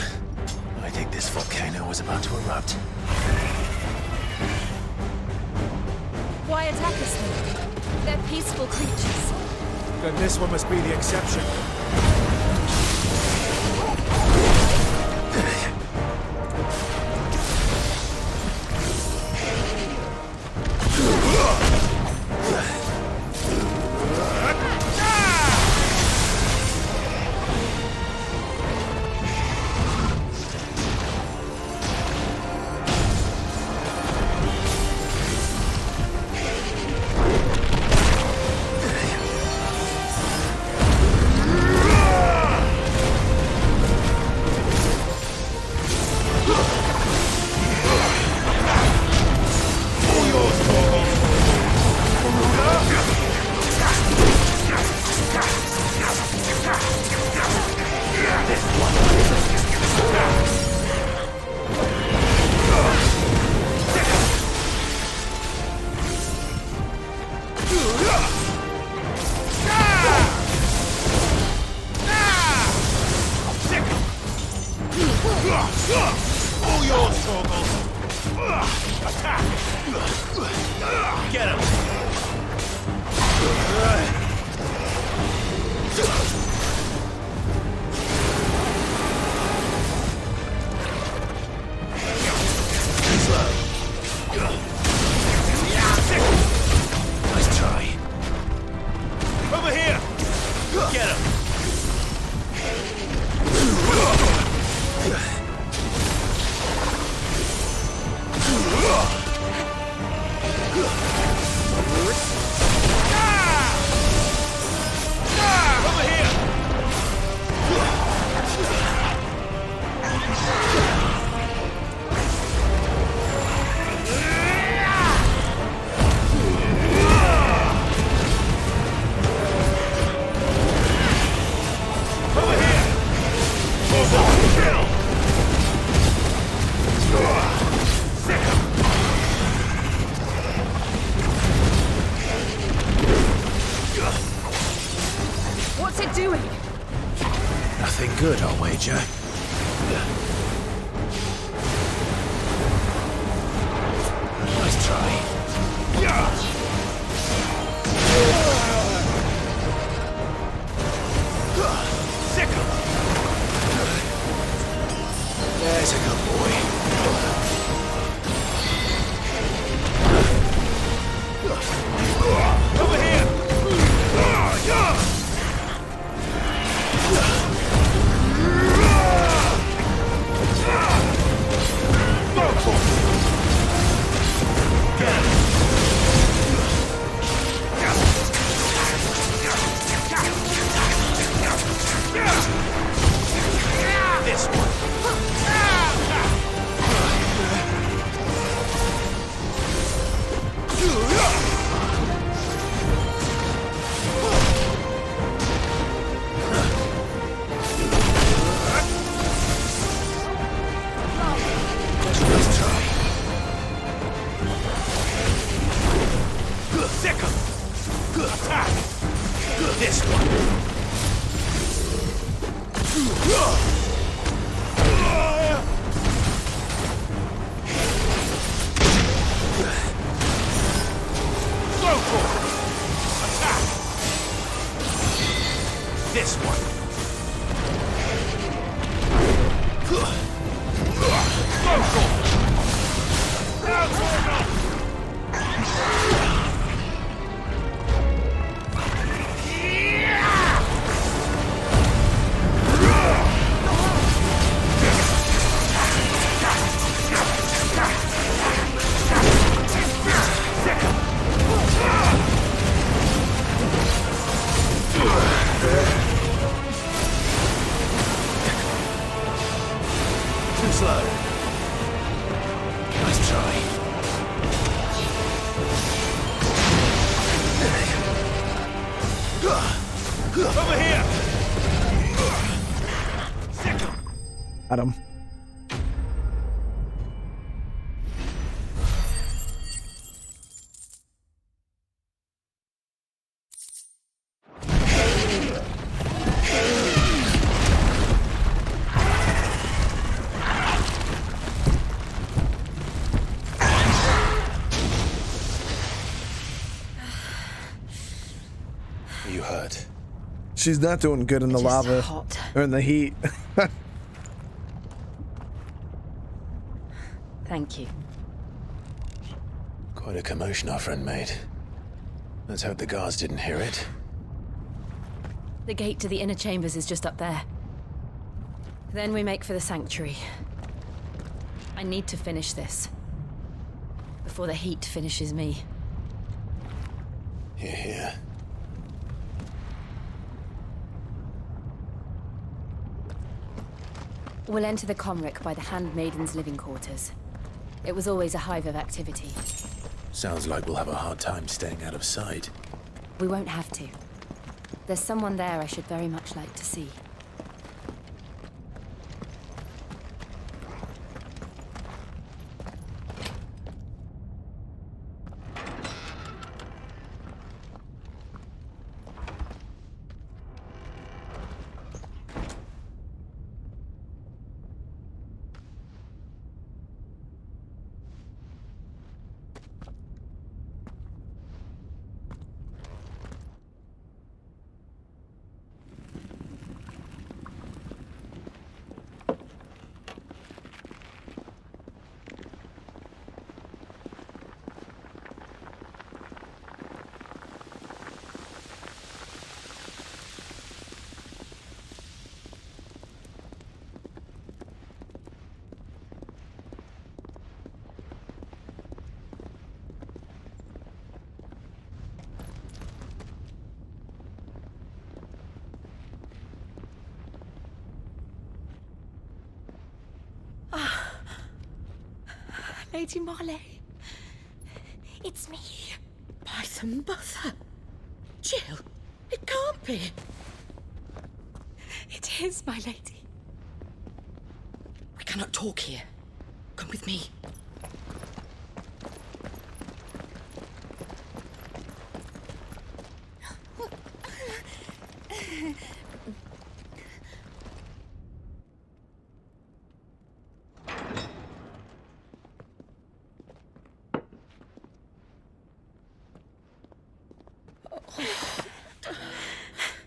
I think this volcano was about to erupt. Why attack us then? They're peaceful creatures. Then this one must be the exception. All yours, chocobos. Attack! Get him! Nice try. Over here! Get him! Over here! What's it doing? Nothing good, I'll wager. Nice try. There's a good boy. Over here! This one. Nice try. Sick him! Attack! This one. Go for it! Attack! This one. Go for it! Now, Torgo! Too slow. Nice try. Over here! Adam. She's not doing good in the lava hot. or in the heat. Thank you. Quite a commotion our friend made. Let's hope the guards didn't hear it. The gate to the inner chambers is just up there. Then we make for the sanctuary. I need to finish this. Before the heat finishes me. Hear, hear. We'll enter the Comric by the Handmaiden's living quarters. It was always a hive of activity. Sounds like we'll have a hard time staying out of sight. We won't have to. There's someone there I should very much like to see. Lady Marley, it's me. By the mother. Jill, it can't be. It is, my lady. We cannot talk here. Come with me.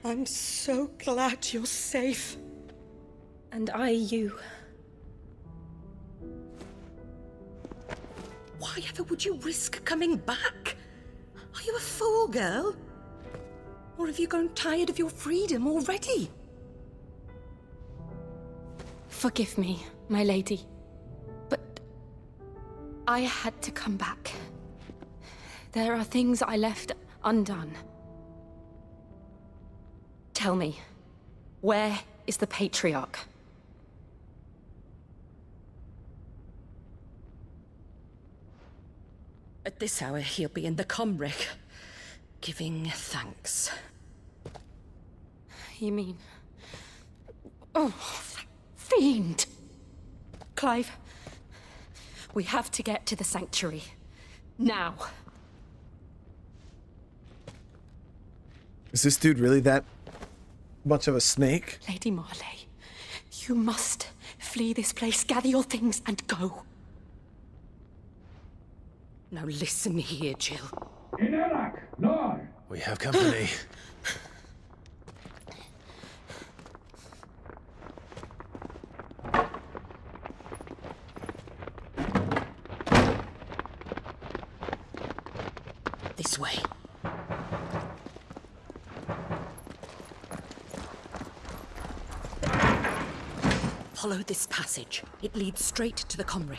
I'm so glad you're safe. And I you. Why ever would you risk coming back? Are you a fool, girl? Or have you grown tired of your freedom already? Forgive me, my lady. But I had to come back. There are things I left undone. Tell me, where is the Patriarch? At this hour, he'll be in the Comric, giving thanks. You mean... Oh, that fiend! Clive, we have to get to the sanctuary. Now. Is this dude really that much of a snake? Lady Marley, you must flee this place, gather your things, and go. Now listen here, Jill. We have company. This way. Follow this passage. It leads straight to the Comric.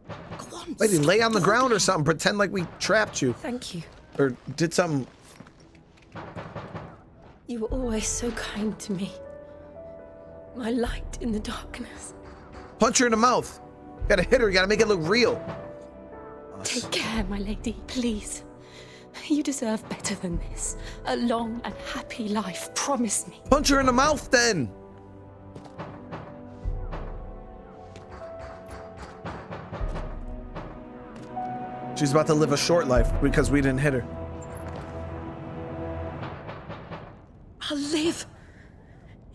Go on. Lady, lay on the ground or something. Pretend like we trapped you. Thank you. Or did something. You were always so kind to me. My light in the darkness. Punch her in the mouth. You gotta hit her. You gotta make it look real. Take care, my lady, please. You deserve better than this. A long and happy life. Promise me. Punch her in the mouth, then. She's about to live a short life because we didn't hit her. I'll live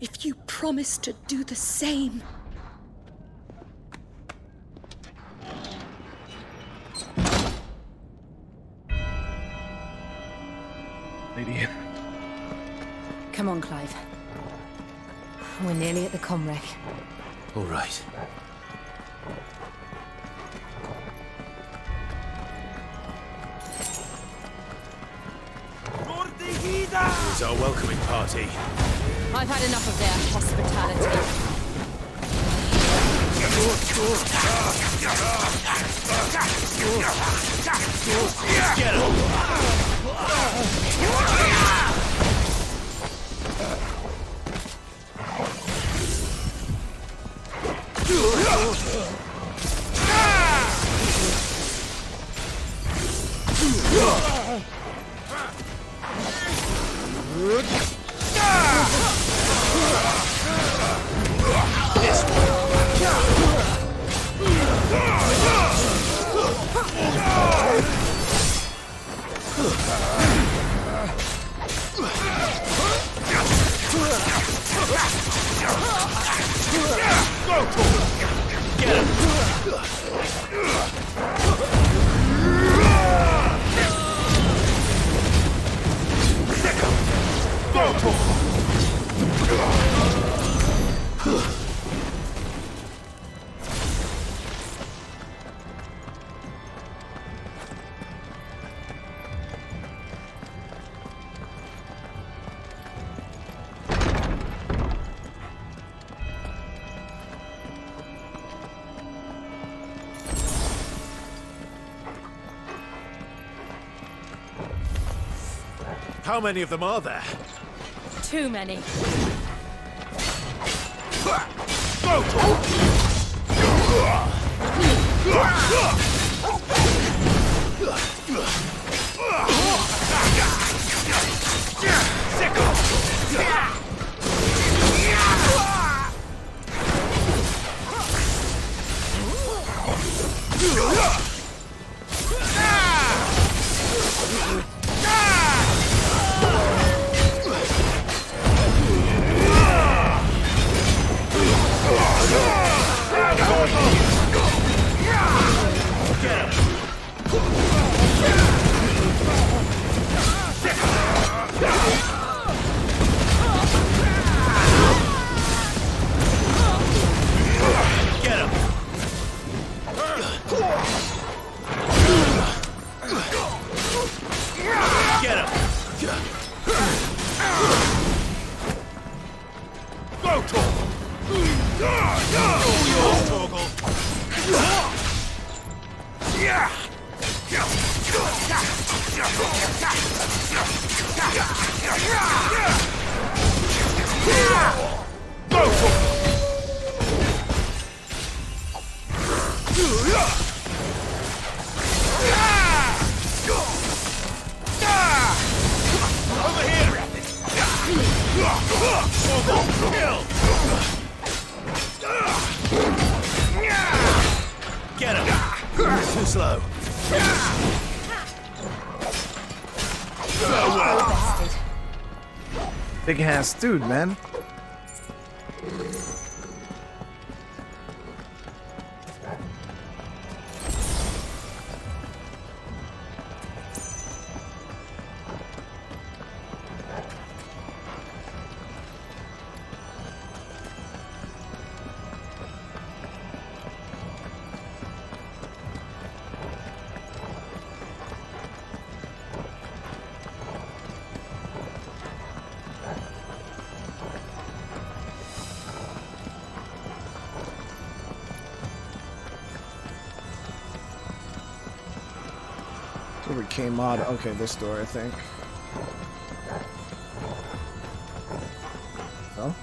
if you promise to do the same. Lady. Come on, Clive. We're nearly at the comwreck. All right. Here's our welcoming party. I've had enough of their hospitality. Get him! How many of them are there? Too many. Get him! Too slow. Big ass dude, man. Where we came out. Okay, this door, I think. No?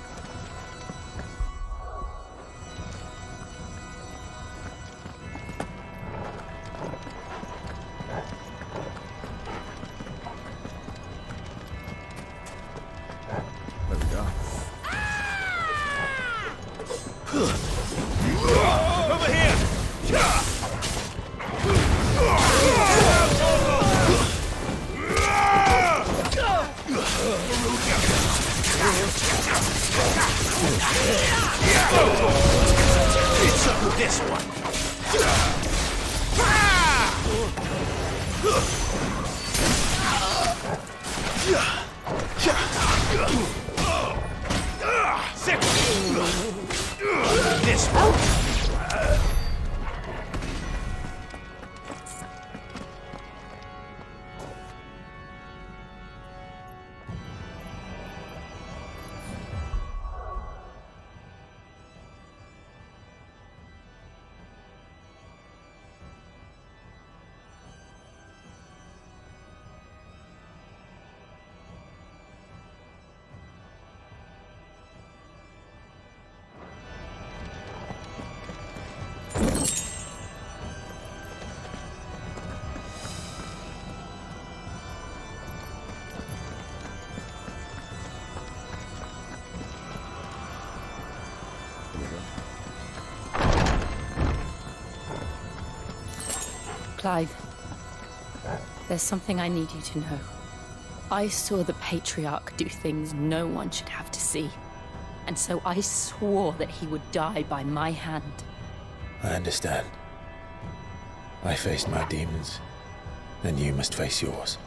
There we go. Over here! It's up with this one. Clive, there's something I need you to know. I saw the Patriarch do things no one should have to see. And so I swore that he would die by my hand. I understand. I faced my demons, and you must face yours.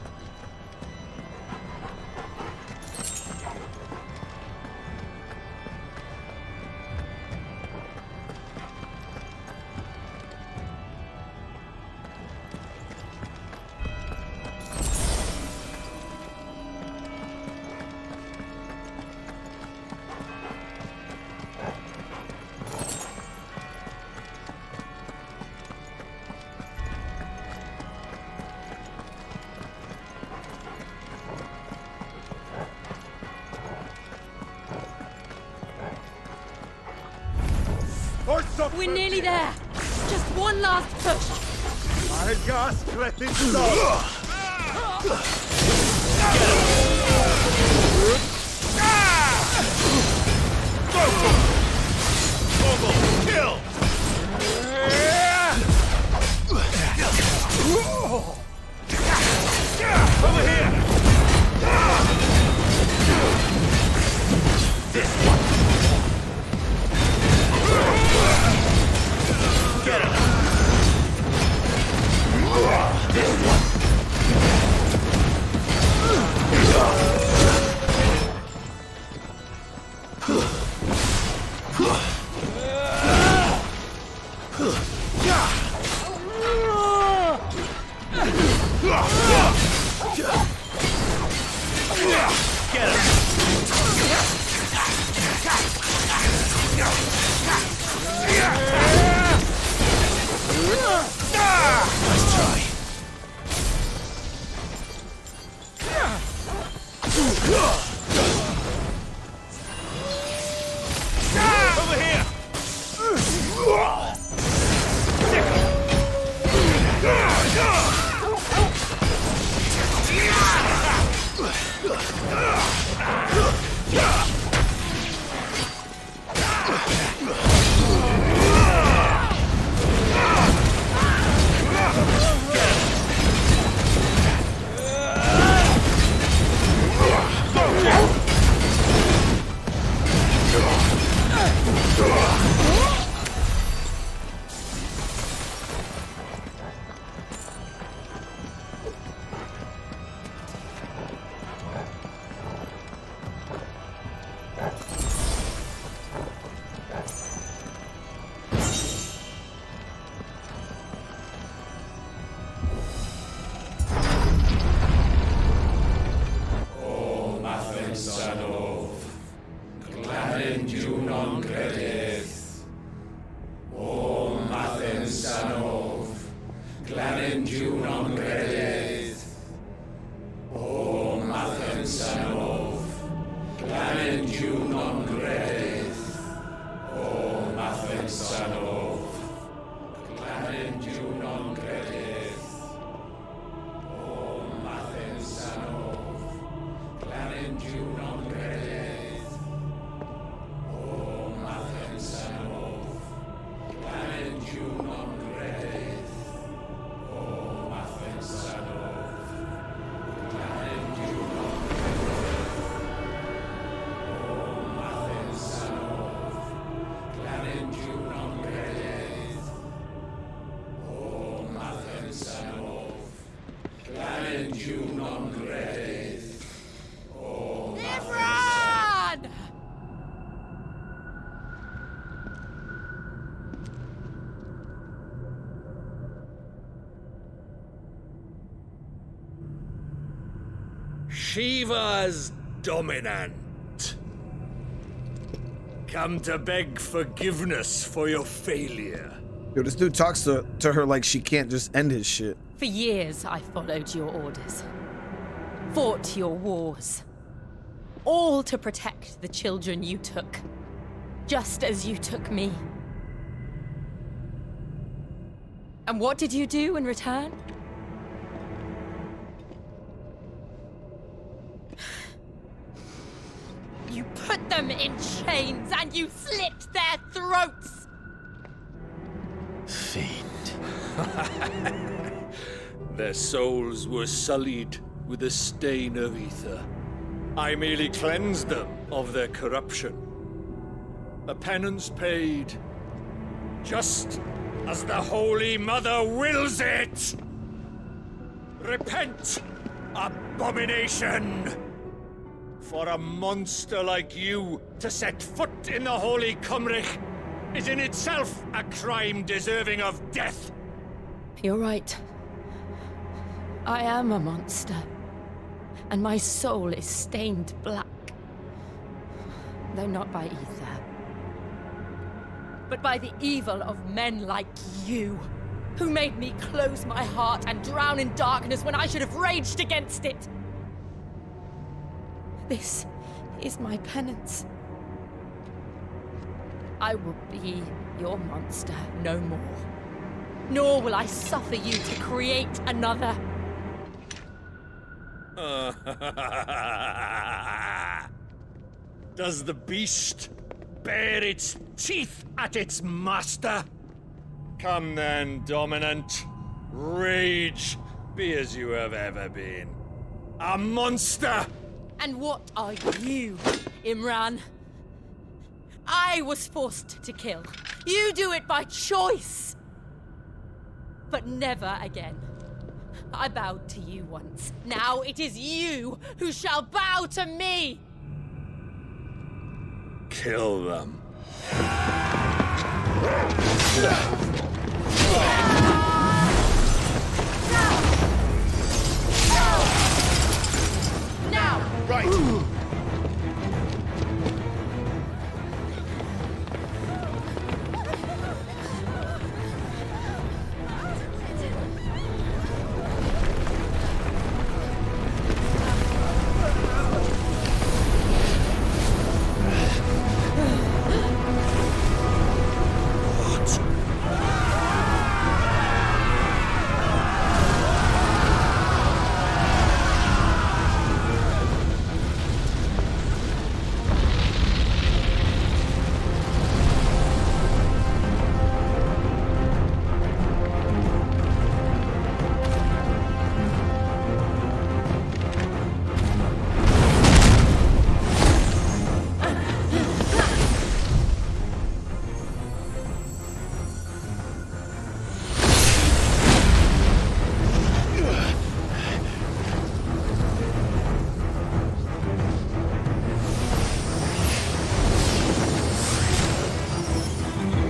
We're nearly there. Just one last push. My gas cretin Kill! Over here! This one! Get him! This one! Get him! Nice try. Over here! Shiva's dominant. Come to beg forgiveness for your failure. Yo, this dude talks to her like she can't just end his shit. For years, I followed your orders. Fought your wars. All to protect the children you took. Just as you took me. And what did you do in return? You put them in chains and you slit their throats! Fiend. Their souls were sullied with a stain of aether. I merely cleansed them of their corruption. A penance paid, just as the Holy Mother wills it! Repent, abomination! For a monster like you to set foot in the Holy Cymric is in itself a crime deserving of death. You're right. I am a monster. And my soul is stained black. Though not by aether. But by the evil of men like you, who made me close my heart and drown in darkness when I should have raged against it. This is my penance. I will be your monster no more. Nor will I suffer you to create another. Does the beast bare its teeth at its master? Come then, dominant. Rage, be as you have ever been. A monster! And what are you, Imran? I was forced to kill. You do it by choice. But never again. I bowed to you once. Now it is you who shall bow to me! Kill them. Now! Right!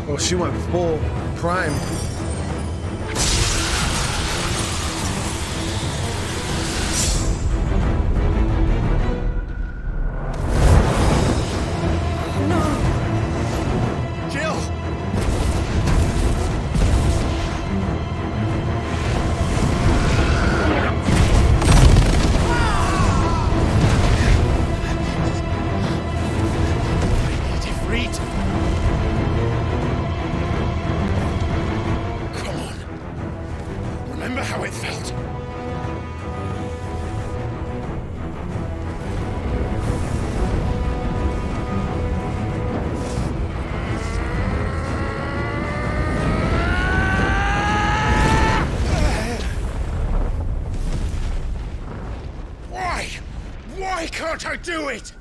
Oh, she went full prime. Why can't I do it?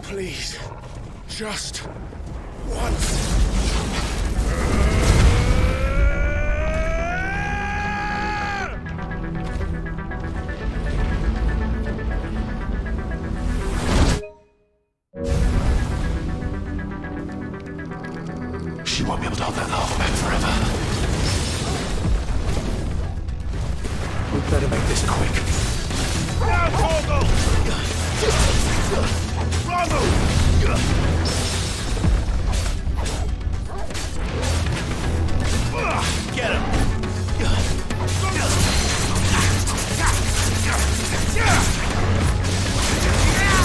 Please, just once. She won't be able to hold that lava back forever. We better make this quick. Get him!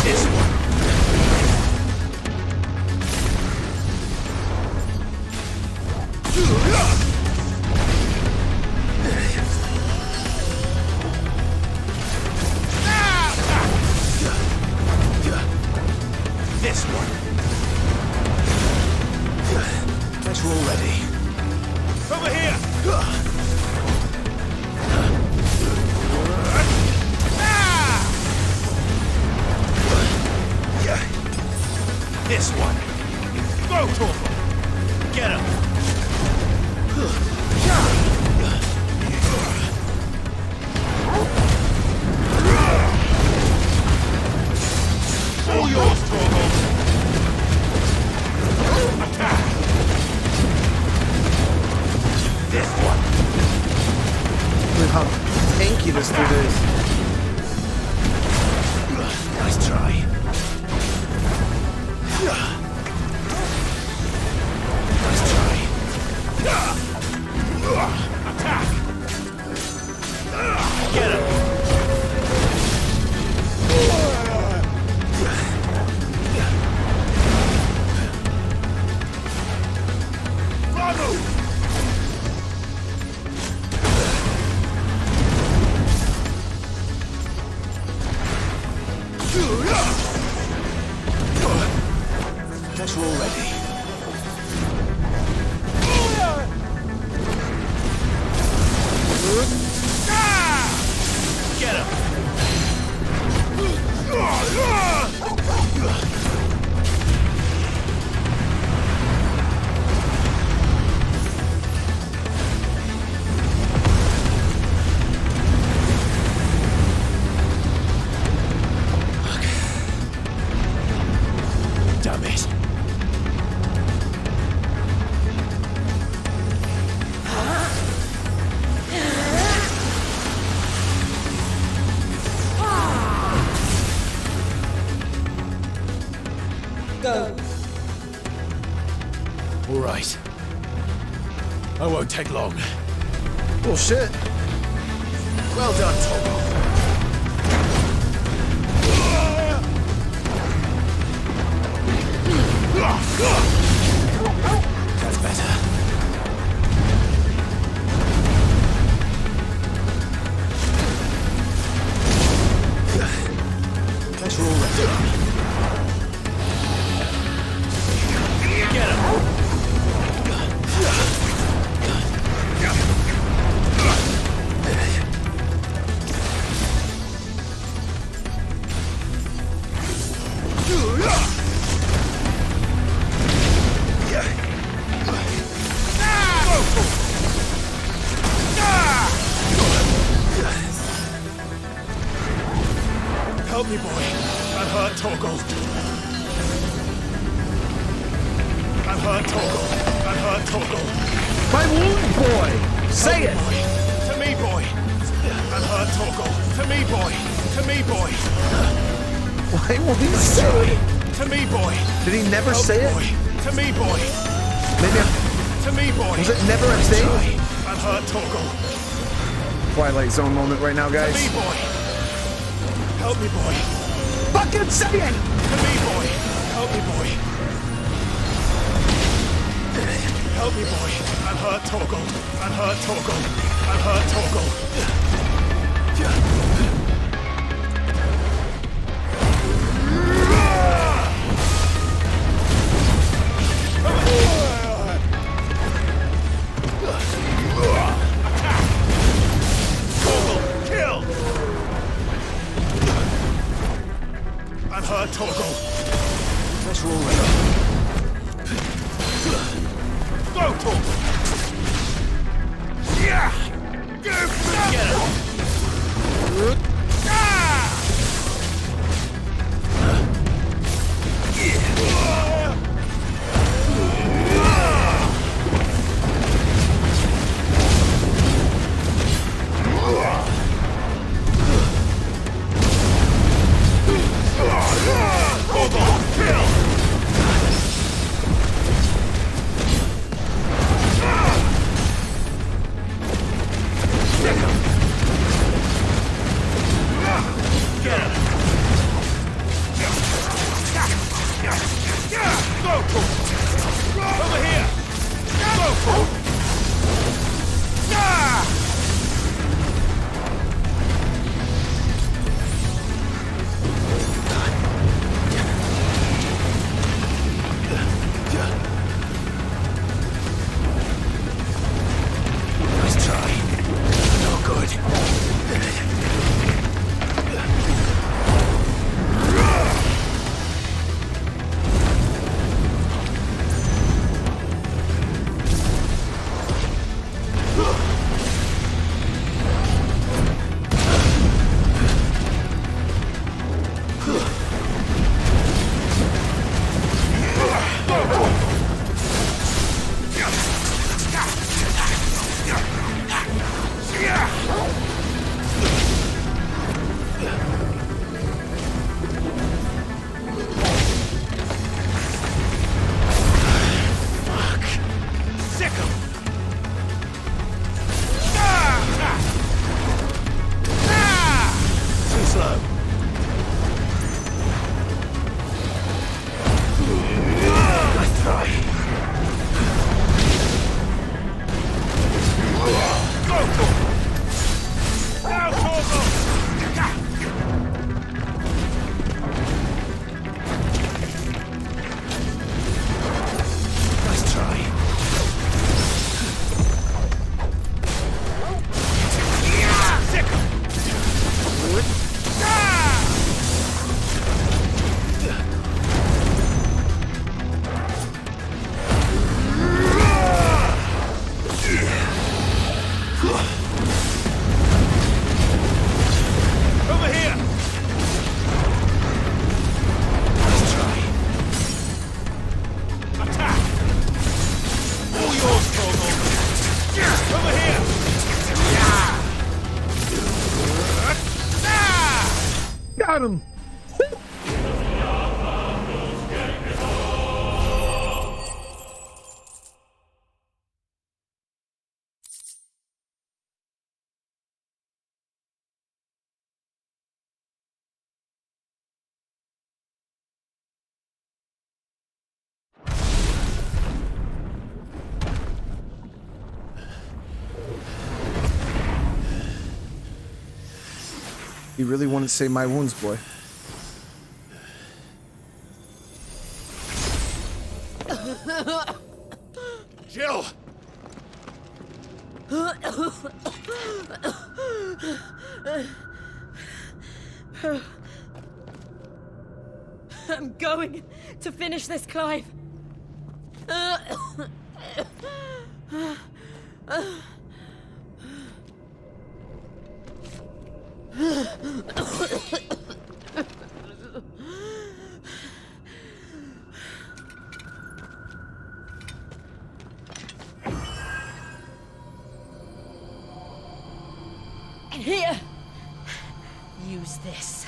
This one. how tanky this dude is. Nice try. Nice try. Attack! Get him! Guess we're all ready. Get him! Damn it. Go. All right. I won't take long. Bullshit. Well done, Togo. That's better. Guess we're all ready. Get him! Help me, boy. I'm hurt, Torgal. I'm hurt, Torgal. I'm hurt, Torgal. My wound, boy! Say it! Boy. To me, boy. I'm hurt, Torgal. To me, boy. To me, boy. Why won't he say it? To me, boy. Did he never say it? To me, boy. Maybe To me, boy. was it never a thing? I'm hurt, Torgal. Twilight Zone moment right now, guys. To me, boy. Help me, boy. Fucking say it! To me, boy. Help me, boy. Help me, boy. I'm hurt, Torgal. I'm hurt, Torgal. I'm hurt, Torgal. Kill! I'm hurt, Torgal. Let's roll it. Go, Torgal! Yeah! got him. You really want to save my wounds, boy. Jill! I'm going to finish this, Clive. Here, use this.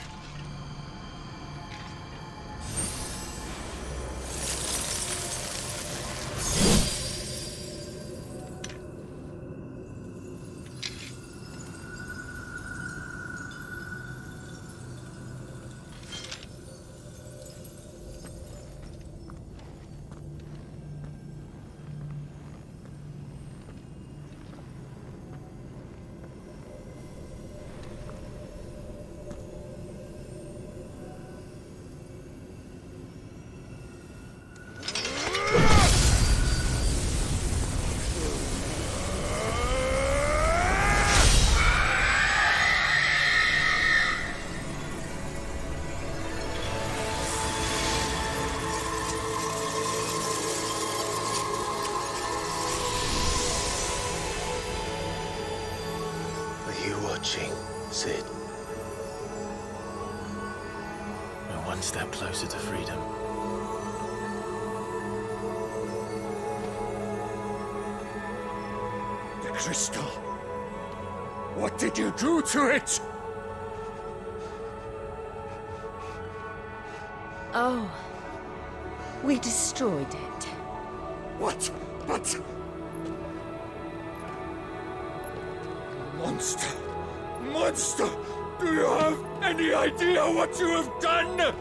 Watching, Sid. We're one step closer to freedom. The crystal. What did you do to it? Oh, we destroyed it. What? But... Monster! Monster! Do you have any idea what you have done?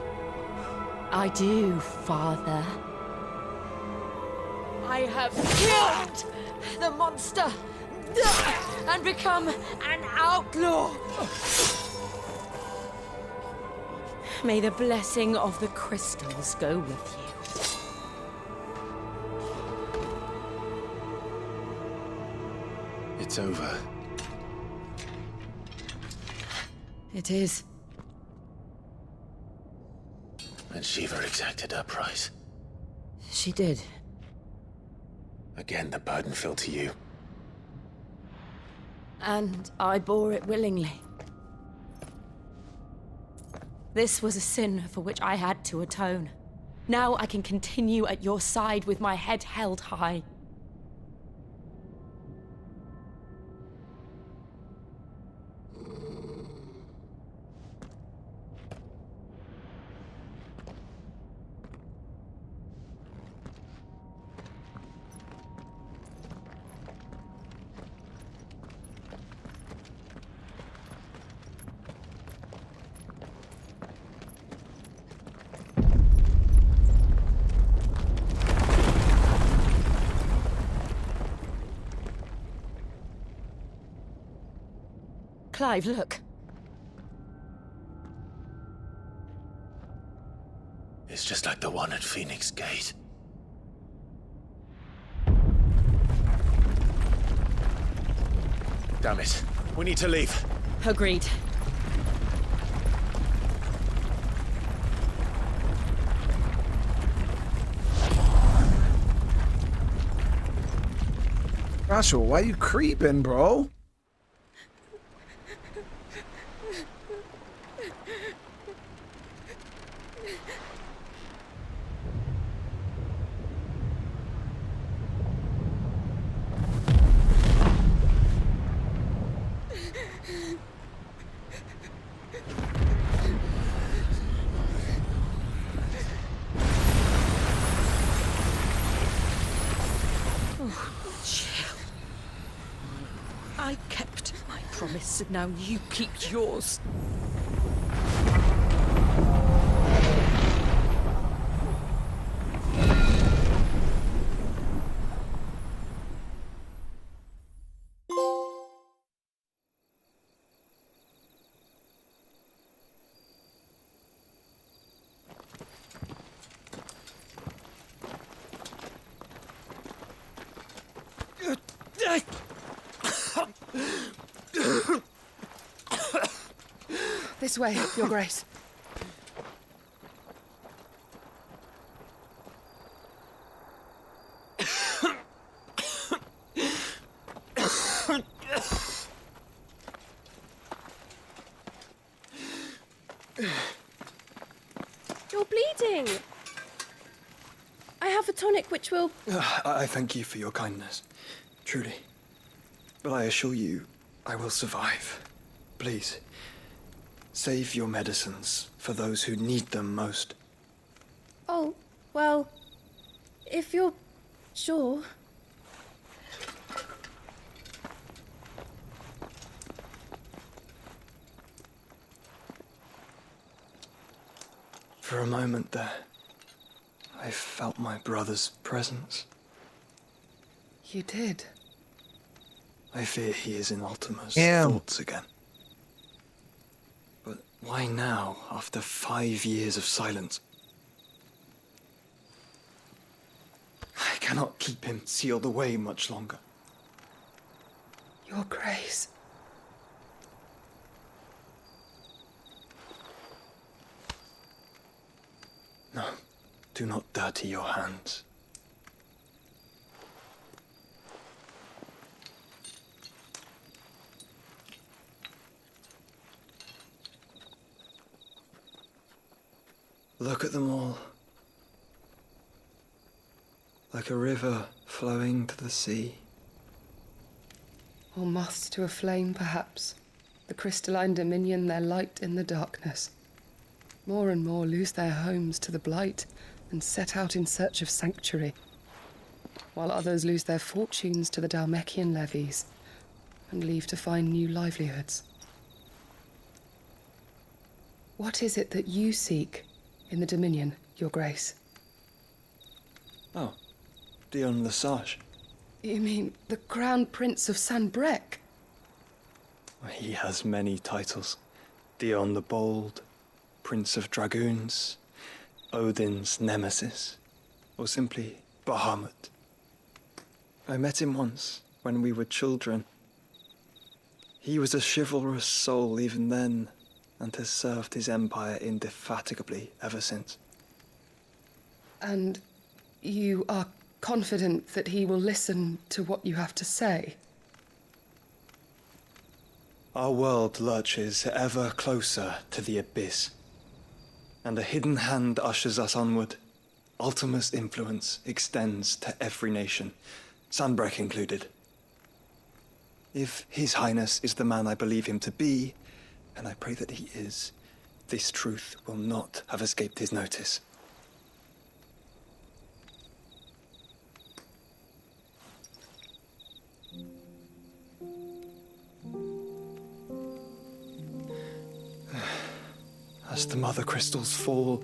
I do, Father. I have killed the monster and become an outlaw. May the blessing of the crystals go with you. It's over. It is. And Shiva exacted her price. She did. Again, the burden fell to you. And I bore it willingly. This was a sin for which I had to atone. Now I can continue at your side with my head held high. Clive, look. It's just like the one at Phoenix Gate. Damn it. We need to leave. Agreed. Joshua, why you creeping, bro? I kept my promise, and now you keep yours. This way, Your Grace. You're bleeding. I have a tonic which will... I thank you for your kindness, truly. But I assure you, I will survive. Please, save your medicines for those who need them most. Oh, well, if you're sure. For a moment there, I felt my brother's presence. You did? I fear he is in Ultima's Damn. thoughts again. But why now, after 5 years of silence? I cannot keep him sealed away much longer. Your Grace. No, do not dirty your hands. Look at them all. Like a river flowing to the sea. Or moths to a flame, perhaps. The crystalline dominion their light in the darkness. More and more lose their homes to the blight and set out in search of sanctuary, while others lose their fortunes to the Dhalmekian levies and leave to find new livelihoods. What is it that you seek in the Dominion, Your Grace? Oh, Dion Lesage. You mean the Crown Prince of Sanbrec? He has many titles. Dion the Bold, Prince of Dragoons, Odin's Nemesis, or simply Bahamut. I met him once, when we were children. He was a chivalrous soul even then, and has served his empire indefatigably ever since. And you are confident that he will listen to what you have to say? Our world lurches ever closer to the abyss, and a hidden hand ushers us onward. Ultima's influence extends to every nation, Sanbrec included. If His Highness is the man I believe him to be, and I pray that he is, this truth will not have escaped his notice. As the mother crystals fall,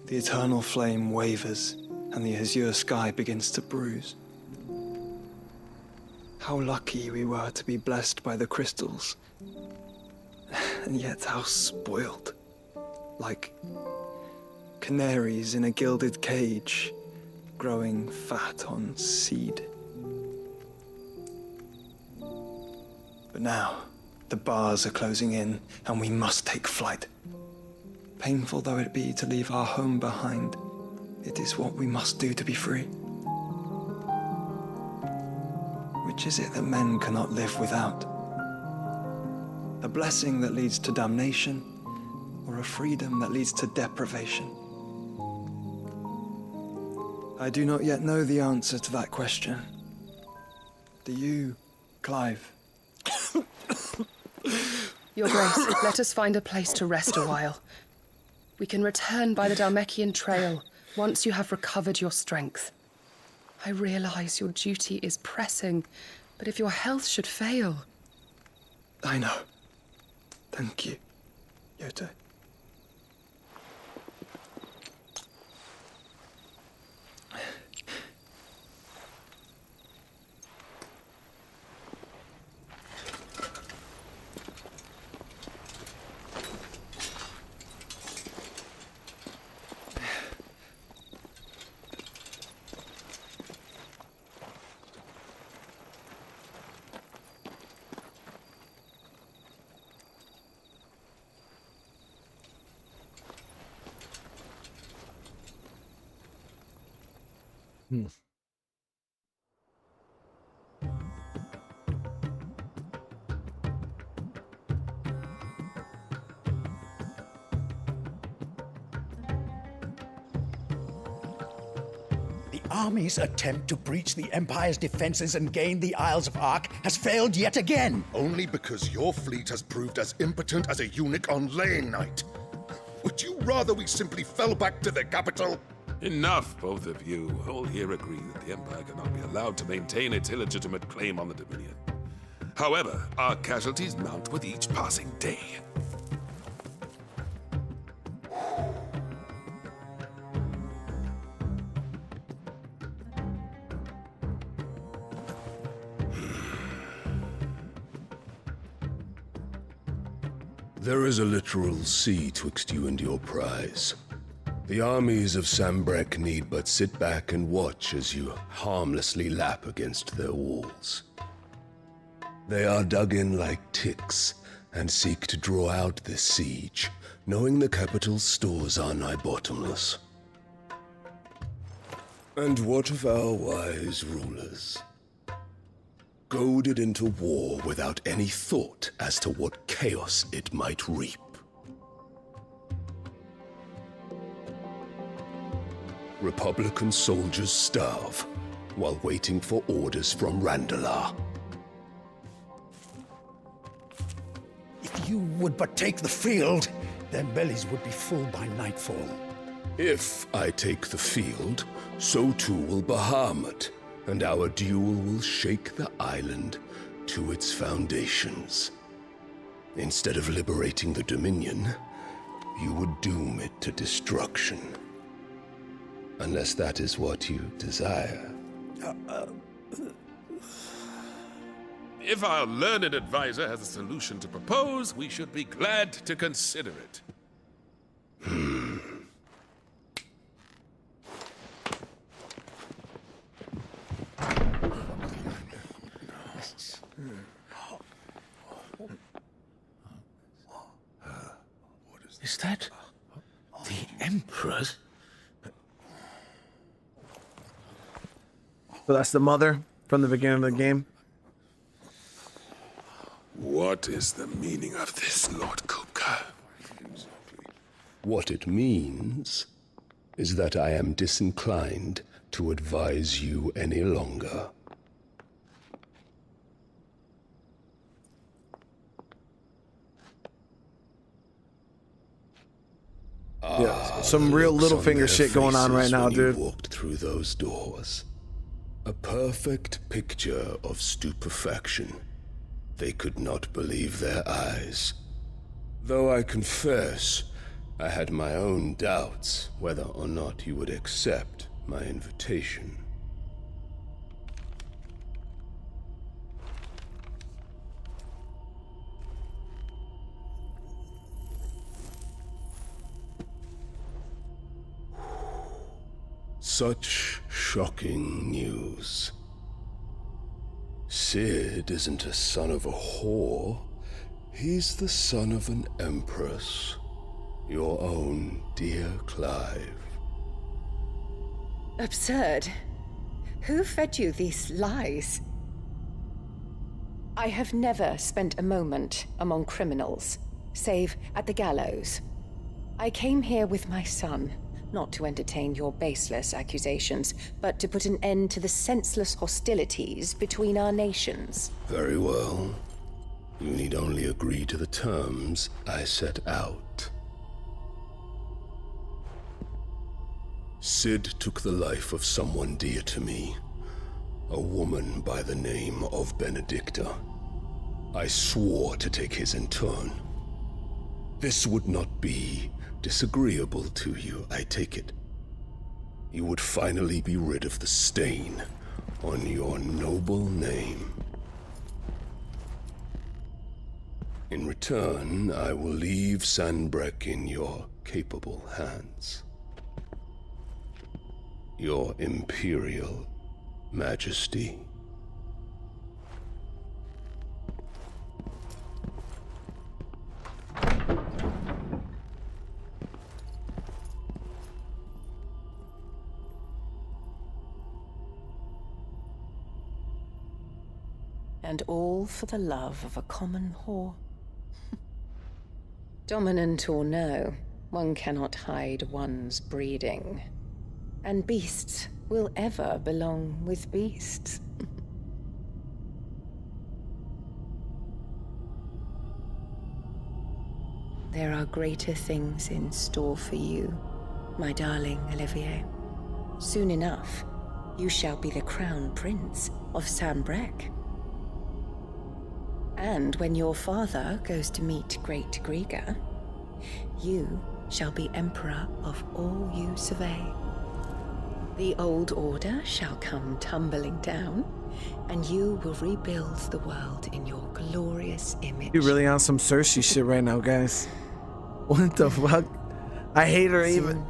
the eternal flame wavers, and the azure sky begins to bruise. How lucky we were to be blessed by the crystals, and yet how spoiled. Like canaries in a gilded cage, growing fat on seed. But now, the bars are closing in, and we must take flight. Painful though it be to leave our home behind, it is what we must do to be free. Which is it that men cannot live without? A blessing that leads to damnation, or a freedom that leads to deprivation? I do not yet know the answer to that question. Do you, Clive? Your Grace, let us find a place to rest a while. We can return by the Dhalmekian trail once you have recovered your strength. I realize your duty is pressing, but if your health should fail... I know. Thank you, Yote. The army's attempt to breach the Empire's defenses and gain the Isles of Ark has failed yet again. Only because your fleet has proved as impotent as a eunuch on laying night. Would you rather we simply fell back to the capital? Enough, both of you. All here agree that the Empire cannot be allowed to maintain its illegitimate claim on the Dominion. However, our casualties mount with each passing day. There is a literal sea twixt you and your prize. The armies of Sambrek need but sit back and watch as you harmlessly lap against their walls. They are dug in like ticks and seek to draw out this siege, knowing the capital's stores are nigh bottomless. And what of our wise rulers? Goaded into war without any thought as to what chaos it might reap. Republican soldiers starve while waiting for orders from Randalar. If you would but take the field, their bellies would be full by nightfall. If I take the field, so too will Bahamut, and our duel will shake the island to its foundations. Instead of liberating the Dominion, you would doom it to destruction. Unless that is what you desire. If our learned advisor has a solution to propose, we should be glad to consider it. Is that the Emperor's? So that's the mother from the beginning of the game. What is the meaning of this, Lord Kupka? What it means is that I am disinclined to advise you any longer. Yeah, some real Littlefinger shit going on right now, dude. Walked through those doors. A perfect picture of stupefaction. They could not believe their eyes. Though I confess, I had my own doubts whether or not you would accept my invitation. Such shocking news. Sid isn't a son of a whore. He's the son of an empress. Your own dear Clive. Absurd. Who fed you these lies? I have never spent a moment among criminals, save at the gallows. I came here with my son, not to entertain your baseless accusations, but to put an end to the senseless hostilities between our nations. Very well. You need only agree to the terms I set out. Sid took the life of someone dear to me, a woman by the name of Benedicta. I swore to take his in turn. This would not be disagreeable to you, I take it. You would finally be rid of the stain on your noble name. In return, I will leave Sanbreque in your capable hands. Your Imperial Majesty. And all for the love of a common whore. Dominant or no, one cannot hide one's breeding. And beasts will ever belong with beasts. There are greater things in store for you, my darling Olivier. Soon enough, you shall be the crown prince of Sanbreque. And when your father goes to meet Great Grieger, you shall be emperor of all you survey. The old order shall come tumbling down, and you will rebuild the world in your glorious image. You really on some Cersei shit right now, guys. What the fuck? I hate her even.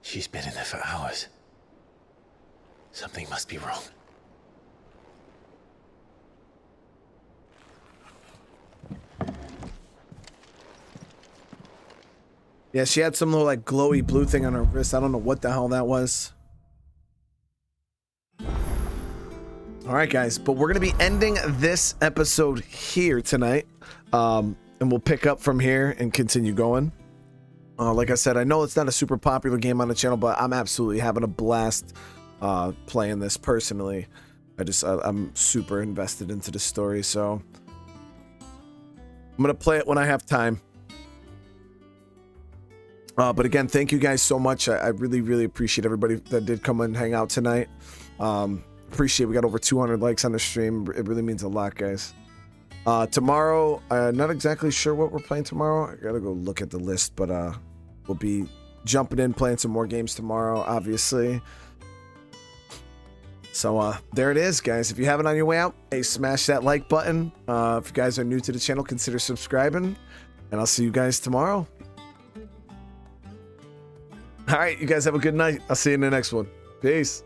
She's been in there for hours. Something must be wrong. Yeah, she had some little like glowy blue thing on her wrist. I don't know what the hell that was. All right, guys, but we're gonna be ending this episode here tonight, and we'll pick up from here and continue going. Like I said, I know it's not a super popular game on the channel, but I'm absolutely having a blast playing this personally. I'm super invested into the story, so I'm gonna play it when I have time. But again, thank you guys so much. I really, really appreciate everybody that did come and hang out tonight. Appreciate we got over 200 likes on the stream. It really means a lot, guys. Tomorrow, not exactly sure what we're playing tomorrow. I gotta go look at the list, but we'll be jumping in, playing some more games tomorrow, obviously. So there it is, guys. If you have it on your way out, hey, smash that like button. If you guys are new to the channel, consider subscribing, and I'll see you guys tomorrow. All right, you guys have a good night. I'll see you in the next one. Peace.